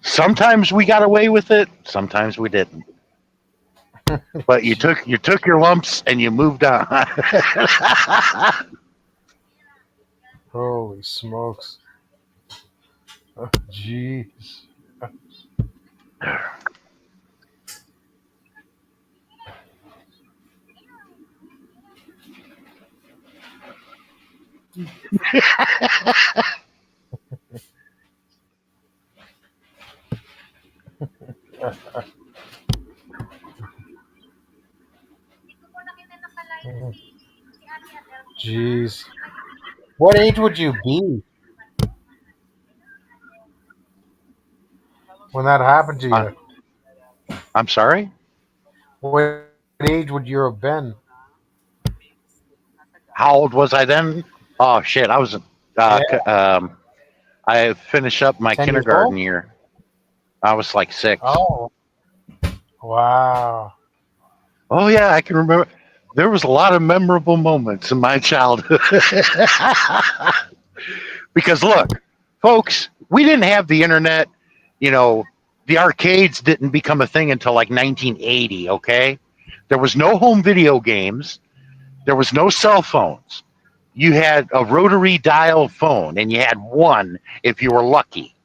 Speaker 4: Sometimes we got away with it. Sometimes we didn't. But you took your lumps and you moved on.
Speaker 2: Holy smokes. Oh, jeez. Jeez. What age would you be when that happened to you?
Speaker 4: I'm sorry?
Speaker 2: What age would you have been?
Speaker 4: How old was I then? Oh shit, I was I finished up my
Speaker 2: 10 years
Speaker 4: kindergarten
Speaker 2: old?
Speaker 4: year. I was like 6.
Speaker 2: Oh, wow.
Speaker 4: Oh yeah, I can remember. There was a lot of memorable moments in my childhood. Because look, folks, we didn't have the internet. You know, the arcades didn't become a thing until like 1980. Okay, there was no home video games. There was no cell phones. You had a rotary dial phone, and you had one if you were lucky.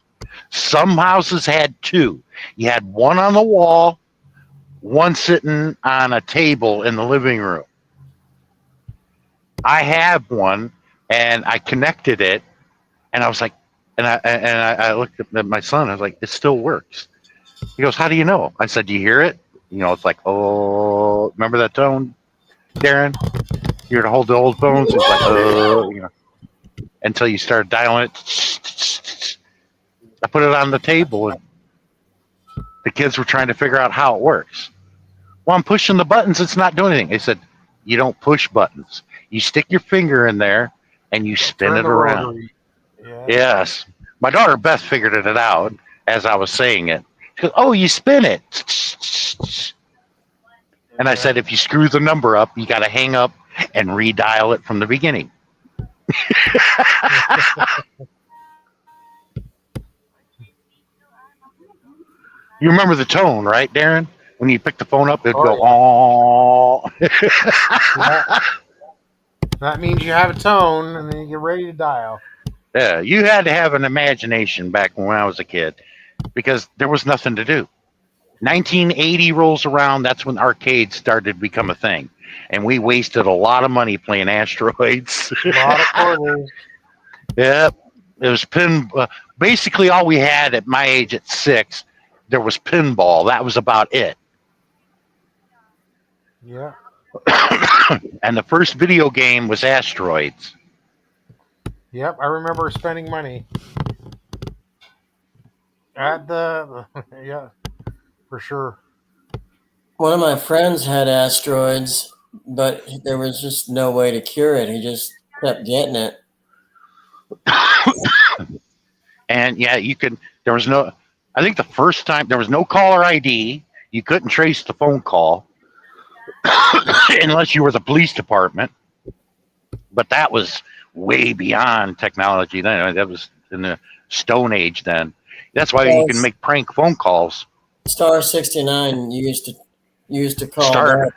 Speaker 4: Some houses had 2. You had one on the wall, one sitting on a table in the living room. I have one, and I connected it, and I was like, I looked at my son. I was like, it still works. He goes, how do you know? I said, do you hear it? You know, it's like, oh, remember that tone, Darren? You were to hold the old phones. It's like, oh, you know, until you started dialing it. I put it on the table, and the kids were trying to figure out how it works. Well, I'm pushing the buttons. It's not doing anything. They said, you don't push buttons. You stick your finger in there, and you spin
Speaker 2: Turn
Speaker 4: it
Speaker 2: the
Speaker 4: around.
Speaker 2: rotary. Yeah.
Speaker 4: Yes. My daughter Beth figured it out as I was saying it. She goes, oh, you spin it. And I said, if you screw the number up, you got to hang up and redial it from the beginning. You remember the tone, right, Darren? When you pick the phone up, it'd go, oh.
Speaker 2: Yeah. That means you have a tone, and then you get ready to dial.
Speaker 4: Yeah, you had to have an imagination back when I was a kid because there was nothing to do. 1980 rolls around, that's when arcades started to become a thing. And we wasted a lot of money playing Asteroids.
Speaker 2: A lot of quarters.
Speaker 4: Yep. It was basically all we had at my age at 6, there was pinball. That was about it.
Speaker 2: Yeah.
Speaker 4: And the first video game was Asteroids.
Speaker 2: Yep, I remember spending money at the yeah, for sure.
Speaker 1: One of my friends had asteroids, but there was just no way to cure it. He just kept getting it.
Speaker 4: And yeah, you could, there was no, I think the first time, there was no caller ID. You couldn't trace the phone call unless you were the police department. But that was way beyond technology then. That was in the Stone Age then. That's why you can make prank phone calls.
Speaker 1: Star 69 you used to call
Speaker 4: Star-
Speaker 1: that.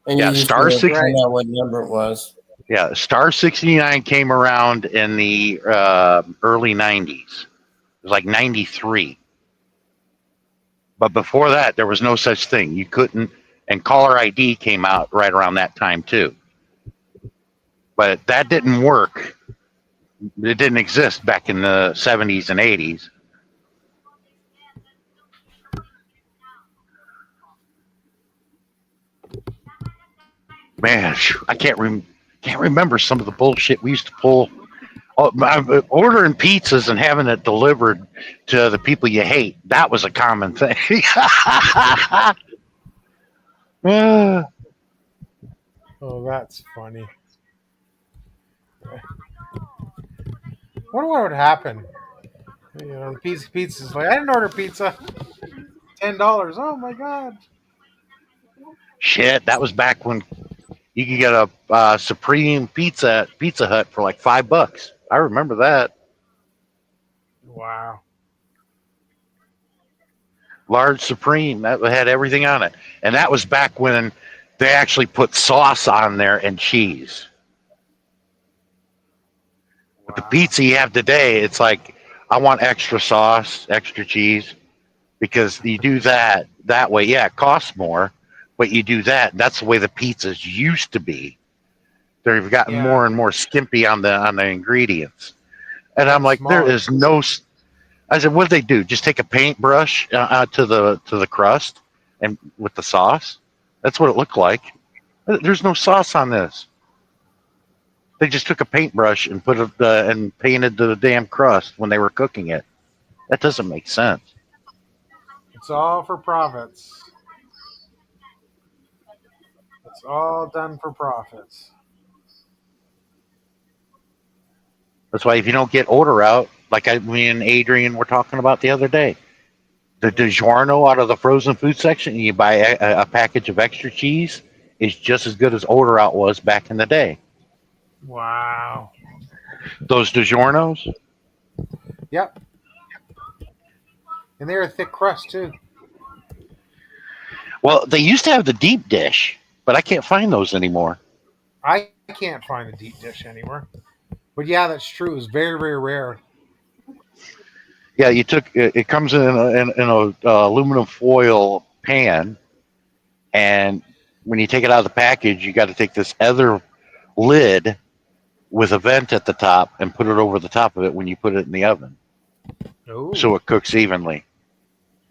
Speaker 1: And
Speaker 4: yeah,
Speaker 1: you used
Speaker 4: Star
Speaker 1: to
Speaker 4: 69
Speaker 1: find out what number it was.
Speaker 4: Yeah, Star 69 came around in the early 90s. It was like 93. But before that, there was no such thing. You couldn't, and caller ID came out right around that time too. But that didn't work. It didn't exist back in the 70s and 80s. Man, I can't remember some of the bullshit we used to pull. Ordering pizzas and having it delivered to the people you hate, that was a common thing.
Speaker 2: Oh, that's funny. Wonder what would happen. You know, the piece of pizza's like, I didn't order pizza. $10. Oh my god.
Speaker 4: Shit, that was back when you could get a Supreme pizza at Pizza Hut for like $5. I remember that.
Speaker 2: Wow.
Speaker 4: Large Supreme that had everything on it, and that was back when they actually put sauce on there and cheese. With the pizza you have today, it's like, I want extra sauce, extra cheese, because you do that way. Yeah, it costs more, but you do that. That's the way the pizzas used to be. They've gotten more and more skimpy on the ingredients, and I'm like, there is no. I said, what did they do? Just take a paintbrush to the crust and with the sauce? That's what it looked like. There's no sauce on this. They just took a paintbrush and put it and painted the damn crust when they were cooking it. That doesn't make sense.
Speaker 2: It's all for profits. It's all done for profits.
Speaker 4: That's why if you don't get order out, like me and Adrian were talking about the other day, the DiGiorno out of the frozen food section, and you buy a package of extra cheese, is just as good as order out was back in the day.
Speaker 2: Wow.
Speaker 4: Those DiGiornos?
Speaker 2: Yep. And they're a thick crust too.
Speaker 4: Well, they used to have the deep dish, but I can't find those anymore.
Speaker 2: I can't find a deep dish anywhere. But yeah, that's true. It's very, very rare.
Speaker 4: Yeah, it comes in a aluminum foil pan, and when you take it out of the package, you got to take this other lid with a vent at the top and put it over the top of it when you put it in the oven, so it cooks evenly.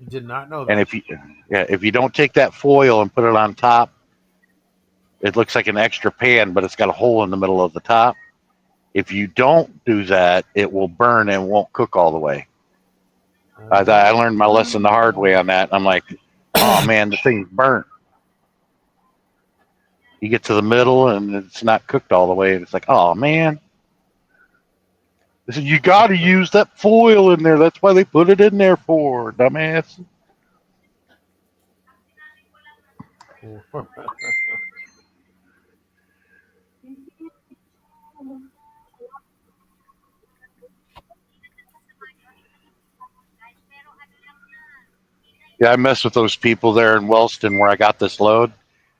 Speaker 2: Did not know that.
Speaker 4: And if you don't take that foil and put it on top, it looks like an extra pan, but it's got a hole in the middle of the top. If you don't do that, it will burn and won't cook all the way. I learned my lesson the hard way on that. I'm like, oh man, the thing's burnt. You get to the middle and it's not cooked all the way, and it's like, oh man. They said, you got to use that foil in there. That's why they put it in there for, dumbass. Yeah, I mess with those people there in Wellston where I got this load.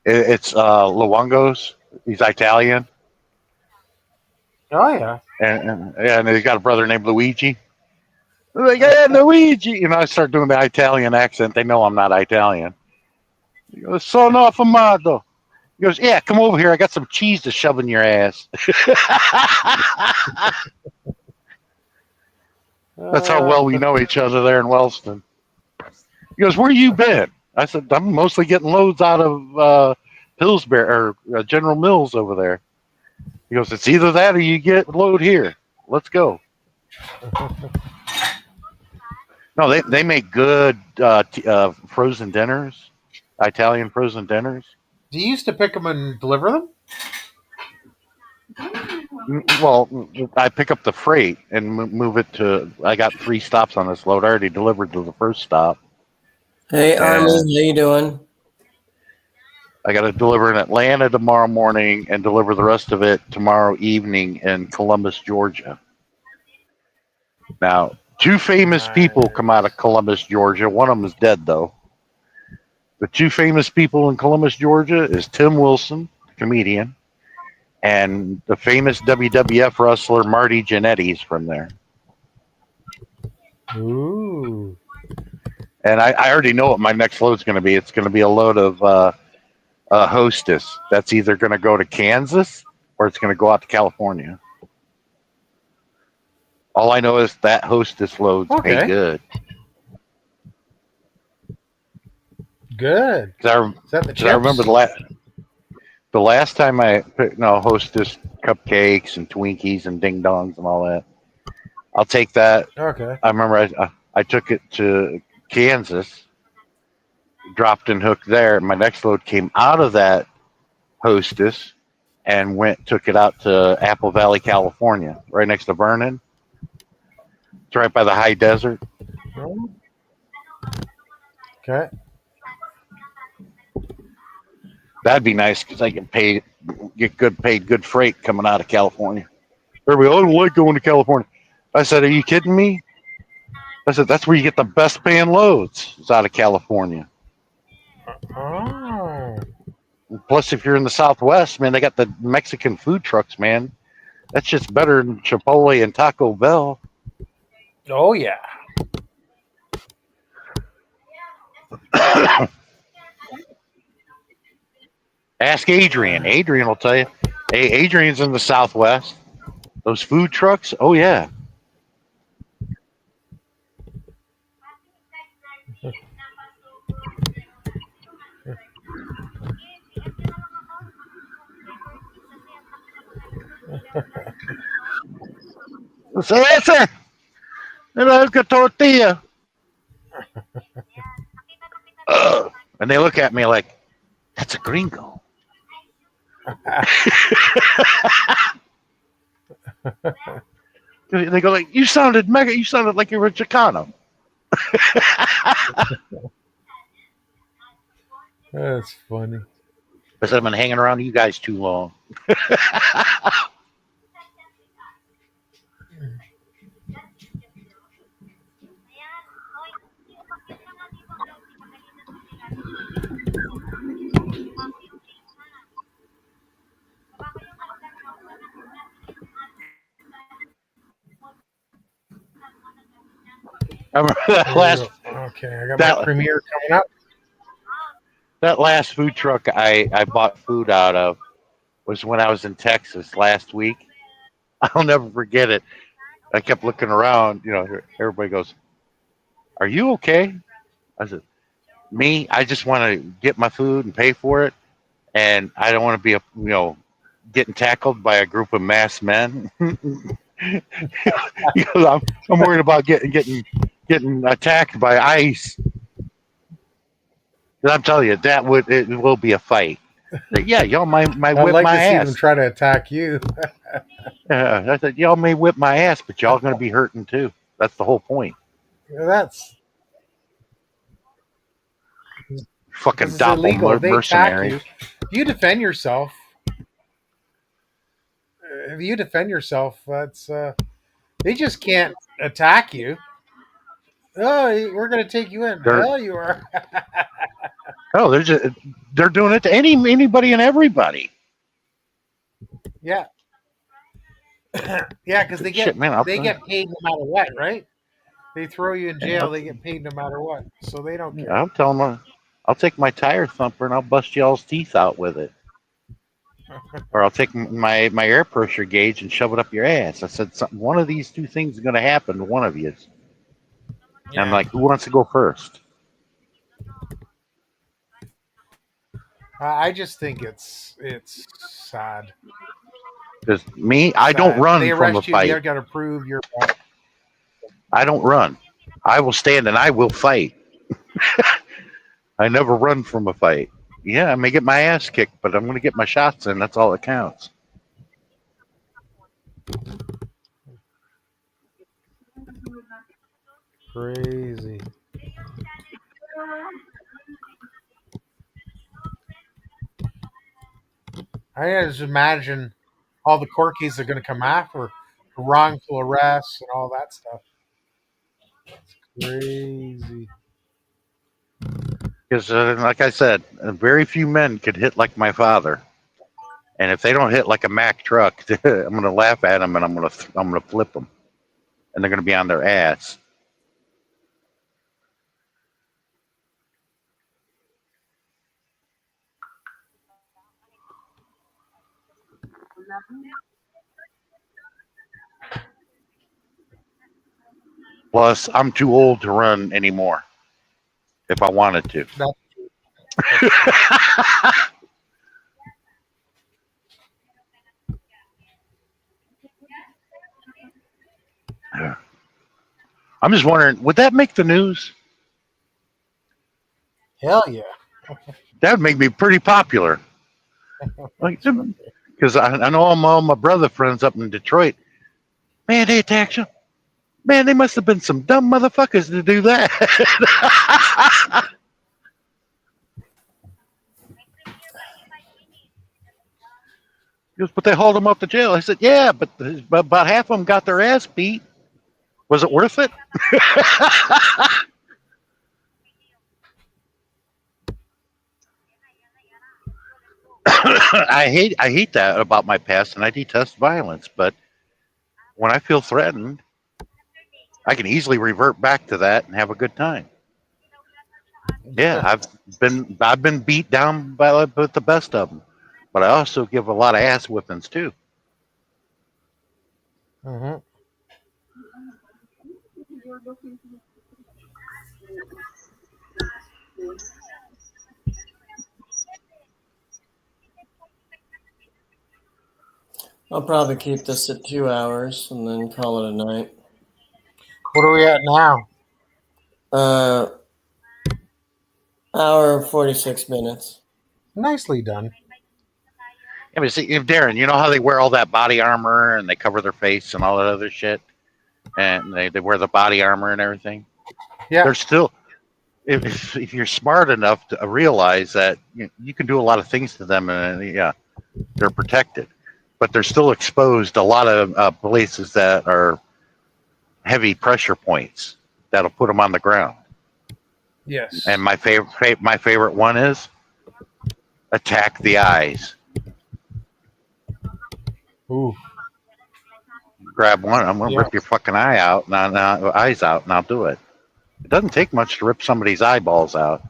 Speaker 4: It's Luongos. He's Italian.
Speaker 2: Oh yeah.
Speaker 4: And he's got a brother named Luigi. They're like, yeah, Luigi. You know, I start doing the Italian accent. They know I'm not Italian. He goes, sono affamato. He goes, yeah, come over here. I got some cheese to shove in your ass. That's how well we know each other there in Wellston. He goes, where you been? I said, I'm mostly getting loads out of Pillsbury or General Mills over there. He goes, it's either that or you get a load here. Let's go. No, they make good frozen dinners, Italian frozen dinners.
Speaker 2: Do you used to pick them and deliver them?
Speaker 4: Well, I pick up the freight and move it to. I got 3 stops on this load. I already delivered to the first stop.
Speaker 1: Hey, Army, how you doing?
Speaker 4: I got to deliver in Atlanta tomorrow morning and deliver the rest of it tomorrow evening in Columbus, Georgia. Now, 2 famous people come out of Columbus, Georgia. One of them is dead, though. The 2 famous people in Columbus, Georgia is Tim Wilson, the comedian, and the famous WWF wrestler Marty Jannetty is from there.
Speaker 2: Ooh.
Speaker 4: And I already know what my next load is going to be. It's going to be a load of Hostess. That's either going to go to Kansas or it's going to go out to California. All I know is that Hostess loads pay good.
Speaker 2: Good.
Speaker 4: I remember the last time Hostess cupcakes and Twinkies and ding dongs and all that. I'll take that.
Speaker 2: Okay.
Speaker 4: I remember I took it to Kansas, dropped and hooked there. My next load came out of that Hostess and took it out to Apple Valley, California, right next to Vernon. It's right by the high desert.
Speaker 2: Okay.
Speaker 4: That'd be nice because I can get paid good freight coming out of California. Everybody, I don't like going to California. I said, are you kidding me? I said, that's where you get the best paying loads. It's out of California.
Speaker 2: Oh.
Speaker 4: Plus, if you're in the Southwest, man, they got the Mexican food trucks, man. That's just better than Chipotle and Taco Bell.
Speaker 2: Oh yeah.
Speaker 4: Ask Adrian. Adrian will tell you. Hey, Adrian's in the Southwest. Those food trucks, oh yeah. So that's it. Like a tortilla. And they look at me like, that's a gringo. They go like, you sounded like you were Chicano.
Speaker 2: That's funny.
Speaker 4: I said, I've been hanging around you guys too long. I remember that last
Speaker 2: Okay, I got my premiere coming up.
Speaker 4: That last food truck I bought food out of was when I was in Texas last week. I'll never forget it. I kept looking around, everybody goes, are you okay? I said, me, I just want to get my food and pay for it. And I don't want to be, getting tackled by a group of masked men. I'm worried about getting attacked by ICE. I'm telling you, it will be a fight. Yeah, y'all might
Speaker 2: I'd
Speaker 4: whip
Speaker 2: like
Speaker 4: my
Speaker 2: to see
Speaker 4: ass.
Speaker 2: them try to attack you.
Speaker 4: I said, y'all may whip my ass, but y'all going to be hurting too. That's the whole point.
Speaker 2: That's
Speaker 4: Fucking
Speaker 2: this is illegal. If they attack
Speaker 4: mercenary.
Speaker 2: you, if you defend yourself, that's they just can't attack you. Oh, we're gonna take you in. Hell, you are.
Speaker 4: Oh, they're doing it to anybody and everybody.
Speaker 2: Yeah. Yeah, because they get get paid no matter what, right? They throw you in jail, they get paid no matter what, so they don't care.
Speaker 4: I'm telling them, I'll take my tire thumper and I'll bust y'all's teeth out with it, or I'll take my air pressure gauge and shove it up your ass. I said, one of these two things is going to happen to one of you. Yeah. I'm like, who wants to go first?
Speaker 2: I just think it's sad.
Speaker 4: Because me, I don't run from a fight.
Speaker 2: They've got to prove you're.
Speaker 4: I don't run. I will stand and I will fight. I never run from a fight. Yeah, I may get my ass kicked, but I'm going to get my shots in. That's all that counts.
Speaker 2: Crazy. I just imagine all the court cases are going to come after wrongful arrests and all that stuff. It's crazy.
Speaker 4: Because, like I said, very few men could hit like my father, and if they don't hit like a Mack truck, I'm going to laugh at them and I'm going to flip them, and they're going to be on their ass. Plus, I'm too old to run anymore. If I wanted to. I'm just wondering, would that make the news?
Speaker 2: Hell yeah.
Speaker 4: That would make me pretty popular. Like, because I know all my brother friends up in Detroit. Man, they attacked you. Man, they must have been some dumb motherfuckers to do that. He goes, but they hauled him off to jail. I said, yeah, but about half of them got their ass beat. Was it worth it? I hate that about my past, and I detest violence. But when I feel threatened, I can easily revert back to that and have a good time. Yeah, I've been beat down by with the best of them, but I also give a lot of ass whippings too.
Speaker 2: Mm-hmm.
Speaker 1: I'll probably keep this at 2 hours and then call it a night.
Speaker 2: What are we at now?
Speaker 1: Hour 46 minutes.
Speaker 2: Nicely done.
Speaker 4: Yeah, but see, if Darren, you know how they wear all that body armor and they cover their face and all that other shit, and they wear the body armor and everything.
Speaker 2: Yeah.
Speaker 4: They're still, if you're smart enough to realize that you can do a lot of things to them, and yeah, they're protected, but they're still exposed to a lot of places that are heavy pressure points that'll put them on the ground.
Speaker 2: Yes.
Speaker 4: And my favorite one is attack the eyes.
Speaker 2: Ooh.
Speaker 4: Grab one, I'm gonna rip your fucking eye out, eyes out, and I'll do it. It doesn't take much to rip somebody's eyeballs out,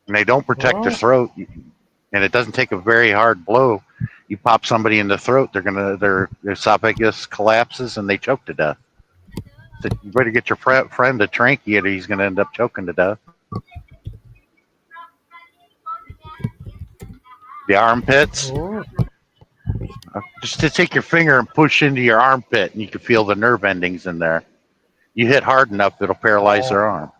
Speaker 4: and they don't protect their throat, and it doesn't take a very hard blow. You pop somebody in the throat, their esophagus collapses and they choke to death. So you better get your friend a tranky, or he's gonna end up choking to death. The armpits.
Speaker 2: Ooh.
Speaker 4: Just to take your finger and push into your armpit, and you can feel the nerve endings in there. You hit hard enough, it'll paralyze their arm.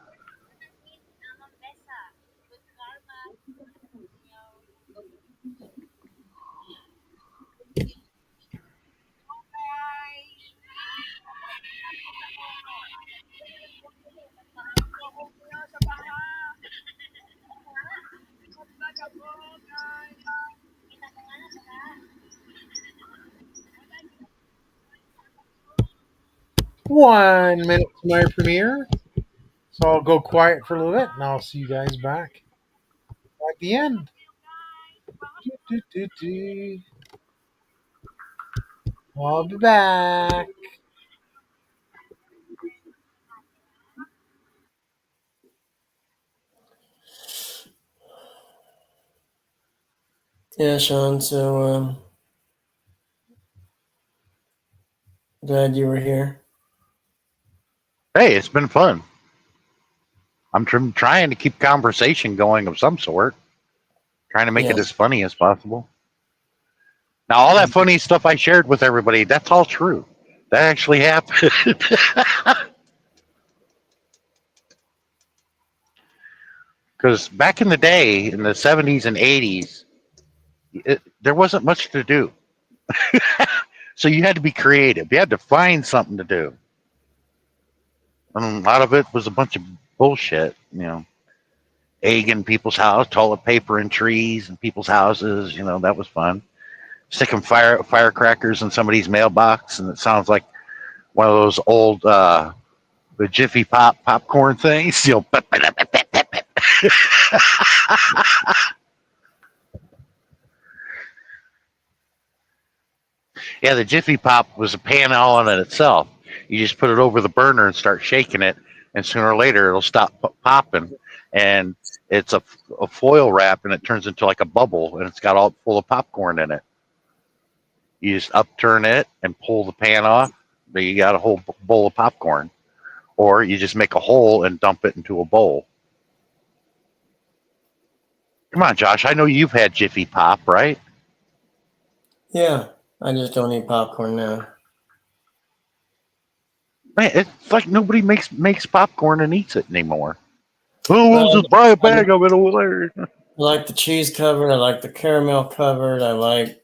Speaker 2: One minute to my premiere. So I'll go quiet for a little bit and I'll see you guys back at the end. I'll be back.
Speaker 1: Yeah, Sean, so glad you were here.
Speaker 4: Hey, it's been fun. I'm trying to keep conversation going of some sort. Trying to make it as funny as possible. Now, all that funny stuff I shared with everybody, that's all true. That actually happened. Because back in the day, in the 70s and 80s, there wasn't much to do. So you had to be creative. You had to find something to do. And a lot of it was a bunch of bullshit, egg in people's house, toilet paper in trees in people's houses. That was fun. Sticking firecrackers in somebody's mailbox, and it sounds like one of those old the Jiffy popcorn things. Yeah, the Jiffy Pop was a pan all in itself. You just put it over the burner and start shaking it, and sooner or later it'll stop popping. And it's a foil wrap, and it turns into like a bubble, and it's got all full of popcorn in it. You just upturn it and pull the pan off, but you got a whole bowl of popcorn. Or you just make a hole and dump it into a bowl. Come on, Josh. I know you've had Jiffy Pop, right?
Speaker 1: Yeah, I just don't eat popcorn now.
Speaker 4: Man, it's like nobody makes popcorn and eats it anymore. Oh, we'll
Speaker 1: Well,
Speaker 4: just buy a bag of it over there.
Speaker 1: I like the cheese covered. I like the caramel covered. I like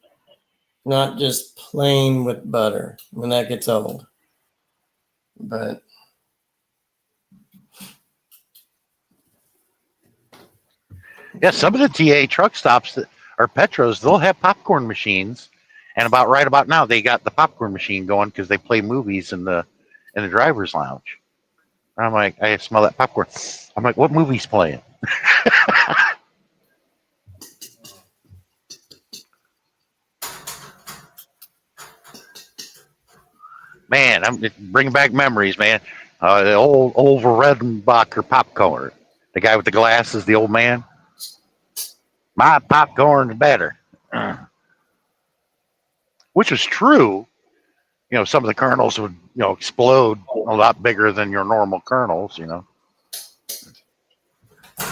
Speaker 1: not just plain with butter when that gets old. But
Speaker 4: Yeah, some of the TA truck stops that are Petros, they'll have popcorn machines, and about about now they got the popcorn machine going because they play movies in the driver's lounge. And I'm like, I smell that popcorn. I'm like, what movie's playing? Man, I'm bringing back memories, man. The old Redenbacher popcorn. The guy with the glasses, the old man. My popcorn's better. Which was true. You know, some of the kernels would, explode a lot bigger than your normal kernels,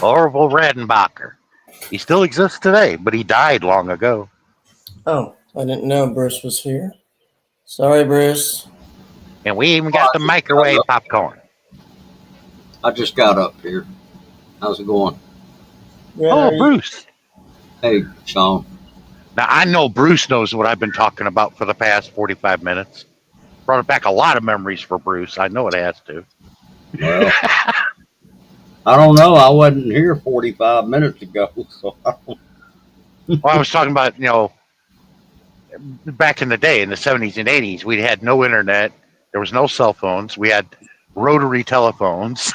Speaker 4: Orville Redenbacher. He still exists today, but he died long ago.
Speaker 1: oh, I didn't know Bruce was here. Sorry, Bruce.
Speaker 4: And we even got the microwave popcorn.
Speaker 7: I just got up here. How's it going?
Speaker 1: Where
Speaker 4: Oh,
Speaker 1: are you?
Speaker 4: Bruce.
Speaker 7: Hey, Sean.
Speaker 4: Now, I know Bruce knows what I've been talking about for the past 45 minutes. Brought back a lot of memories for Bruce. I know it has to.
Speaker 7: Well, I don't know. I wasn't here 45 minutes ago, so I don't.
Speaker 4: Well, I was talking about, back in the day, in the 70s and 80s, we had no internet. There was no cell phones. We had rotary telephones.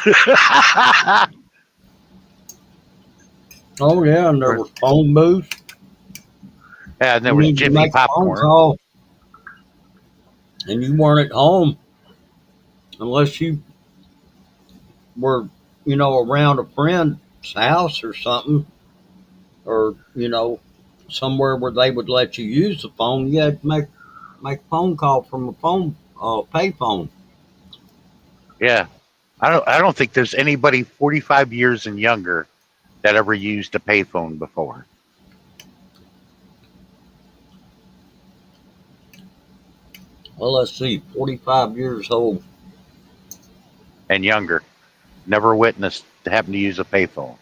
Speaker 7: Oh yeah, and there was phone booths.
Speaker 4: And there
Speaker 7: You
Speaker 4: was
Speaker 7: need to
Speaker 4: Jimmy
Speaker 7: make a phone
Speaker 4: popcorn.
Speaker 7: call, and you weren't at home unless you were, around a friend's house or something, or somewhere where they would let you use the phone. You had to make a phone call from a phone pay phone.
Speaker 4: Yeah. I don't think there's anybody 45 years and younger that ever used a payphone before.
Speaker 7: Well, let's see, 45 years old.
Speaker 4: And younger. Never witnessed having to use a payphone.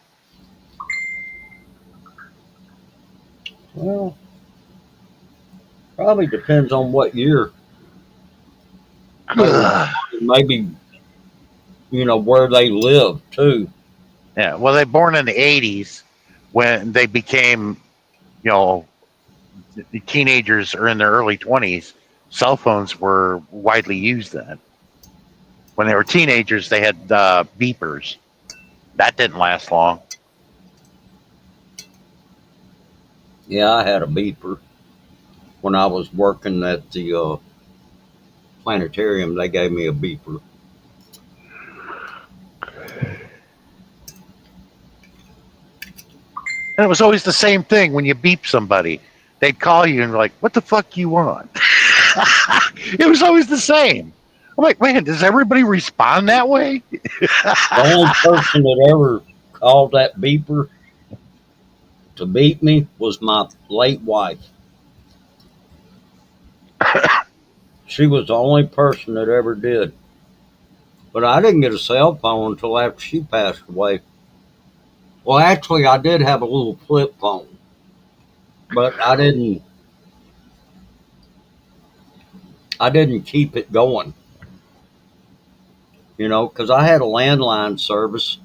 Speaker 7: Well, probably depends on what year. Maybe, where they live too.
Speaker 4: Yeah. Well, they born in the 80s when they became, the teenagers or in their early 20s. Cell phones were widely used then. When they were teenagers, they had beepers. That didn't last long.
Speaker 7: Yeah, I had a beeper when I was working at the planetarium. They gave me a beeper.
Speaker 4: And it was always the same thing when you beep somebody. They'd call you and be like, what the fuck you want? It was always the same. I'm like, man, does everybody respond that way?
Speaker 7: The only person that ever called that beeper to beat me was my late wife. She was the only person that ever did. But I didn't get a cell phone until after she passed away. Well, actually, I did have a little flip phone, but I didn't keep it going, because I had a landline service.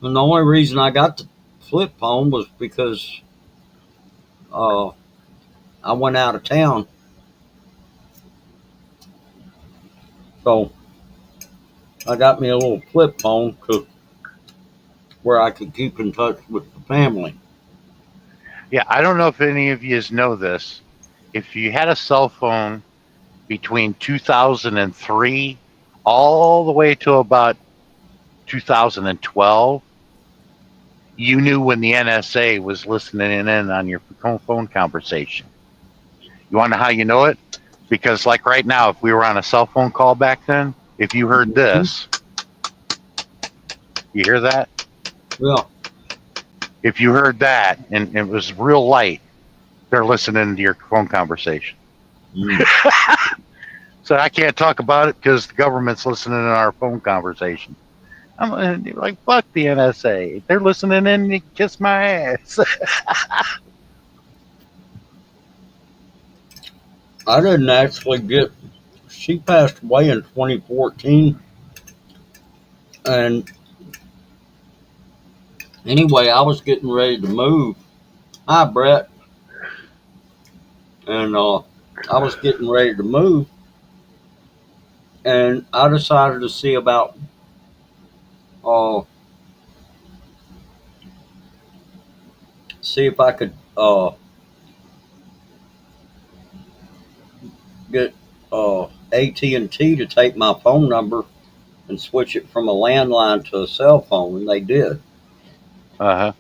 Speaker 7: And the only reason I got the flip phone was because I went out of town. So I got me a little flip phone where I could keep in touch with the family.
Speaker 4: Yeah, I don't know if any of you know this. If you had a cell phone between 2003 all the way to about 2012, you knew when the NSA was listening in on your phone conversation. You want to know how you know it? Because like right now, if we were on a cell phone call back then, if you heard this, you hear that?
Speaker 7: Yeah.
Speaker 4: If you heard that and it was real light, they're listening to your phone conversation.
Speaker 7: Mm.
Speaker 4: So I can't talk about it because the government's listening to our phone conversation. I'm like, fuck the NSA. They're listening in to kiss my ass.
Speaker 7: I didn't actually get. She passed away in 2014, and anyway, I was getting ready to move. Hi, Brett. And I was getting ready to move, and I decided to see about uh, see if I could get AT&T to take my phone number and switch it from a landline to a cell phone, and they did.
Speaker 4: Uh-huh.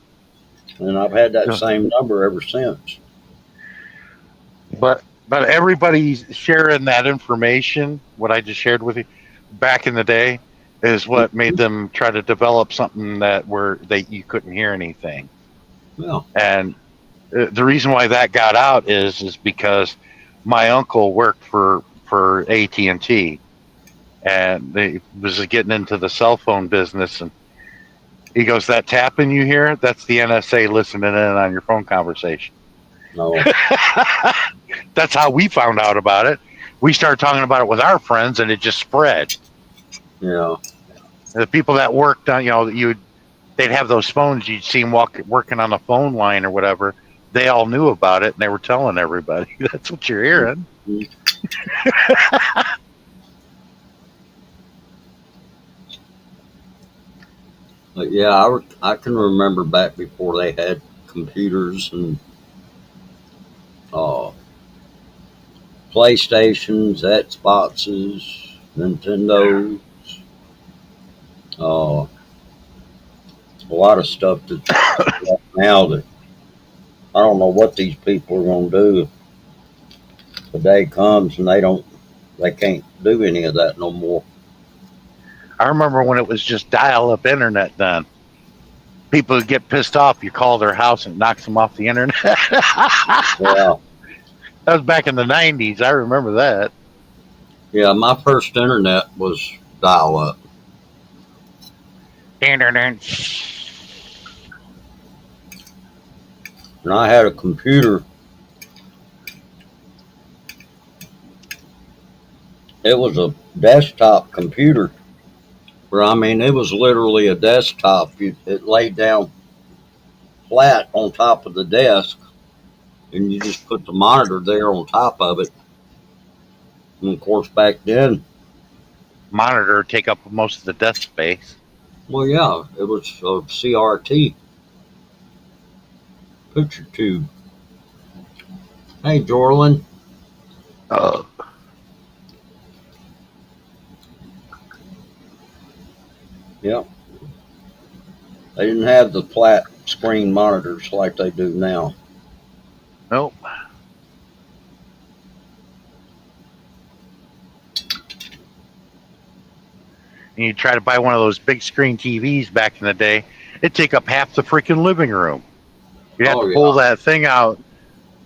Speaker 7: And I've had that
Speaker 4: Yeah.
Speaker 7: same number ever since.
Speaker 4: But everybody's sharing that information, what I just shared with you back in the day, is what made them try to develop something that you couldn't hear anything.
Speaker 7: Yeah.
Speaker 4: And the reason why that got out is because my uncle worked for AT&T, and they was getting into the cell phone business, and he goes, "That tapping you hear, that's the NSA listening in on your phone conversation."
Speaker 7: No.
Speaker 4: That's how we found out about it. We started talking about it with our friends, and it just spread.
Speaker 7: Yeah.
Speaker 4: The people that worked on, they'd have those phones. You'd see them working on the phone line or whatever. They all knew about it, and they were telling everybody. That's what you're hearing.
Speaker 7: But yeah, I can remember back before they had computers and uh, PlayStations, Xboxes, Nintendos, a lot of stuff that's now that I don't know what these people are going to do if the day comes and they can't do any of that no more.
Speaker 4: I remember when it was just dial-up internet then. People would get pissed off. You call their house and it knocks them off the internet.
Speaker 7: Yeah,
Speaker 4: That was back in the 90s. I remember that.
Speaker 7: yeah. My first internet was dial-up.
Speaker 4: Internet.
Speaker 7: And I had a computer. It was a desktop computer. Where I mean, it was literally a desktop. It laid down flat on top of the desk, and you just put the monitor there on top of it. And of course, back then,
Speaker 4: Monitor take up most of the desk space.
Speaker 7: well, yeah, it was a CRT picture tube. Hey, Jorlin.
Speaker 4: Oh.
Speaker 7: Yep. They didn't have the flat screen monitors like they do now.
Speaker 4: Nope. And you try to buy one of those big screen TVs back in the day, it'd take up half the freaking living room. You'd have to pull that thing out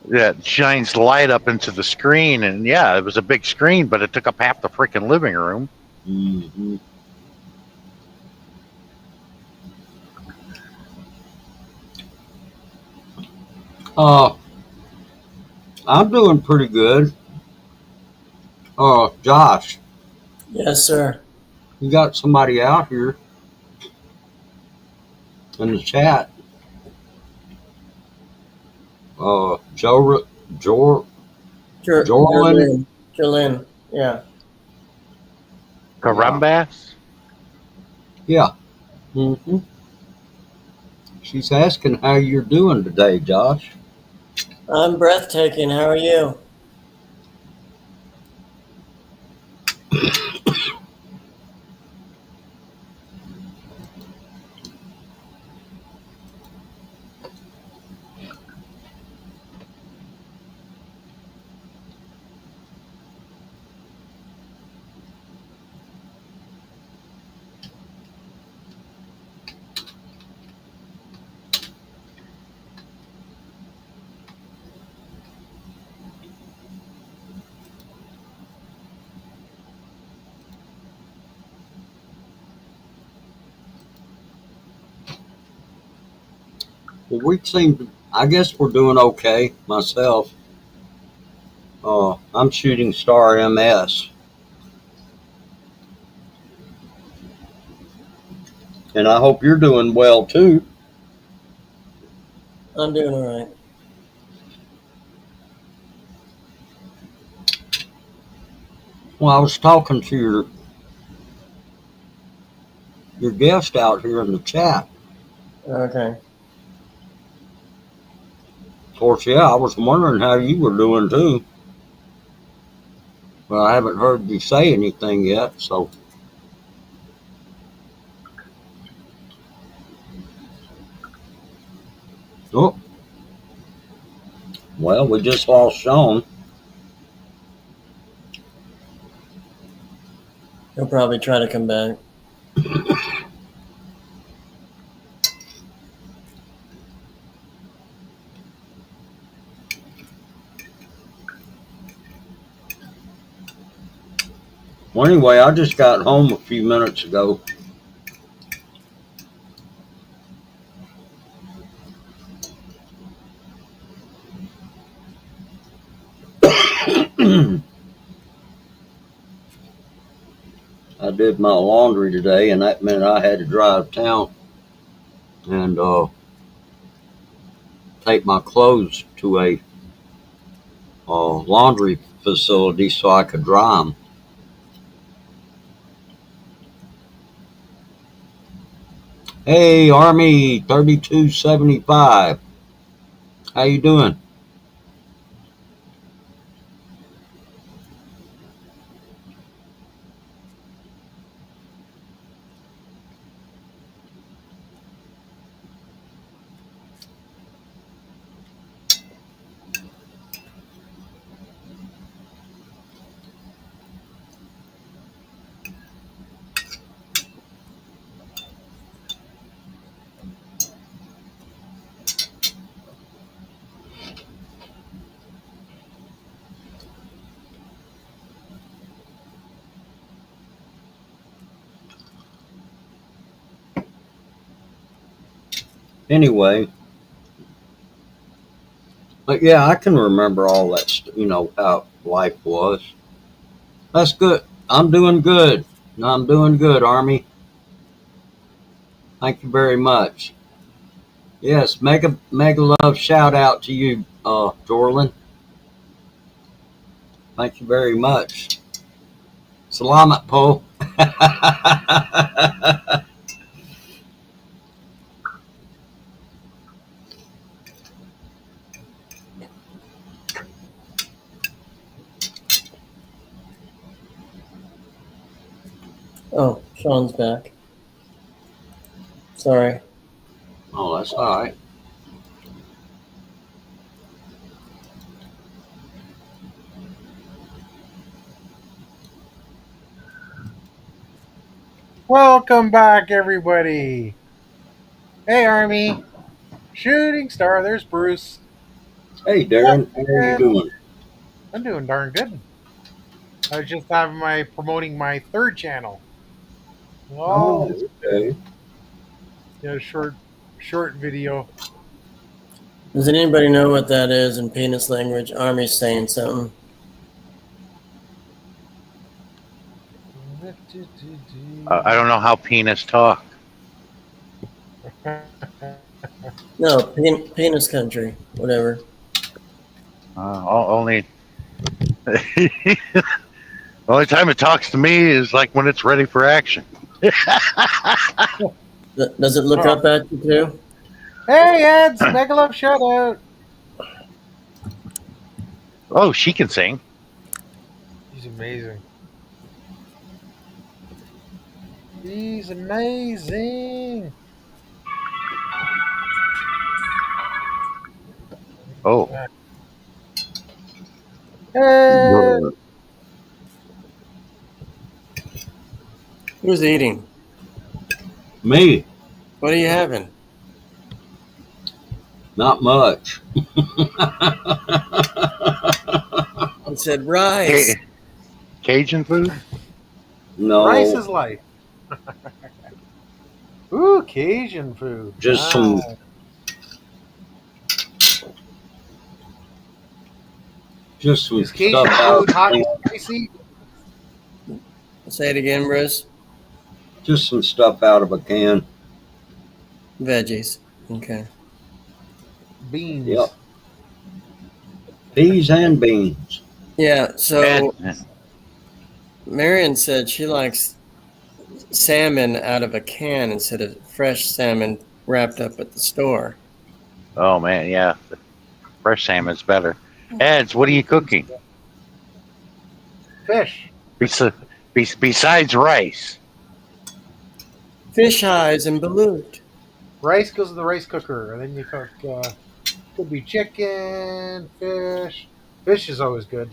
Speaker 4: that shines light up into the screen, and yeah, it was a big screen, but it took up half the freaking living room.
Speaker 7: Mm-hmm. I'm doing pretty good. Josh,
Speaker 1: Yes, sir.
Speaker 7: you got somebody out here in the chat. Jorlin.
Speaker 1: Jolene. Yeah.
Speaker 4: Carambas?
Speaker 7: Yeah. Mm-hmm. She's asking how you're doing today, Josh.
Speaker 1: I'm breathtaking. How are you?
Speaker 7: we seem to, I guess we're doing okay myself. I'm shooting Star MS. And I hope you're doing well too.
Speaker 1: I'm doing all right.
Speaker 7: Well, I was talking to your guest out here in the chat.
Speaker 1: Okay.
Speaker 7: Of course, yeah, I was wondering how you were doing too. But I haven't heard you say anything yet, so. Oh. Well, we just lost Sean.
Speaker 1: He'll probably try to come back.
Speaker 7: Well, anyway, I just got home a few minutes ago. I did my laundry today, and that meant I had to drive town and take my clothes to a laundry facility so I could dry them. Hey, Army 3275. How you doing? Anyway, but yeah, I can remember all that, how life was. That's good. I'm doing good. I'm doing good, Army. Thank you very much. Yes, mega love shout out to you, Jorlin. Thank you very much. Salamat po.
Speaker 1: Oh, Sean's back. Sorry.
Speaker 7: Oh, that's all right.
Speaker 2: Welcome back, everybody. Hey, Army. Shooting Star. There's Bruce.
Speaker 7: Hey, Darren, how are you doing?
Speaker 2: I'm doing darn good. I was just promoting my third channel. Oh,
Speaker 7: Okay.
Speaker 2: yeah, short video.
Speaker 1: Does anybody know what that is in penis language? Army's saying something.
Speaker 4: I don't know how penis talk.
Speaker 1: No, penis country, whatever.
Speaker 4: Only the only time it talks to me is like when it's ready for action.
Speaker 1: Does it look up at you too?
Speaker 2: Hey, Eds, mega love shout out.
Speaker 4: Oh, she can sing.
Speaker 2: He's amazing. He's amazing.
Speaker 4: Oh,
Speaker 2: Hey.
Speaker 1: Who's eating?
Speaker 7: Me,
Speaker 1: What are you having?
Speaker 7: not much.
Speaker 1: I said rice.
Speaker 4: Cajun food.
Speaker 7: No,
Speaker 2: Rice is life. Ooh, Cajun food.
Speaker 7: just some Just some
Speaker 2: Is Cajun
Speaker 7: stuff out
Speaker 2: food
Speaker 7: of
Speaker 2: hot
Speaker 7: a
Speaker 2: and
Speaker 7: can.
Speaker 2: spicy?
Speaker 1: Say it again, Bruce.
Speaker 7: Just some stuff out of a can.
Speaker 1: Veggies. Okay.
Speaker 2: Beans.
Speaker 7: Yep. Peas and beans.
Speaker 1: Yeah. So
Speaker 4: Yeah.
Speaker 1: Marion said she likes salmon out of a can instead of fresh salmon wrapped up at the store.
Speaker 4: Oh man, yeah. Fresh salmon's better. Eds, what are you cooking?
Speaker 2: Fish.
Speaker 4: Besides rice.
Speaker 1: Fish eyes and balut.
Speaker 2: Rice goes in the rice cooker, and then you cook. Could be chicken, fish. Fish is always good.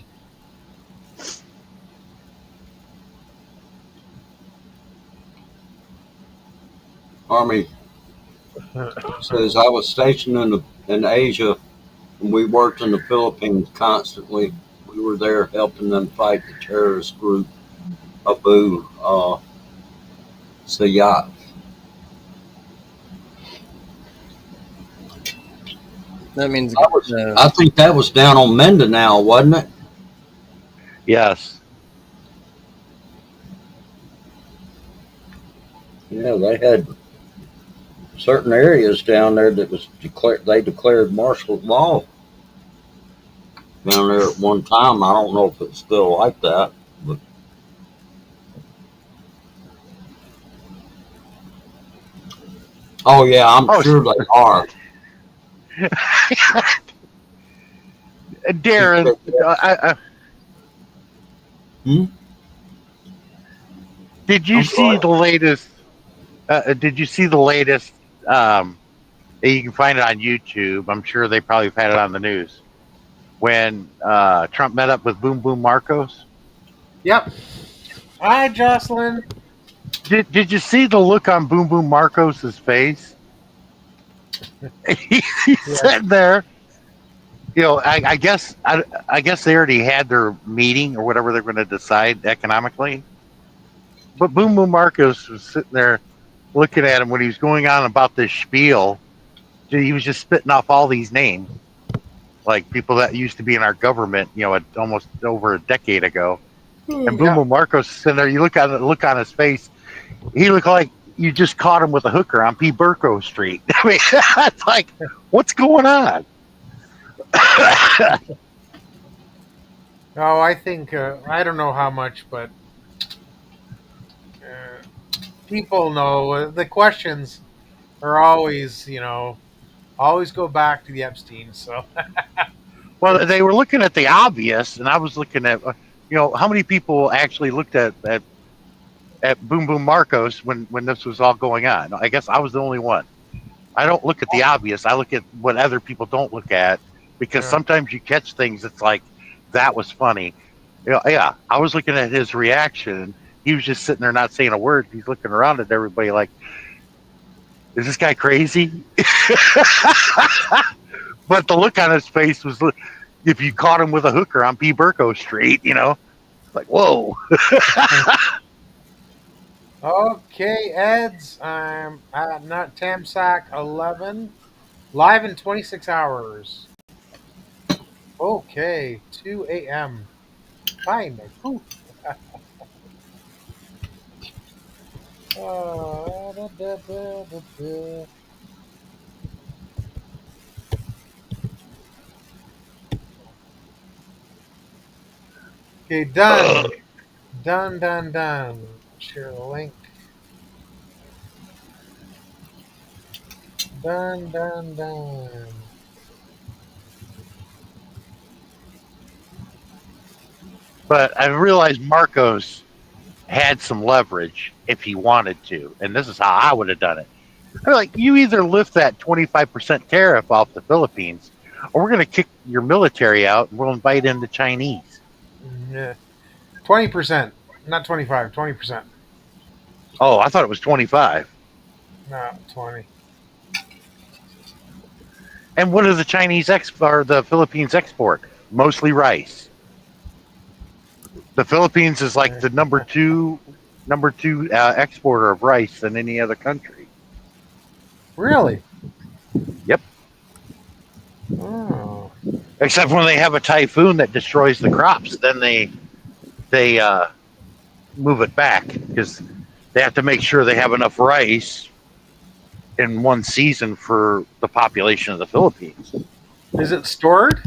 Speaker 7: Army says I was stationed in Asia, and we worked in the Philippines constantly. We were there helping them fight the terrorist group Abu Sayyaf.
Speaker 1: That means
Speaker 7: I think that was down on Mindanao, wasn't it?
Speaker 4: Yes.
Speaker 7: Yeah, they had certain areas down there that was declared. They declared martial law down there at one time. I don't know if it's still like that, but oh yeah, I'm sure they are.
Speaker 4: Darren, did you see the latest? Did you see the latest? You can find it on YouTube. I'm sure they probably have had it on the news. When Trump met up with Boom Boom Marcos.
Speaker 2: Yep. Hi, Jocelyn.
Speaker 4: Did you see the look on Boom Boom Marcos's face? He's sitting there. You know, I guess they already had their meeting or whatever they're going to decide economically. But Boom Boom Marcos was sitting there looking at him when he was going on about this spiel. He was just spitting off all these names, like people that used to be in our government, you know, almost over a decade ago. And Boom Boom Marcos is sitting there. You look on his face. He looked like you just caught him with a hooker on P. Burko Street. I mean, it's like, what's going on?
Speaker 2: Oh, I think I don't know how much, but people know the questions are always, always go back to the Epstein. So,
Speaker 4: Well, they were looking at the obvious, and I was looking at, how many people actually looked at Boom Boom Marcos when this was all going on. I guess I was the only one. I don't look at the obvious. I look at what other people don't look at, because sometimes you catch things that's like, that was funny. Yeah, I was looking at his reaction. He was just sitting there not saying a word. He's looking around at everybody like, is this guy crazy? But the look on his face was, if you caught him with a hooker on P. Burko Street, like, whoa.
Speaker 2: okay, Eds, I'm at Nut Tamsack 11, live in 26 hours. Okay, 2 a.m. Fine. Ooh. Okay, done. Done. Share the link. Done.
Speaker 4: But I realized Marcos had some leverage if he wanted to, and this is how I would have done it. They're like, you either lift that 25% tariff off the Philippines, or we're going to kick your military out and we'll invite in the Chinese.
Speaker 2: Yeah. 20%, not 25, 20%.
Speaker 4: Oh, I thought it was 25.
Speaker 2: No, 20.
Speaker 4: And what do the the Philippines export? Mostly rice. The Philippines is like the number two exporter of rice than any other country.
Speaker 2: Really?
Speaker 4: Yep.
Speaker 2: Oh.
Speaker 4: Except when they have a typhoon that destroys the crops, then they move it back because they have to make sure they have enough rice in one season for the population of the Philippines.
Speaker 2: Is it stored?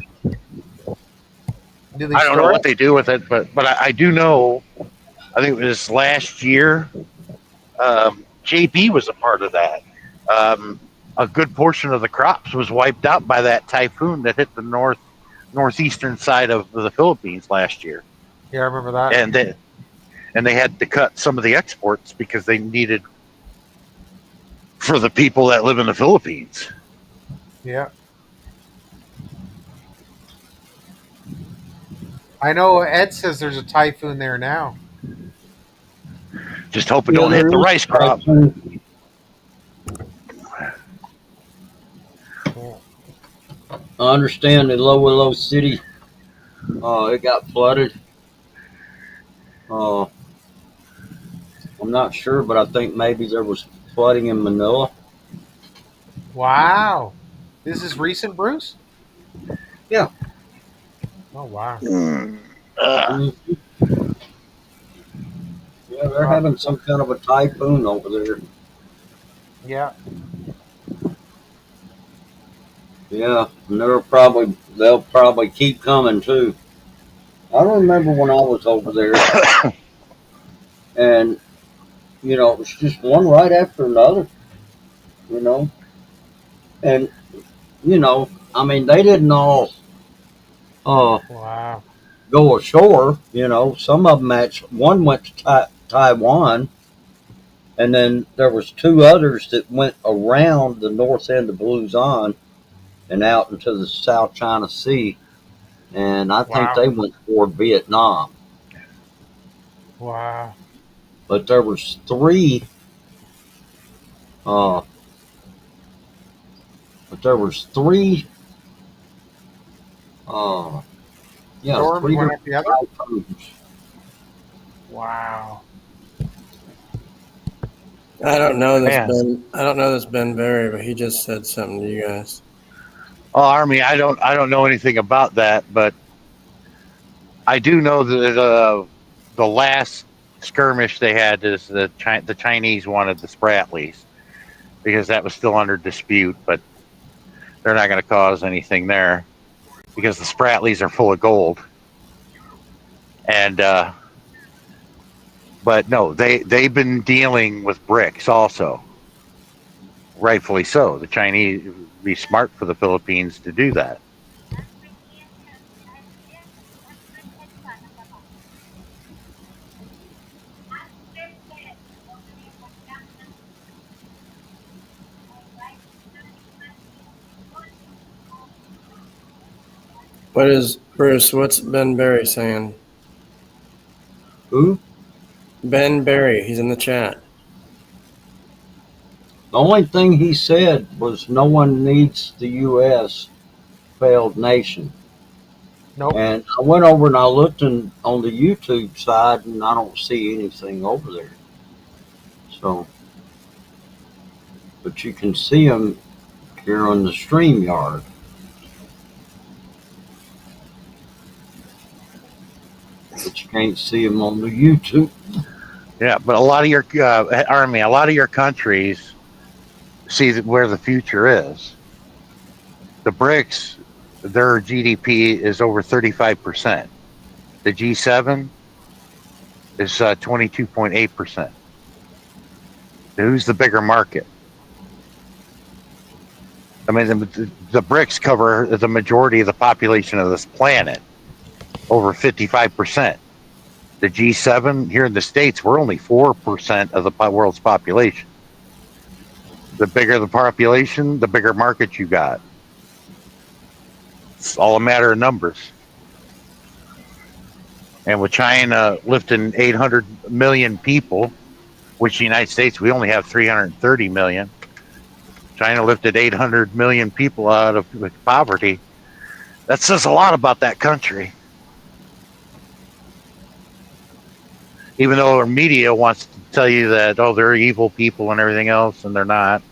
Speaker 2: Do they
Speaker 4: I don't know
Speaker 2: store
Speaker 4: what
Speaker 2: it?
Speaker 4: they do with it, but I do know. I think it was last year. JP was a part of that. A good portion of the crops was wiped out by that typhoon that hit the northeastern side of the Philippines last year,
Speaker 2: Yeah, I remember that.
Speaker 4: and they had to cut some of the exports because they needed for the people that live in the Philippines.
Speaker 2: Yeah. I know Ed says there's a typhoon there now.
Speaker 4: Just hope it
Speaker 7: Yeah,
Speaker 4: don't hit the
Speaker 7: there is
Speaker 4: rice crop.
Speaker 7: typhoon.
Speaker 2: Yeah.
Speaker 7: I understand in Low Willow City, it got flooded. Uh, I'm not sure, but I think maybe there was flooding in Manila.
Speaker 2: Wow. This is recent, Bruce?
Speaker 7: Yeah.
Speaker 2: Oh, wow.
Speaker 7: Mhm. Yeah, they're having some kind of a typhoon over there.
Speaker 2: Yeah.
Speaker 7: Yeah, and they'll probably keep coming too. I remember when I was over there, and it was just one right after another. You know, and I mean, they didn't all
Speaker 2: Wow.
Speaker 7: go ashore. Some of them one went to Taiwan, and then there was two others that went around the north end of Luzon and out into the South China Sea, and I think
Speaker 2: Wow.
Speaker 7: they went toward Vietnam.
Speaker 2: Wow.
Speaker 7: But there was three. Uh, but there was three. Uh, yeah,
Speaker 2: Storms
Speaker 7: three
Speaker 2: one
Speaker 7: different
Speaker 2: after the other?
Speaker 7: typhoons.
Speaker 2: Wow.
Speaker 1: I don't know this
Speaker 4: Man.
Speaker 1: Ben. I don't know this Ben Berry, but he just said something to you guys.
Speaker 4: Oh, Army, I don't know anything about that, but I do know that the last skirmish they had is the Chinese wanted the Spratlys because that was still under dispute, but they're not going to cause anything there because the Spratlys are full of gold. And but no, they've been dealing with BRICS also, rightfully so. The Chinese would be smart for the Philippines to do that.
Speaker 1: What is Bruce? What's Ben Berry saying?
Speaker 7: Who?
Speaker 1: Ben Berry. He's in the chat.
Speaker 7: The only thing he said was no one needs the U.S. failed nation.
Speaker 2: Nope.
Speaker 7: And I went over and I looked on the YouTube side, and I don't see anything over there. So, but you can see them here on the StreamYard. But you can't see them on the YouTube.
Speaker 4: Yeah, but a lot of your Army, a lot of your countries see where the future is. The BRICS, their GDP is over 35%. The G7 is 22.8%. Who's the bigger market? I mean, the BRICS cover the majority of the population of this planet, over 55%. The G7 here in the States, we're only 4% of the world's population. The bigger the population, the bigger market you got. It's all a matter of numbers. And with China lifting 800 million people, which the United States, we only have 330 million. China lifted 800 million people out of poverty. That says a lot about that country. Even though our media wants to tell you that, oh, they're evil people and everything else, and they're not.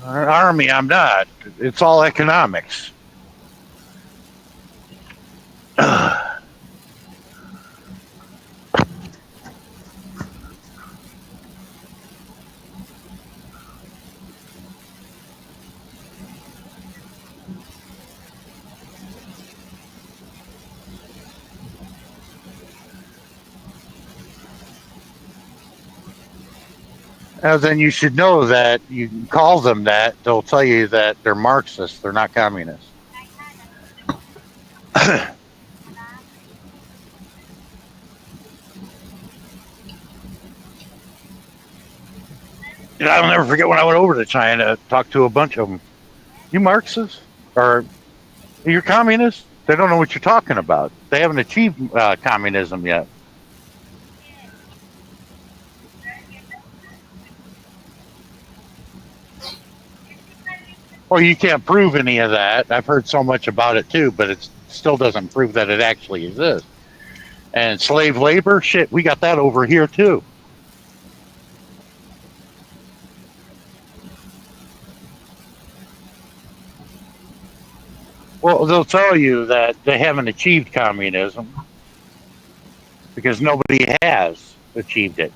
Speaker 4: Army, I'm not. It's all economics. Then you should know that you can call them that. They'll tell you that they're Marxists. They're not communists. I'll never forget when I went over to China, talked to a bunch of them. You Marxists? Or you're communists? They don't know what you're talking about. They haven't achieved communism yet. Well, you can't prove any of that. I've heard so much about it too, but it still doesn't prove that it actually exists. And slave labor, shit, we got that over here too. Well, they'll tell you that they haven't achieved communism because nobody has achieved it.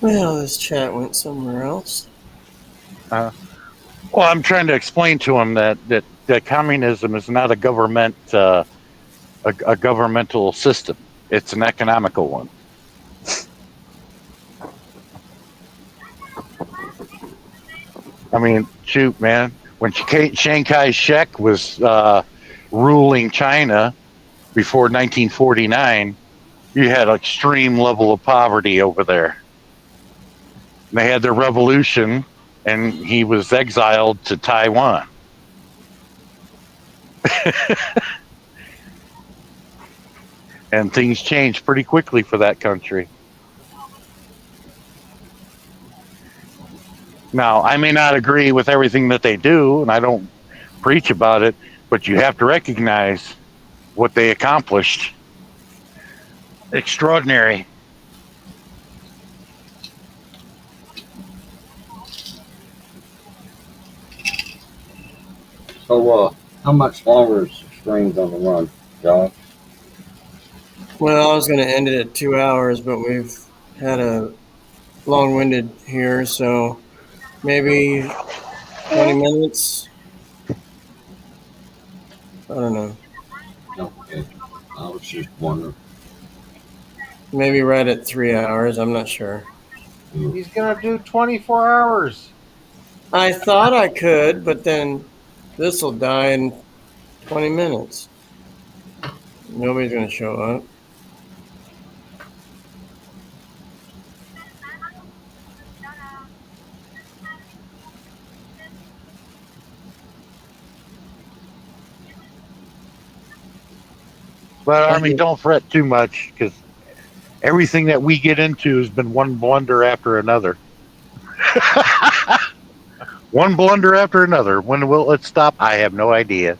Speaker 1: Well, this chat went somewhere else.
Speaker 4: Well, I'm trying to explain to them that communism is not a government, a governmental system. It's an economical one. I mean, shoot, man. When Chiang Kai-shek was ruling China before 1949, you had an extreme level of poverty over there. And they had their revolution, and he was exiled to Taiwan. And things changed pretty quickly for that country. Now, I may not agree with everything that they do, and I don't preach about it, but you have to recognize what they accomplished. Extraordinary.
Speaker 7: So, how much longer is the stream going to run, John?
Speaker 1: Well, I was going to end it at 2 hours, but we've had a long-winded here, so maybe 20 minutes. I don't know.
Speaker 7: Okay. I was just wondering.
Speaker 1: Maybe right at 3 hours. I'm not sure.
Speaker 2: He's gonna do 24 hours.
Speaker 1: I thought I could, but then this will die in 20 minutes. Nobody's going to show up.
Speaker 4: But I mean, don't fret too much because everything that we get into has been one blunder after another. One blunder after another. When will it stop? I have no idea.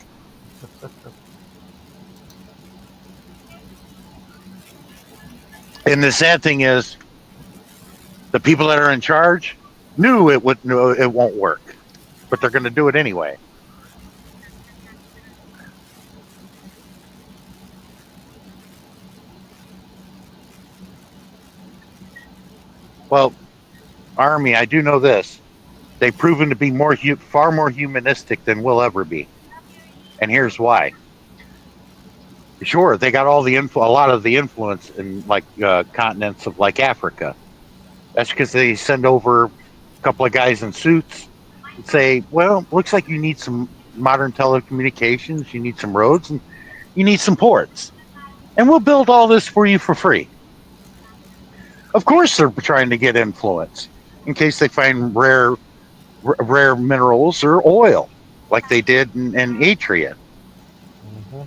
Speaker 4: And the sad thing is, the people that are in charge knew it won't work, but they're going to do it anyway. Well, Army, I do know this. They've proven to be far more humanistic than we'll ever be. And here's why. Sure, they got a lot of the influence in like continents of like Africa. That's because they send over a couple of guys in suits and say, well, looks like you need some modern telecommunications, you need some roads, and you need some ports. And we'll build all this for you for free. Of course they're trying to get influence in case they find rare minerals or oil like they did in Atria.
Speaker 2: Mm-hmm.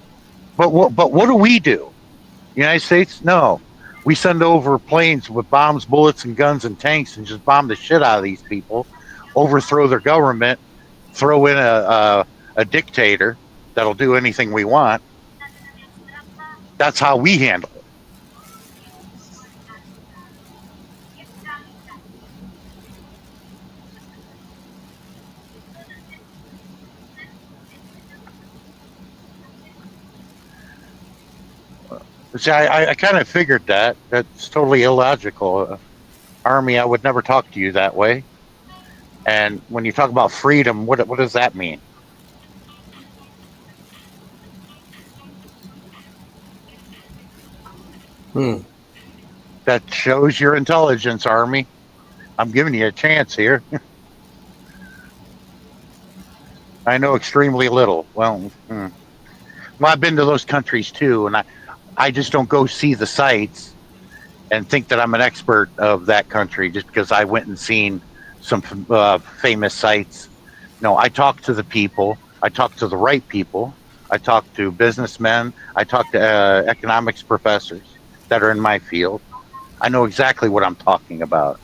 Speaker 4: But what do we do? United States? No. We send over planes with bombs, bullets, and guns and tanks and just bomb the shit out of these people, overthrow their government, throw in a dictator that'll do anything we want. That's how we handle it. See, I kind of figured that. That's totally illogical. Army, I would never talk to you that way. And when you talk about freedom, what does that mean? That shows your intelligence, Army. I'm giving you a chance here. I know extremely little. Well, I've been to those countries too, and I just don't go see the sites and think that I'm an expert of that country just because I went and seen some famous sites. No, I talk to the people. I talk to the right people. I talk to businessmen. I talk to economics professors that are in my field. I know exactly what I'm talking about.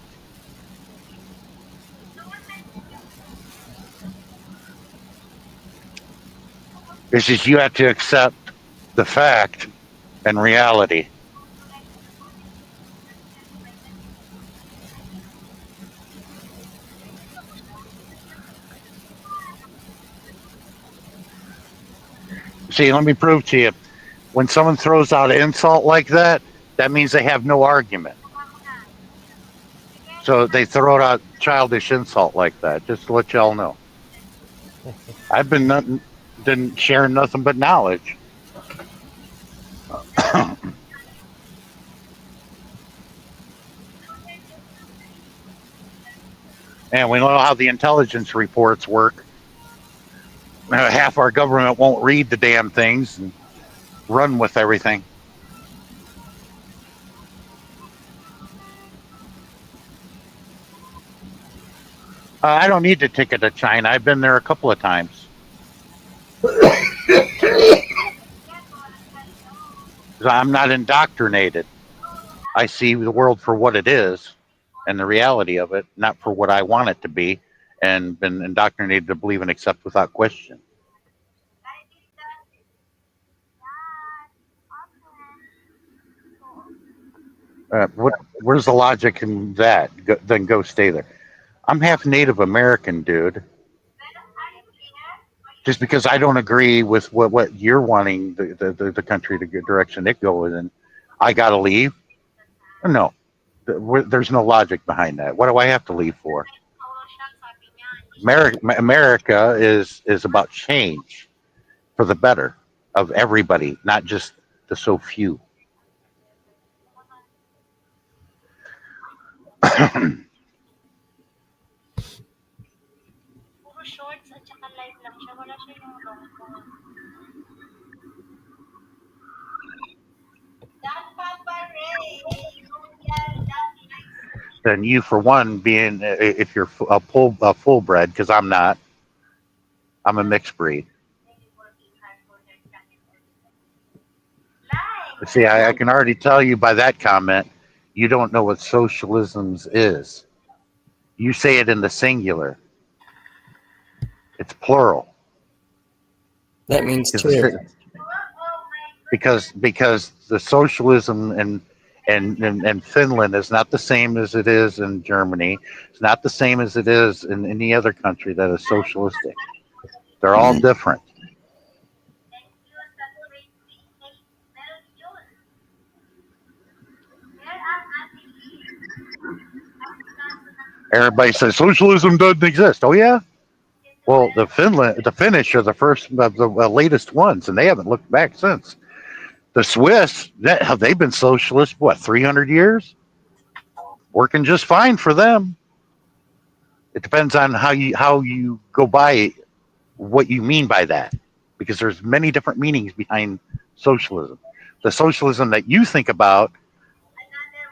Speaker 4: It's just you have to accept the fact and reality. See, let me prove to you. When someone throws out an insult like that, that means they have no argument. So they throw out childish insult like that, just to let y'all know. I've been didn't share nothing but knowledge. And we know how the intelligence reports work. Half our government won't read the damn things and run with everything. I don't need to ticket to China. I've been there a couple of times. I'm not indoctrinated. I see the world for what it is and the reality of it, not for what I want it to be, and been indoctrinated to believe and accept without question. Where's the logic in that? Then go stay there. I'm half Native American, dude. Just because I don't agree with what you're wanting the country to get direction it goes in, I gotta leave. No, there's no logic behind that. What do I have to leave for? America is about change for the better of everybody, not just the so few. Then you, for one, being if you're a full bred, because I'm not, I'm a mixed breed. See, I can already tell you by that comment, you don't know what socialism is. You say it in the singular. It's plural.
Speaker 1: That means two.
Speaker 4: Because the socialism in Finland is not the same as it is in Germany. It's not the same as it is in any other country that is socialistic. They're all different. Everybody says socialism doesn't exist. Oh yeah. Well, the Finnish are the first of the latest ones, and they haven't looked back since. The Swiss, they've been socialist, 300 years? Working just fine for them. It depends on how you go by what you mean by that, because there's many different meanings behind socialism. The socialism that you think about,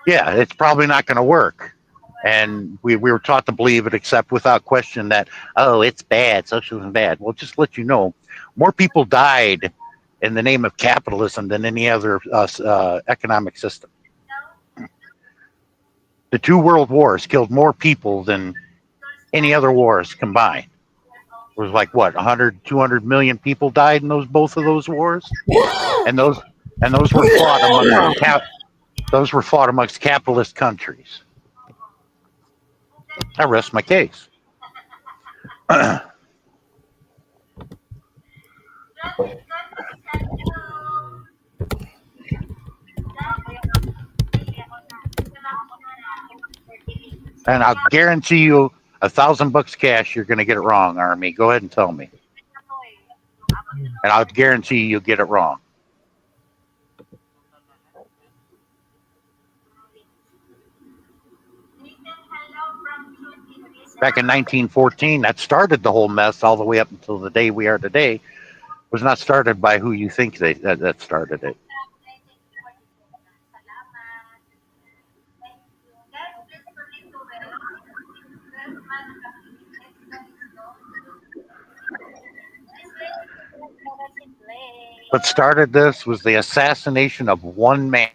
Speaker 4: yeah, it's probably not going to work. And we were taught to believe it, except without question that, oh, it's bad, socialism bad. Well, just to let you know, more people died in the name of capitalism than any other economic system. The 2 world wars killed more people than any other wars combined. It was like what 100, 200 million people died in both of those wars, and those were fought amongst those were fought amongst capitalist countries. I rest my case. And I'll guarantee you $1,000 cash, you're going to get it wrong, Army. Go ahead and tell me, and I'll guarantee you'll get it wrong. Back in 1914, that started the whole mess all the way up until the day we are today. Was not started by who you think that started it. What started this was the assassination of one man.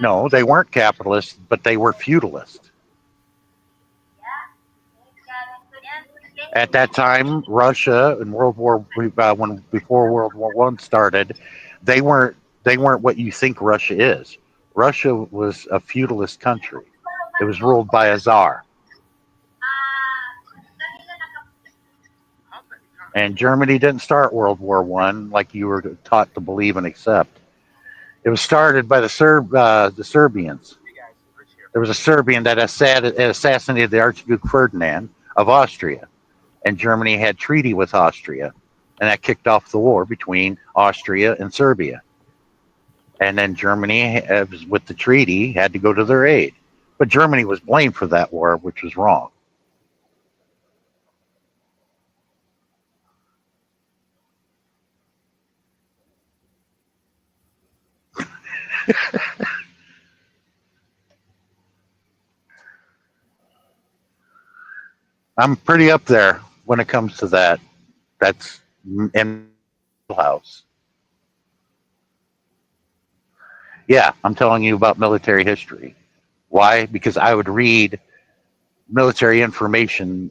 Speaker 4: No, they weren't capitalists, but they were feudalists. At that time, Russia in World War when before World War One started, they weren't what you think Russia is. Russia was a feudalist country. It was ruled by a czar. And Germany didn't start World War One like you were taught to believe and accept. It was started by the Serbians. There was a Serbian that assassinated the Archduke Ferdinand of Austria, and Germany had treaty with Austria, and that kicked off the war between Austria and Serbia. And then Germany, with the treaty, had to go to their aid. But Germany was blamed for that war, which was wrong. I'm pretty up there when it comes to that. That's in the house. Yeah, I'm telling you about military history. Why? Because I would read military information,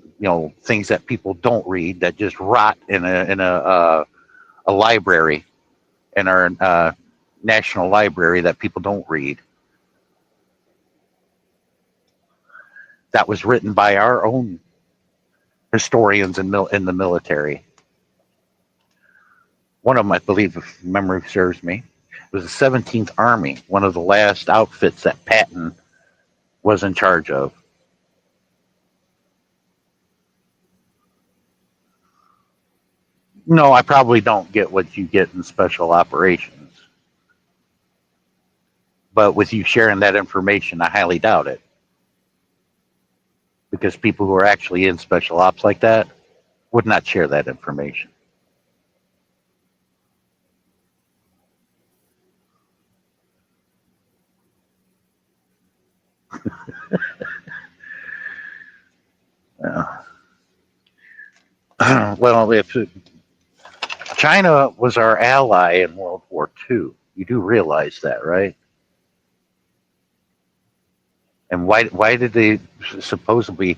Speaker 4: things that people don't read that just rot in a library, in our national library, that people don't read. That was written by our own historians in the military. One of them, I believe, if memory serves me, was the 17th Army, one of the last outfits that Patton was in charge of. No, I probably don't get what you get in special operations. But with you sharing that information, I highly doubt it. Because people who are actually in special ops like that would not share that information. Well, if China was our ally in World War II, you do realize that, right? And why did they supposedly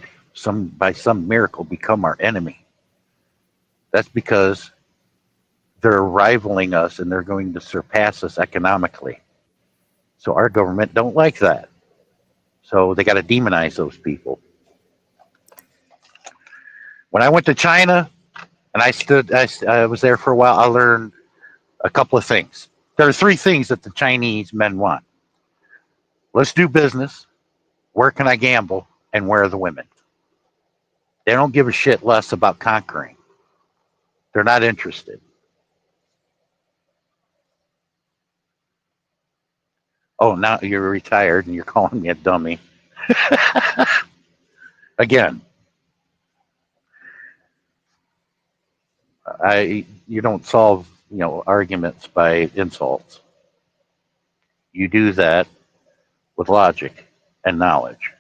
Speaker 4: by some miracle become our enemy? That's because they're rivaling us and they're going to surpass us economically. So our government don't like that. So they got to demonize those people. When I went to China and I was there for a while, I learned a couple of things. There are three things that the Chinese men want. Let's do business. Where can I gamble? And where are the women? They don't give a shit less about conquering. They're not interested. Oh, now you're retired and you're calling me a dummy. Again, you don't solve arguments by insults. You do that with logic and knowledge.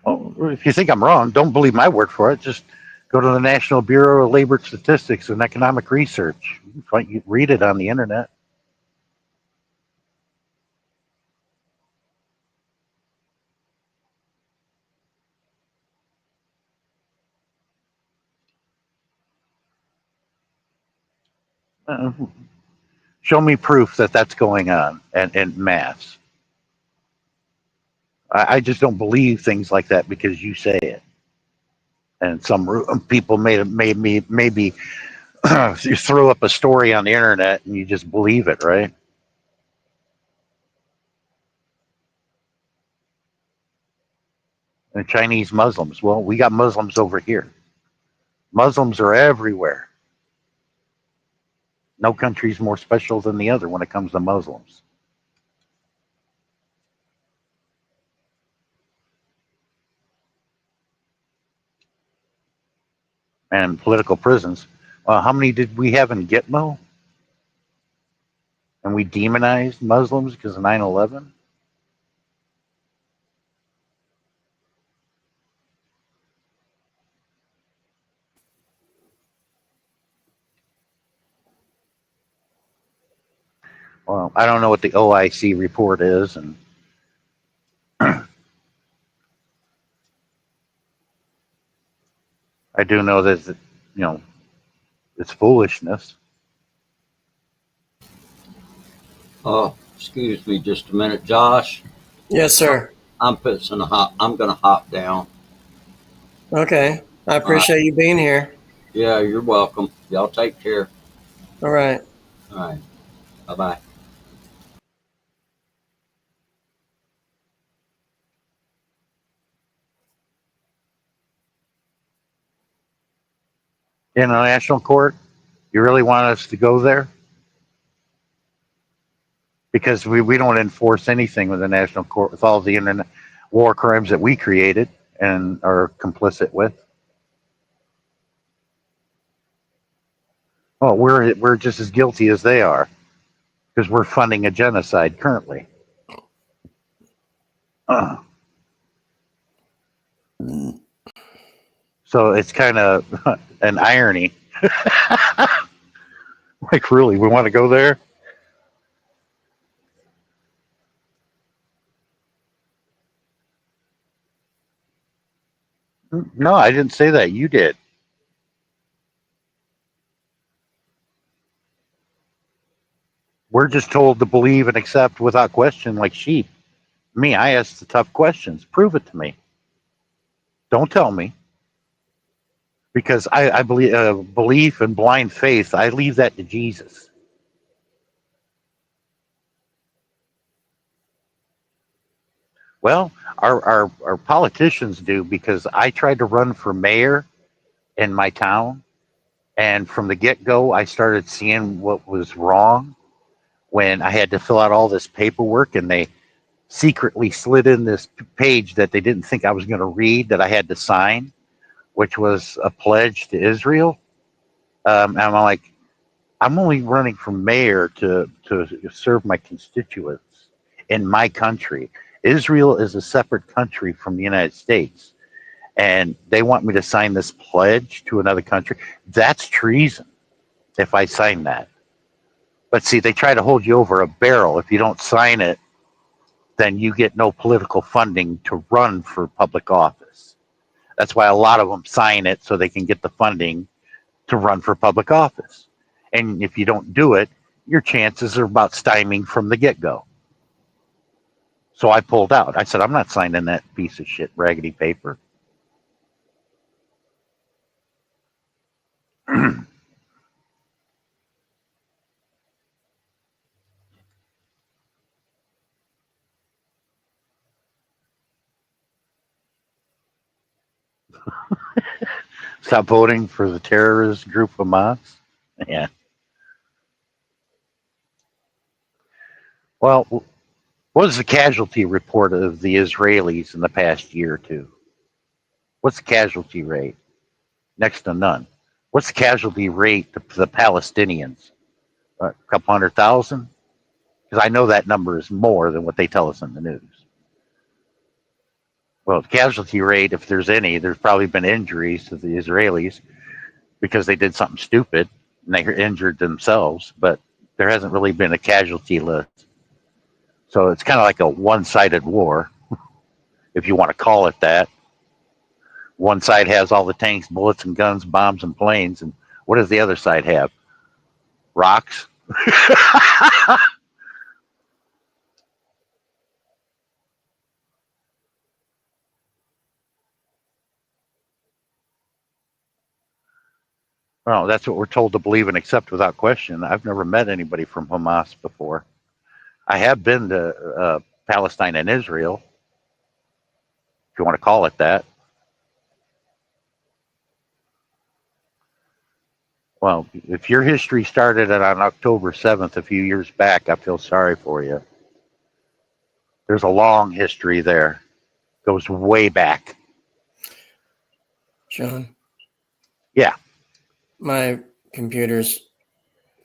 Speaker 4: Oh, if you think I'm wrong, don't believe my word for it. Just go to the National Bureau of Labor Statistics and Economic Research. You read it on the internet. Uh, Show me proof that that's going on and in mass. I just don't believe things like that because you say it. And some people maybe you throw up a story on the internet and you just believe it, right? And Chinese Muslims. Well, we got Muslims over here. Muslims are everywhere. No country's more special than the other when it comes to Muslims. And political prisons. How many did we have in Gitmo? And we demonized Muslims because of 9/11? Well, I don't know what the OIC report is, and I do know that it's foolishness.
Speaker 7: Oh, excuse me just a minute, Josh.
Speaker 1: Yes, sir.
Speaker 7: I'm gonna hop down.
Speaker 1: Okay. I appreciate you being here.
Speaker 7: Yeah, you're welcome. Y'all take care.
Speaker 1: All right.
Speaker 7: All right. Bye-bye.
Speaker 4: International court, you really want us to go there? Because we don't enforce anything with the national court with all the internet war crimes that we created and are complicit with. Well, we're just as guilty as they are because we're funding a genocide currently. So it's kind of an irony. Like, really, we want to go there? No, I didn't say that. You did. We're just told to believe and accept without question, like sheep. Me, I ask the tough questions. Prove it to me. Don't tell me. Because I believe belief and blind faith, I leave that to Jesus. Well, our politicians do, because I tried to run for mayor in my town, and from the get-go, I started seeing what was wrong when I had to fill out all this paperwork, and they secretly slid in this page that they didn't think I was going to read that I had to sign, which was a pledge to Israel. And I'm like, I'm only running for mayor to serve my constituents in my country. Israel is a separate country from the United States, and they want me to sign this pledge to another country. That's treason if I sign that. But see, they try to hold you over a barrel. If you don't sign it, then you get no political funding to run for public office. That's why a lot of them sign it so they can get the funding to run for public office. And if you don't do it, your chances are about stymieing from the get-go. So I pulled out. I said, I'm not signing that piece of shit raggedy paper. Stop voting for the terrorist group Hamas. Yeah. Well, what is the casualty report of the Israelis in the past year or two? What's the casualty rate? Next to none. What's the casualty rate to the Palestinians? A couple 100,000? Because I know that number is more than what they tell us in the news. Well, the casualty rate, if there's any, there's probably been injuries to the Israelis because they did something stupid and they injured themselves, but there hasn't really been a casualty list. So it's kind of like a one-sided war, if you want to call it that. One side has all the tanks, bullets, and guns, bombs, and planes, and what does the other side have? Rocks? Well, that's what we're told to believe and accept without question. I've never met anybody from Hamas before. I have been to Palestine and Israel, if you want to call it that. Well, if your history started on October 7th a few years back, I feel sorry for you. There's a long history there. Goes way back.
Speaker 1: John?
Speaker 4: Yeah.
Speaker 1: My computer's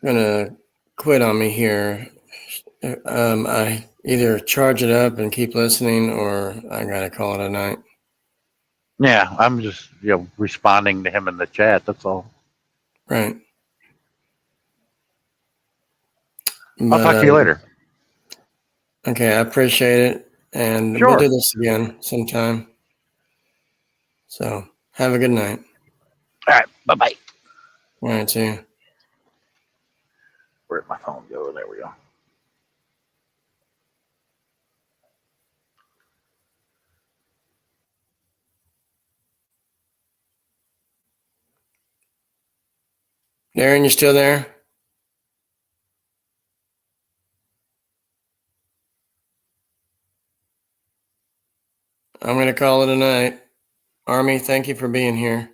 Speaker 1: gonna quit on me here. I either charge it up and keep listening, or I gotta call it a night.
Speaker 4: Yeah, I'm just responding to him in the chat. That's all.
Speaker 1: Right.
Speaker 4: I'll talk to you later.
Speaker 1: Okay, I appreciate it, and
Speaker 4: Sure.
Speaker 1: we'll do this again sometime. So have a good night.
Speaker 4: All right. Bye-bye.
Speaker 1: All right, see you.
Speaker 4: Where'd my phone go? There we go.
Speaker 1: Darren, you still there? I'm going to call it a night. Army, thank you for being here.